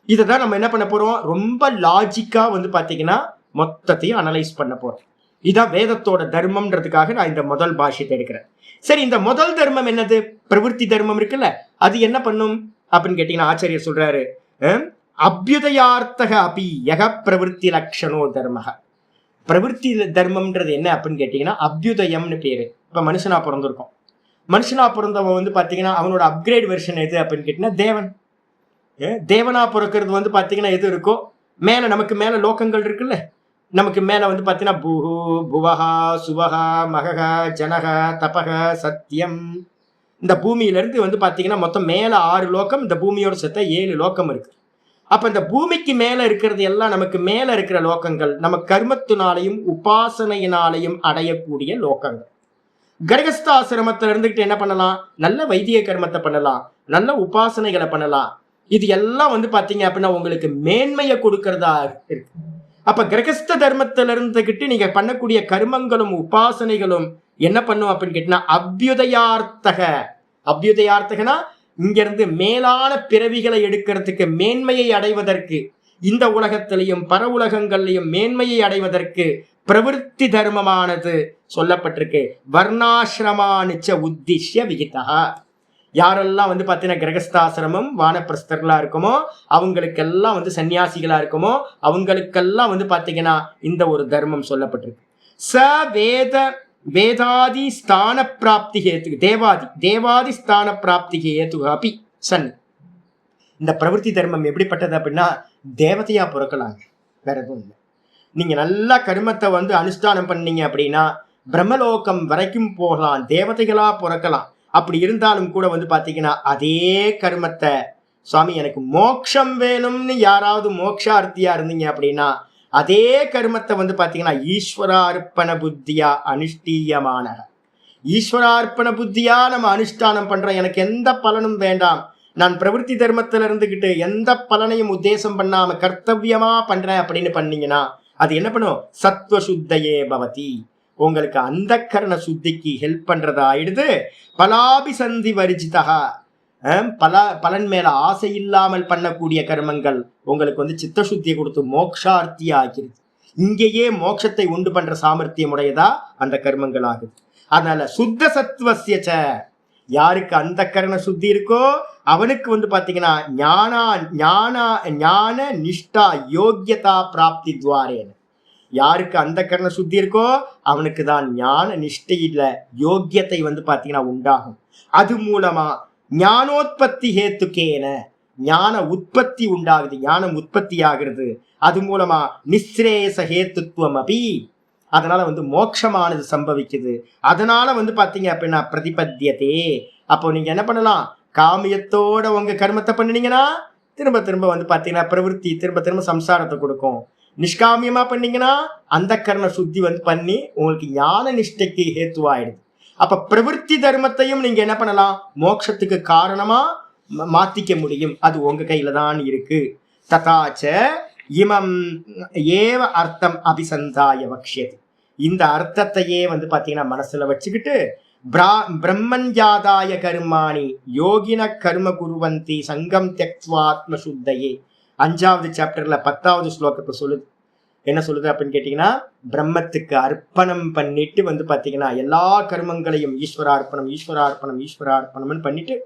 இதுதான் நம்ம என்ன பண்ண போறோம்? ரொம்ப லாஜிக்கா வந்து பாத்தீங்கன்னா மொத்தத்தையும் அனலைஸ் பண்ண போறோம். இதான் வேதத்தோட தர்மம்ன்றதுக்காக நான் இந்த முதல் பாஷ்யத்தை எடுக்கிறேன். சரி, இந்த முதல் தர்மம் என்னது? பிரவருத்தி தர்மம் இருக்குல்ல, அது என்ன பண்ணும் அப்படின்னு கேட்டீங்கன்னா ஆச்சாரியர் சொல்றாரு, அபியுதயார்த்தக அபி யக பிரவருத்தி லட்சணோ தர்மக. பிரவருத்தி தர்மம்ன்றது என்ன அப்படின்னு கேட்டீங்கன்னா அபியுதயம்னு பேரு. இப்ப மனுஷனா பிறந்திருக்கோம், மனுஷனா பிறந்தவன் வந்து பாத்தீங்கன்னா அவனோட அப்கிரேட் வெர்ஷன் எது அப்படின்னு கேட்டீங்கன்னா தேவன். தேவனா பிறக்கிறது வந்து பாத்தீங்கன்னா எது இருக்கோ மேல, நமக்கு மேல லோகங்கள் இருக்குல்ல, நமக்கு மேல வந்து பாத்தீங்கன்னா புஹு புவஹா சுவஹா மகஹ ஜனக தபக சத்தியம். இந்த பூமியில இருந்து வந்து பாத்தீங்கன்னா மொத்தம் மேல 6 லோகம், இந்த பூமியோட சேர்த்த 7 லோகம் இருக்கு. அப்ப இந்த பூமிக்கு மேல இருக்கிறது எல்லாம் நமக்கு மேல இருக்கிற லோகங்கள், நம்ம கர்மத்தினாலையும் உபாசனையினாலையும் அடையக்கூடிய லோகங்கள். கர்கஸ்தாசிரமத்துல இருந்துகிட்டு என்ன பண்ணலாம்? நல்ல வைத்திய கர்மத்தை பண்ணலாம், நல்ல உபாசனைகளை பண்ணலாம். இது எல்லாம் வந்து பாத்தீங்க அப்படின்னா உங்களுக்கு மேன்மையை கொடுக்கறதா இருக்கு. அப்ப கிரகஸ்த தர்மத்துல இருந்துகிட்டு நீங்க பண்ணக்கூடிய கர்மங்களும் உபாசனைகளும் என்ன பண்ணும் அப்படின்னு கேட்டீங்கன்னா அபியுதயார்த்தக. அபியுதயார்த்தகனா இங்க இருந்து மேலான பிறவிகளை எடுக்கிறதுக்கு, மேன்மையை அடைவதற்கு, இந்த உலகத்திலையும் பர உலகங்கள்லையும் மேன்மையை அடைவதற்கு பிரவருத்தி தர்மமானது சொல்லப்பட்டிருக்கு. வர்ணாசிரமானிச்ச உத்திஷ்ய விகிதா. யாரெல்லாம் வந்து பார்த்தீங்கன்னா கிரகஸ்தாசிரமம் வானப்பிரஸ்தர்களா இருக்குமோ அவங்களுக்கெல்லாம் வந்து சன்னியாசிகளா இருக்குமோ அவங்களுக்கெல்லாம் வந்து பார்த்தீங்கன்னா இந்த ஒரு தர்மம் சொல்லப்பட்டிருக்கு. ச வேத வேதாதி ஸ்தான பிராப்தி ஹேத்து தேவாதி ஸ்தான பிராப்தி ஹேத்து அப்படி சன். இந்த பிரவருத்தி தர்மம் எப்படிப்பட்டது அப்படின்னா தேவதையா பிறக்கலாங்க, வேற எதுவும் இல்லை. நீங்க நல்லா கர்மத்தை வந்து அனுஷ்டானம் பண்ணீங்க அப்படின்னா பிரம்மலோகம் வரைக்கும் போகலாம், தேவதைகளா பிறக்கலாம். அப்படி இருந்தாலும் கூட வந்து பாத்தீங்கன்னா அதே கர்மத்தை சுவாமி எனக்கு மோட்சம் வேணும்னு யாராவது மோட்சார்த்தியா இருந்தீங்க அப்படின்னா அதே கர்மத்தை வந்து பாத்தீங்கன்னா ஈஸ்வரார்ப்பண புத்தியா அனுஷ்டீயமான ஈஸ்வரார்ப்பண புத்தியா நம்ம அனுஷ்டானம் பண்றோம். எனக்கு எந்த பலனும் வேண்டாம், நான் பிரவருத்தி தர்மத்துல இருந்துகிட்டு எந்த பலனையும் உத்தேசம் பண்ணாம கர்த்தவியமா பண்றேன் அப்படின்னு பண்ணீங்கன்னா அது என்ன பண்ணும்? சத்வசுத்தையே பவதி, உங்களுக்கு அந்த கரண சுத்திக்கு ஹெல்ப் பண்றதா ஆயிடுது. பலாபிசந்தி வரிஜிதா, பலன் மேல ஆசை இல்லாமல் பண்ணக்கூடிய கர்மங்கள் உங்களுக்கு வந்து சித்தசுத்தியை கொடுத்து மோக்ஷார்த்தி ஆகிறது. இங்கேயே மோட்சத்தை உண்டு பண்ற சாமர்த்தியம் உடையதா அந்த கர்மங்கள் ஆகுது. அதனால சுத்த சத்வசியச்ச, யாருக்கு அந்த கரண சுத்தி இருக்கோ அவனுக்கு வந்து பாத்தீங்கன்னா ஞான நிஷ்டா யோக்கியதா பிராப்தி துவாரேன, யாருக்கு அந்த கரண சுத்தி இருக்கோ அவனுக்கு தான் ஞான நிஷ்டையில யோக்கியத்தை வந்து பாத்தீங்கன்னா உண்டாகும். அது மூலமா ஞானோத்பத்தி ஹேத்துக்கேன, ஞான உற்பத்தி உண்டாகுது, ஞானம் உற்பத்தி ஆகிறது. அது மூலமா நிஸ்ரேயச ஹேத்துத்துவம் அபி, அதனால வந்து மோட்சமானது சம்பவிக்குது. அதனால வந்து பாத்தீங்க அப்படின்னா பிரதிபத்தியதே. அப்போ நீங்க என்ன பண்ணலாம்? காமியத்தோட உங்க கர்மத்தை பண்ணினீங்கன்னா திரும்ப திரும்ப வந்து பாத்தீங்கன்னா பிரவருத்தி திரும்ப திரும்ப சம்சாரத்தை கொடுக்கும். நிஷ்காமியமா பண்ணீங்கன்னா அந்த கர்ண சுத்தி வந்து பண்ணி உங்களுக்கு ஞான நிஷ்டைக்கு ஹேத்துவாயிடுது. அப்ப பிரவருத்தி தர்மத்தையும் நீங்க என்ன பண்ணலாம்? மோட்சத்துக்கு காரணமா மாத்திக்க முடியும். அது உங்க கையில தான் இருக்கு. ததாச்ச இமம் ஏவ அர்த்தம் அபிசந்தாய வக்ஷ்யதி, இந்த அர்த்தத்தையே வந்து பாத்தீங்கன்னா மனசுல வச்சுக்கிட்டு பிரம்மஞ்சாதாய கர்மாணி யோகின கர்ம குருவந்தி சங்கம் தியக்த்வாத்ம சுத்தையே, 5வது சாப்டர்ல 10வது ஸ்லோகத்தை சொல்லுது. என்ன சொல்லுது அப்படின்னு கேட்டீங்கன்னா பிரம்மத்துக்கு அர்ப்பணம் பண்ணிட்டு வந்து பாத்தீங்கன்னா எல்லா கர்மங்களையும் ஈஸ்வரார்ப்பணம் ஈஸ்வரார்ப்பணம் ஈஸ்வரார்ப்பணம்னு பண்ணிட்டு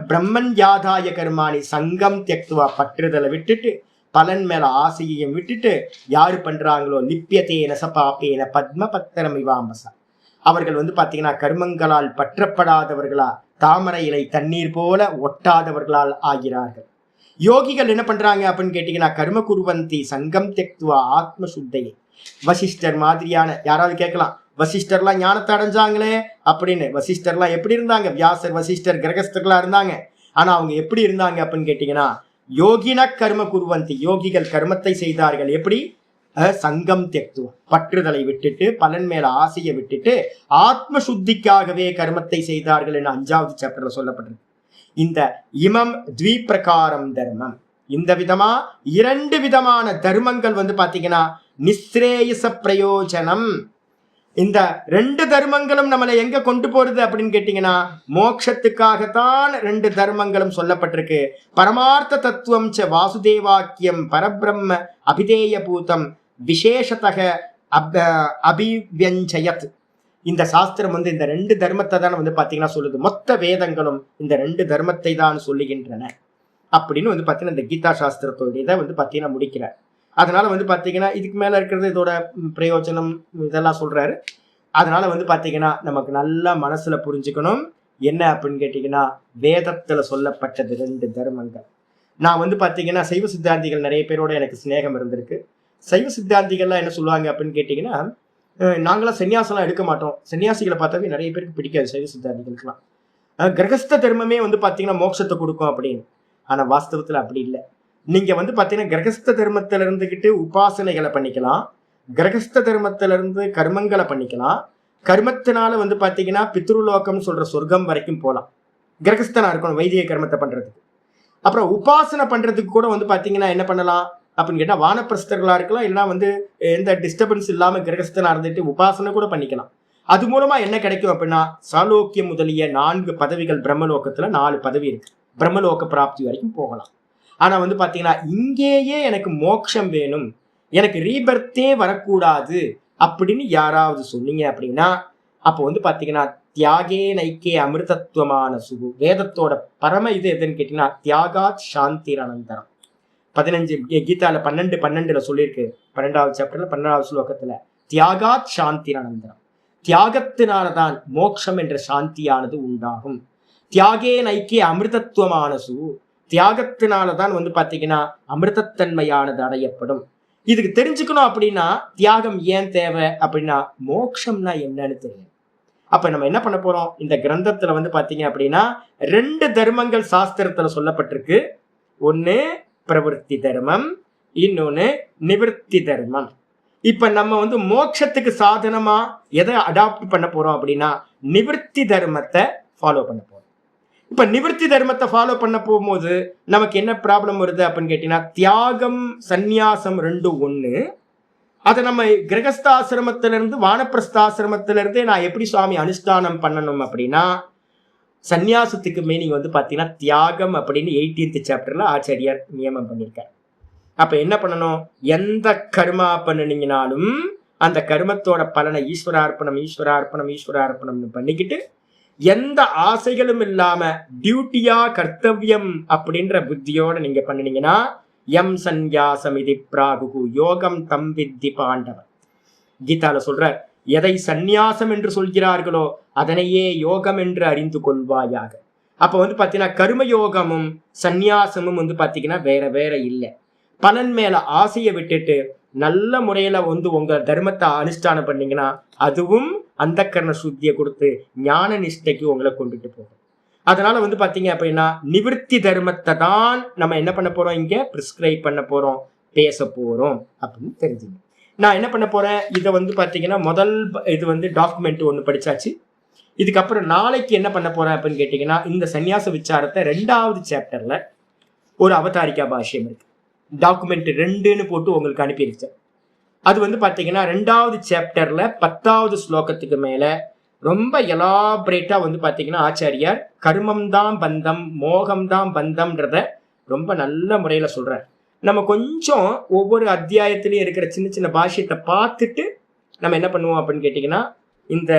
பிரம்மன் யாதாய கர்மாணி சங்கம் தியக்துவா, பற்றுதலை விட்டுட்டு பலன் மேல ஆசையையும் விட்டுட்டு யாரு பண்றாங்களோ லிப்பியத்தேன சபாப்பேன பத்ம பத்திரம் இவாம்பசா, அவர்கள் வந்து பாத்தீங்கன்னா கர்மங்களால் பற்றப்படாதவர்களா தாமரை இலை தண்ணீர் போல ஒட்டாதவர்களால் ஆகிறார்கள். யோகிகள் என்ன பண்றாங்க அப்படின்னு கேட்டீங்கன்னா கர்ம குருவந்தி சங்கம் தெக்துவா ஆத்ம சுத்தையை. வசிஷ்டர் மாதிரியான, யாராவது கேட்கலாம் வசிஷ்டர்லாம் ஞானத்தை அடைஞ்சாங்களே அப்படின்னு. வசிஷ்டர்லாம் எப்படி இருந்தாங்க? வியாசர் வசிஷ்டர் கிரகஸ்தர்களா இருந்தாங்க. ஆனா அவங்க எப்படி இருந்தாங்க அப்படின்னு கேட்டீங்கன்னா யோகின கர்ம குருவந்தி, யோகிகள் கர்மத்தை செய்தார்கள். எப்படி? சங்கம் தெக்துவா, பற்றுதலை விட்டுட்டு பலன் மேல ஆசையை விட்டுட்டு ஆத்ம சுத்திக்காகவே கர்மத்தை செய்தார்கள் என்று 5வது சாப்டர்ல சொல்லப்பட்டிருக்கு. இந்த இமம் த்விபிரகாரம் தர்மம், இந்த விதமா 2 விதமான தர்மங்கள் வந்து பாத்தீங்கன்னா நிஸ்ரேயச பிரயோஜனம். இந்த 2 தர்மங்களும் நம்மளை எங்க கொண்டு போறது அப்படின்னு கேட்டீங்கன்னா மோட்சத்துக்காகத்தான் 2 தர்மங்களும் சொல்லப்பட்டிருக்கு. பரமார்த்த தத்துவம் ச வாசுதேவாக்கியம் பரபிரம்ம அபிதேய பூதம் விசேஷத்தக அபிவியஞ்சயத். இந்த சாஸ்திரம் வந்து இந்த 2 தர்மத்தை தான் வந்து பாத்தீங்கன்னா சொல்லுது. மொத்த வேதங்களும் இந்த 2 தர்மத்தை தான் சொல்லுகின்றன அப்படின்னு வந்து பாத்தீங்கன்னா இந்த கீதா சாஸ்திரத்தோட இதை வந்து பாத்தீங்கன்னா முடிக்கிறார். அதனால வந்து பாத்தீங்கன்னா இதுக்கு மேல இருக்கிறது இதோட பிரயோஜனம் இதெல்லாம் சொல்றாரு. அதனால வந்து பாத்தீங்கன்னா நமக்கு நல்லா மனசுல புரிஞ்சுக்கணும் என்ன அப்படின்னு கேட்டீங்கன்னா வேதத்துல சொல்லப்பட்டது 2 தர்மங்கள். நான் வந்து பாத்தீங்கன்னா சைவ சித்தாந்திகள் நிறைய பேரோட எனக்கு சிநேகம் இருந்திருக்கு. சைவ சித்தாந்திகள்லாம் என்ன சொல்லுவாங்க அப்படின்னு கேட்டீங்கன்னா நாங்களாம் சன்னியாசம்லாம் எடுக்க மாட்டோம். சன்னியாசிகளை பார்த்தாவே நிறைய பேருக்கு பிடிக்காது சைவ சித்தாந்திகளுக்குலாம். கிரகஸ்த தர்மமே வந்து பாத்தீங்கன்னா மோட்சத்தை கொடுக்கும் அப்படின்னு. ஆனா வாஸ்தவத்துல அப்படி இல்லை. நீங்க வந்து பாத்தீங்கன்னா கிரகஸ்த தர்மத்தில இருந்துகிட்டு உபாசனைகளை பண்ணிக்கலாம், கிரகஸ்த தர்மத்தில இருந்து கர்மங்களை பண்ணிக்கலாம். கர்மத்தினால வந்து பாத்தீங்கன்னா பித்ருலோகம் சொல்ற சொர்க்கம் வரைக்கும் போகலாம். கிரகஸ்தனா இருக்கணும் வைதிக கர்மத்தை பண்றதுக்கு. அப்புறம் உபாசனை பண்றதுக்கு கூட வந்து பாத்தீங்கன்னா என்ன பண்ணலாம் அப்படின்னு கேட்டா வானப்பிரஸ்தர்களா இருக்கலாம், இல்லைன்னா வந்து எந்த டிஸ்டர்பன்ஸ் இல்லாம கிரகஸ்தனா இருந்துட்டு உபாசனை கூட பண்ணிக்கலாம். அது மூலமா என்ன கிடைக்கும் அப்படின்னா சாலோக்கியம் முதலிய 4 பதவிகள், பிரம்மலோகத்துல 4 பதவி இருக்கு, பிரம்மலோக பிராப்தி வரைக்கும் போகலாம். ஆனா வந்து பாத்தீங்கன்னா இங்கேயே எனக்கு மோட்சம் வேணும், எனக்கு ரீபர்த்தே வரக்கூடாது அப்படின்னு யாராவது சொன்னீங்க அப்படின்னா அப்போ வந்து பாத்தீங்கன்னா தியாகே நைக்கே அமிர்தத்துவமான சுகு. வேதத்தோட பரம இது எதுன்னு கேட்டீங்கன்னா தியாகாத் சாந்திர் அனந்தரம். 15 கீதால 12:12 சொல்லியிருக்கு. 12வது சாப்டர்ல 12வது ஸ்லோகத்துல தியாகாத் சாந்திர் அனந்தரம். தியாகத்தினால்தான் மோட்சம் என்ற சாந்தியானது உண்டாகும். தியாகே நைக்கிய அமிர்தத்துவமான சு. தியாகத்தினாலதான் வந்து பாத்தீங்கன்னா அமிர்தத்தன்மையானது அடையப்படும். இதுக்கு தெரிஞ்சுக்கணும் அப்படின்னா தியாகம் ஏன் தேவை அப்படின்னா மோட்சம்னா என்னன்னு தெரியும். அப்ப நம்ம என்ன பண்ண போறோம், இந்த கிரந்தத்துல வந்து பாத்தீங்க அப்படின்னா 2 தர்மங்கள் சாஸ்திரத்துல சொல்லப்பட்டிருக்கு. ஒண்ணு பிரவருத்தி தர்மம், இன்னொன்னு நிவர்த்தி தர்மம். இப்ப நம்ம வந்து மோட்சத்துக்கு சாதனமா எதை அடாப்ட் பண்ண போறோம் அப்படின்னா நிவர்த்தி தர்மத்தை ஃபாலோ பண்ண போறோம். இப்ப நிவர்த்தி தர்மத்தை ஃபாலோ பண்ண போகும்போது நமக்கு என்ன ப்ராப்ளம் வருது அப்படின்னு கேட்டீங்கன்னா தியாகம் சந்நியாசம் 2 ஒண்ணு. அதை நம்ம கிரகஸ்தாசிரமத்திலிருந்து வானப்பிரஸ்தாசிரமத்திலிருந்தே நான் எப்படி சுவாமி அனுஷ்டானம் பண்ணணும் அப்படின்னா சந்நியாசத்துக்கு மீனிங் வந்து பாத்தீங்கன்னா தியாகம் அப்படின்னு 18th சாப்டர்ல ஆச்சாரியார் நியமம் பண்ணியிருக்காரு. அப்ப என்ன பண்ணணும், எந்த கர்மா பண்ணினீங்கனாலும் அந்த கர்மத்தோட பலனை ஈஸ்வரார்ப்பணம் ஈஸ்வரார்ப்பணம் ஈஸ்வரார்ப்பணம்னு பண்ணிக்கிட்டு எந்த ஆசைகளும் இல்லாம டியூட்டியா கர்த்தவியம் அப்படின்ற புத்தியோட நீங்க பண்ணினீங்கன்னா எம் சந்நியாசம் இது பிராகு யோகம் தம் வித்தி பாண்டவன். கீதால சொல்ற எதை சந்நியாசம் என்று சொல்கிறார்களோ அதனையே யோகம் என்று அறிந்து கொள்வாயாக. அப்ப வந்து பாத்தீங்கன்னா கர்மயோகமும் சந்நியாசமும் வந்து பாத்தீங்கன்னா வேற வேற இல்லை. பலன் மேல ஆசையை விட்டுட்டு நல்ல முறையில வந்து உங்க தர்மத்தை அனுஷ்டானம் பண்ணீங்கன்னா அதுவும் அந்த கர்ண சுத்தியை கொடுத்து ஞான நிஷ்டைக்கு உங்களை கொண்டுட்டு போகும். அதனால வந்து பாத்தீங்க அப்படின்னா நிவர்த்தி தர்மத்தை தான் நம்ம என்ன பண்ண போறோம், இங்க பிரிஸ்கிரைப் பண்ண போறோம், பேச போறோம் அப்படின்னு தெரிஞ்சுங்க. நான் என்ன பண்ண போறேன், இதை வந்து பாத்தீங்கன்னா முதல் இது வந்து டாக்குமெண்ட் ஒன்று படிச்சாச்சு. இதுக்கப்புறம் நாளைக்கு என்ன பண்ண போறேன் அப்படின்னு கேட்டீங்கன்னா இந்த சன்னியாச விசாரத்தை 2வது சாப்டர்ல ஒரு அவதாரிக்கா பாஷ்யம் இருக்கு. டாக்குமெண்ட் 2ன்னு போட்டு உங்களுக்கு அனுப்பிடுச்சு. அது வந்து பாத்தீங்கன்னா 2வது சாப்டர்ல 10வது ஸ்லோகத்துக்கு மேல ரொம்ப எலாபரேட்டா வந்து பாத்தீங்கன்னா ஆச்சாரியார் கர்மம் தான் பந்தம் மோகம் தான் பந்தம்ன்றத ரொம்ப நல்ல முறையில சொல்றார். நம்ம கொஞ்சம் ஒவ்வொரு அத்தியாயத்திலையும் இருக்கிற சின்ன சின்ன பாஷ்யத்தை பார்த்துட்டு நம்ம என்ன பண்ணுவோம் அப்படின்னு கேட்டீங்கன்னா இந்த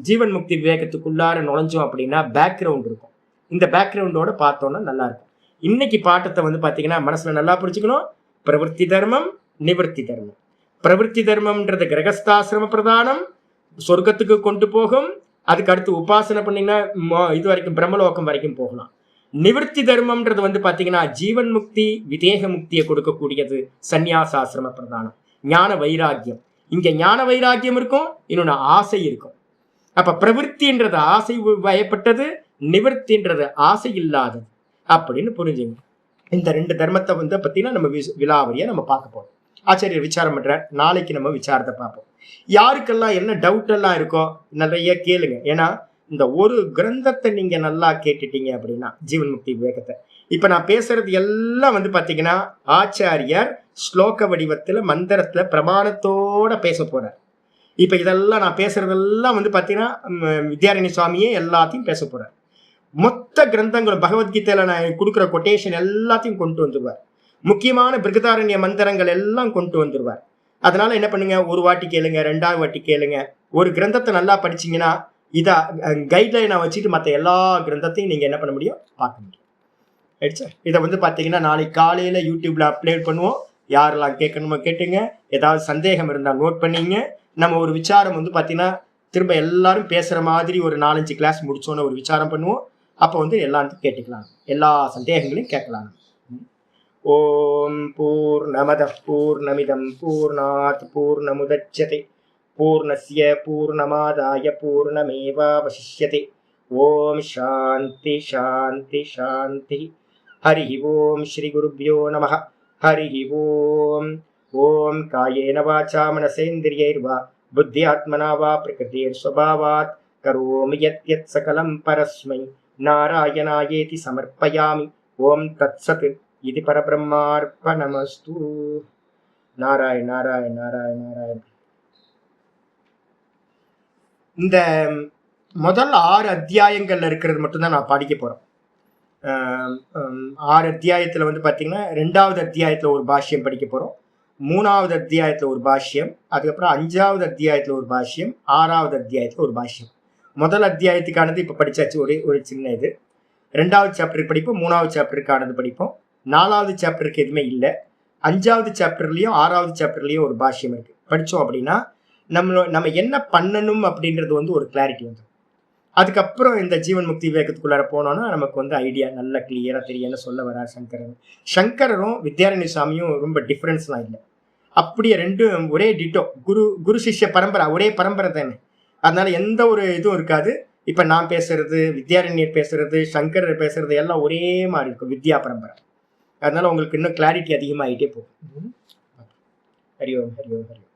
ஜீவன் முக்தி விவேகத்துக்குள்ளார நுழைஞ்சோம் அப்படின்னா பேக்ரவுண்ட் இருக்கும். இந்த பேக்ரவுண்டோட பார்த்தோம்னா நல்லா இருக்கும். இன்னைக்கு பாட்டத்தை வந்து பாத்தீங்கன்னா மனசுல நல்லா புரிச்சுக்கணும். பிரவருத்தி தர்மம் நிவர்த்தி தர்மம். பிரவருத்தி தர்மம்ன்றது கிரகஸ்தாசிரம பிரதானம், சொர்க்கத்துக்கு கொண்டு போகும். அதுக்கு அடுத்து உபாசனை பண்ணீங்கன்னா இது வரைக்கும் பிரம்மலோகம் வரைக்கும் போகலாம். நிவர்த்தி தர்மம்ன்றது வந்து பாத்தீங்கன்னா ஜீவன் முக்தி விதேக முக்தியை கொடுக்கக்கூடியது சந்நியாசாசிரம பிரதானம். ஞான வைராக்கியம், இங்க ஞான வைராக்கியம் இருக்கும், இன்னொன்னு ஆசை இருக்கும். அப்ப பிரவருத்தின்றது ஆசை வயப்பட்டது, நிவர்த்தின்றது ஆசை இல்லாதது அப்படின்னு புரிஞ்சுங்க. இந்த 2 தர்மத்தை வந்து பத்தினா நம்ம விலாவரியா நம்ம பார்க்க போறோம். ஆச்சாரியர் விசாரம் பண்ற. நாளைக்கு நம்ம விசாரத்தை பார்ப்போம். யாருக்கெல்லாம் என்ன டவுட் எல்லாம் இருக்கோ நிறைய கேளுங்க. ஏன்னா இந்த ஒரு கிரந்தத்தை நீங்க நல்லா கேட்டுட்டீங்க அப்படின்னா ஜீவன் முக்தி விவேகத்தை இப்ப நான் பேசுறது எல்லாம் வந்து பாத்தீங்கன்னா ஆச்சாரியார் ஸ்லோக வடிவத்துல மந்திரத்துல பிரமாணத்தோட பேச போறார். இப்ப இதெல்லாம் நான் பேசுறதெல்லாம் வந்து பாத்தீங்கன்னா வித்யாரண்ய சுவாமியே எல்லாத்தையும் பேச போறார். மொத்த கிரந்தங்களும் பகவத்கீதையில நான் கொடுக்குற கொட்டேஷன் எல்லாத்தையும் கொண்டு வந்துருவார். முக்கியமான பிருகதாரண்ய மந்திரங்கள் எல்லாம் கொண்டு வந்துருவார். அதனால என்ன பண்ணுங்க, ஒரு வாட்டி கேளுங்க, 2வது வாட்டி கேளுங்க. ஒரு கிரந்தத்தை நல்லா படிச்சீங்கன்னா இதை கைட்லைனை வச்சுட்டு மற்ற எல்லா கிரந்தத்தையும் நீங்க என்ன பண்ண முடியும், பார்க்க முடியும். ஆயிடுச்சா? இதை வந்து பாத்தீங்கன்னா நாளைக்கு காலையில யூடியூப்ல அப்லோட் பண்ணுவோம். யாரெல்லாம் கேட்கணுமோ கேட்டுங்க. ஏதாவது சந்தேகம் இருந்தால் நோட் பண்ணிங்க. நம்ம ஒரு விசாரம் வந்து பாத்தீங்கன்னா திரும்ப எல்லாரும் பேசுற மாதிரி ஒரு 4-5 கிளாஸ் முடிச்சோன்னு ஒரு விசாரம் பண்ணுவோம். அப்போ வந்து எல்லாத்தையும் கேட்டுக்கலாம், எல்லா சந்தேகங்களையும் கேட்கலாம். ஓம் பூர்ணமதః பூர்ணமிதம் பூர்ணாத் பூர்ணமுதச்யதே பூர்ணஸ்ய பூர்ணமாதாய பூர்ணமேவாவசிஷ்யதே. ஓம் சாந்தி சாந்தி சாந்தி. ஹரி ஓம் ஸ்ரீ குருப்யோ நமः. ஹரி ஓம். ஓம் காயேன வாசா மனசேந்திரியைர்வா புத்தியாத்மனா வா பிரகிருதிர்ஸ்வபாவாத் கரோமி யத் யத் சகலம் பரஸ்மை நாராயணாயேதி சமர்ப்பயாமி. ஓம் தத்சத் இது பரபிரம்மார்ப்பணமஸ்து. நாராயண நாராயண நாராயண நாராயண. இந்த முதல் 6 அத்தியாயங்கள்ல இருக்கிறது மட்டும்தான் நான் படிக்க போறேன். 6 அத்தியாயத்துல வந்து பாத்தீங்கன்னா 2வது அத்தியாயத்துல ஒரு பாஷ்யம் படிக்க போறோம். 3வது அத்தியாயத்துல ஒரு பாஷ்யம், அதுக்கப்புறம் 5வது அத்தியாயத்துல ஒரு பாஷ்யம், 6வது அத்தியாயத்துல ஒரு பாஷ்யம். முதல் அத்தியாயத்துக்கானது இப்ப படிச்சாச்சு, ஒரு சின்ன இது. 2வது சாப்டருக்கு படிப்போம், 3வது சாப்டருக்கானது படிப்போம். 4வது சாப்டருக்கு எதுவுமே இல்லை. 5வது சாப்டர்லயும் 6வது சாப்டர்லயும் ஒரு பாஷ்யம் இருக்கு. படிச்சோம் அப்படின்னா நம்ம என்ன பண்ணணும் அப்படின்றது வந்து ஒரு கிளாரிட்டி வந்து. அதுக்கப்புறம் இந்த ஜீவன் முக்தி விவேகத்துக்குள்ளார போனோம்னா நமக்கு வந்து ஐடியா நல்லா கிளியரா தெரியும்னு சொல்ல வரார் சங்கரர். சங்கரரும் வித்யாரண்ய சாமியும் ரொம்ப டிஃபரன்ஸ்லாம் இல்லை, அப்படியே ரெண்டும் ஒரே டிட்டோ, குரு சிஷ்ய பரம்பரை, ஒரே பரம்பரை தானே. அதனால எந்த ஒரு இதுவும் இருக்காது. இப்ப நான் பேசுறது, வித்யாரண்யர் பேசுறது, சங்கரர் பேசுறது எல்லாம் ஒரே மாதிரி இருக்கும், வித்யா பரம்பரை. அதனால உங்களுக்கு இன்னும் கிளாரிட்டி அதிகமாகிட்டே போகும். ஹரி ஓம் ஹரி ஓம் ஹரி ஓம்.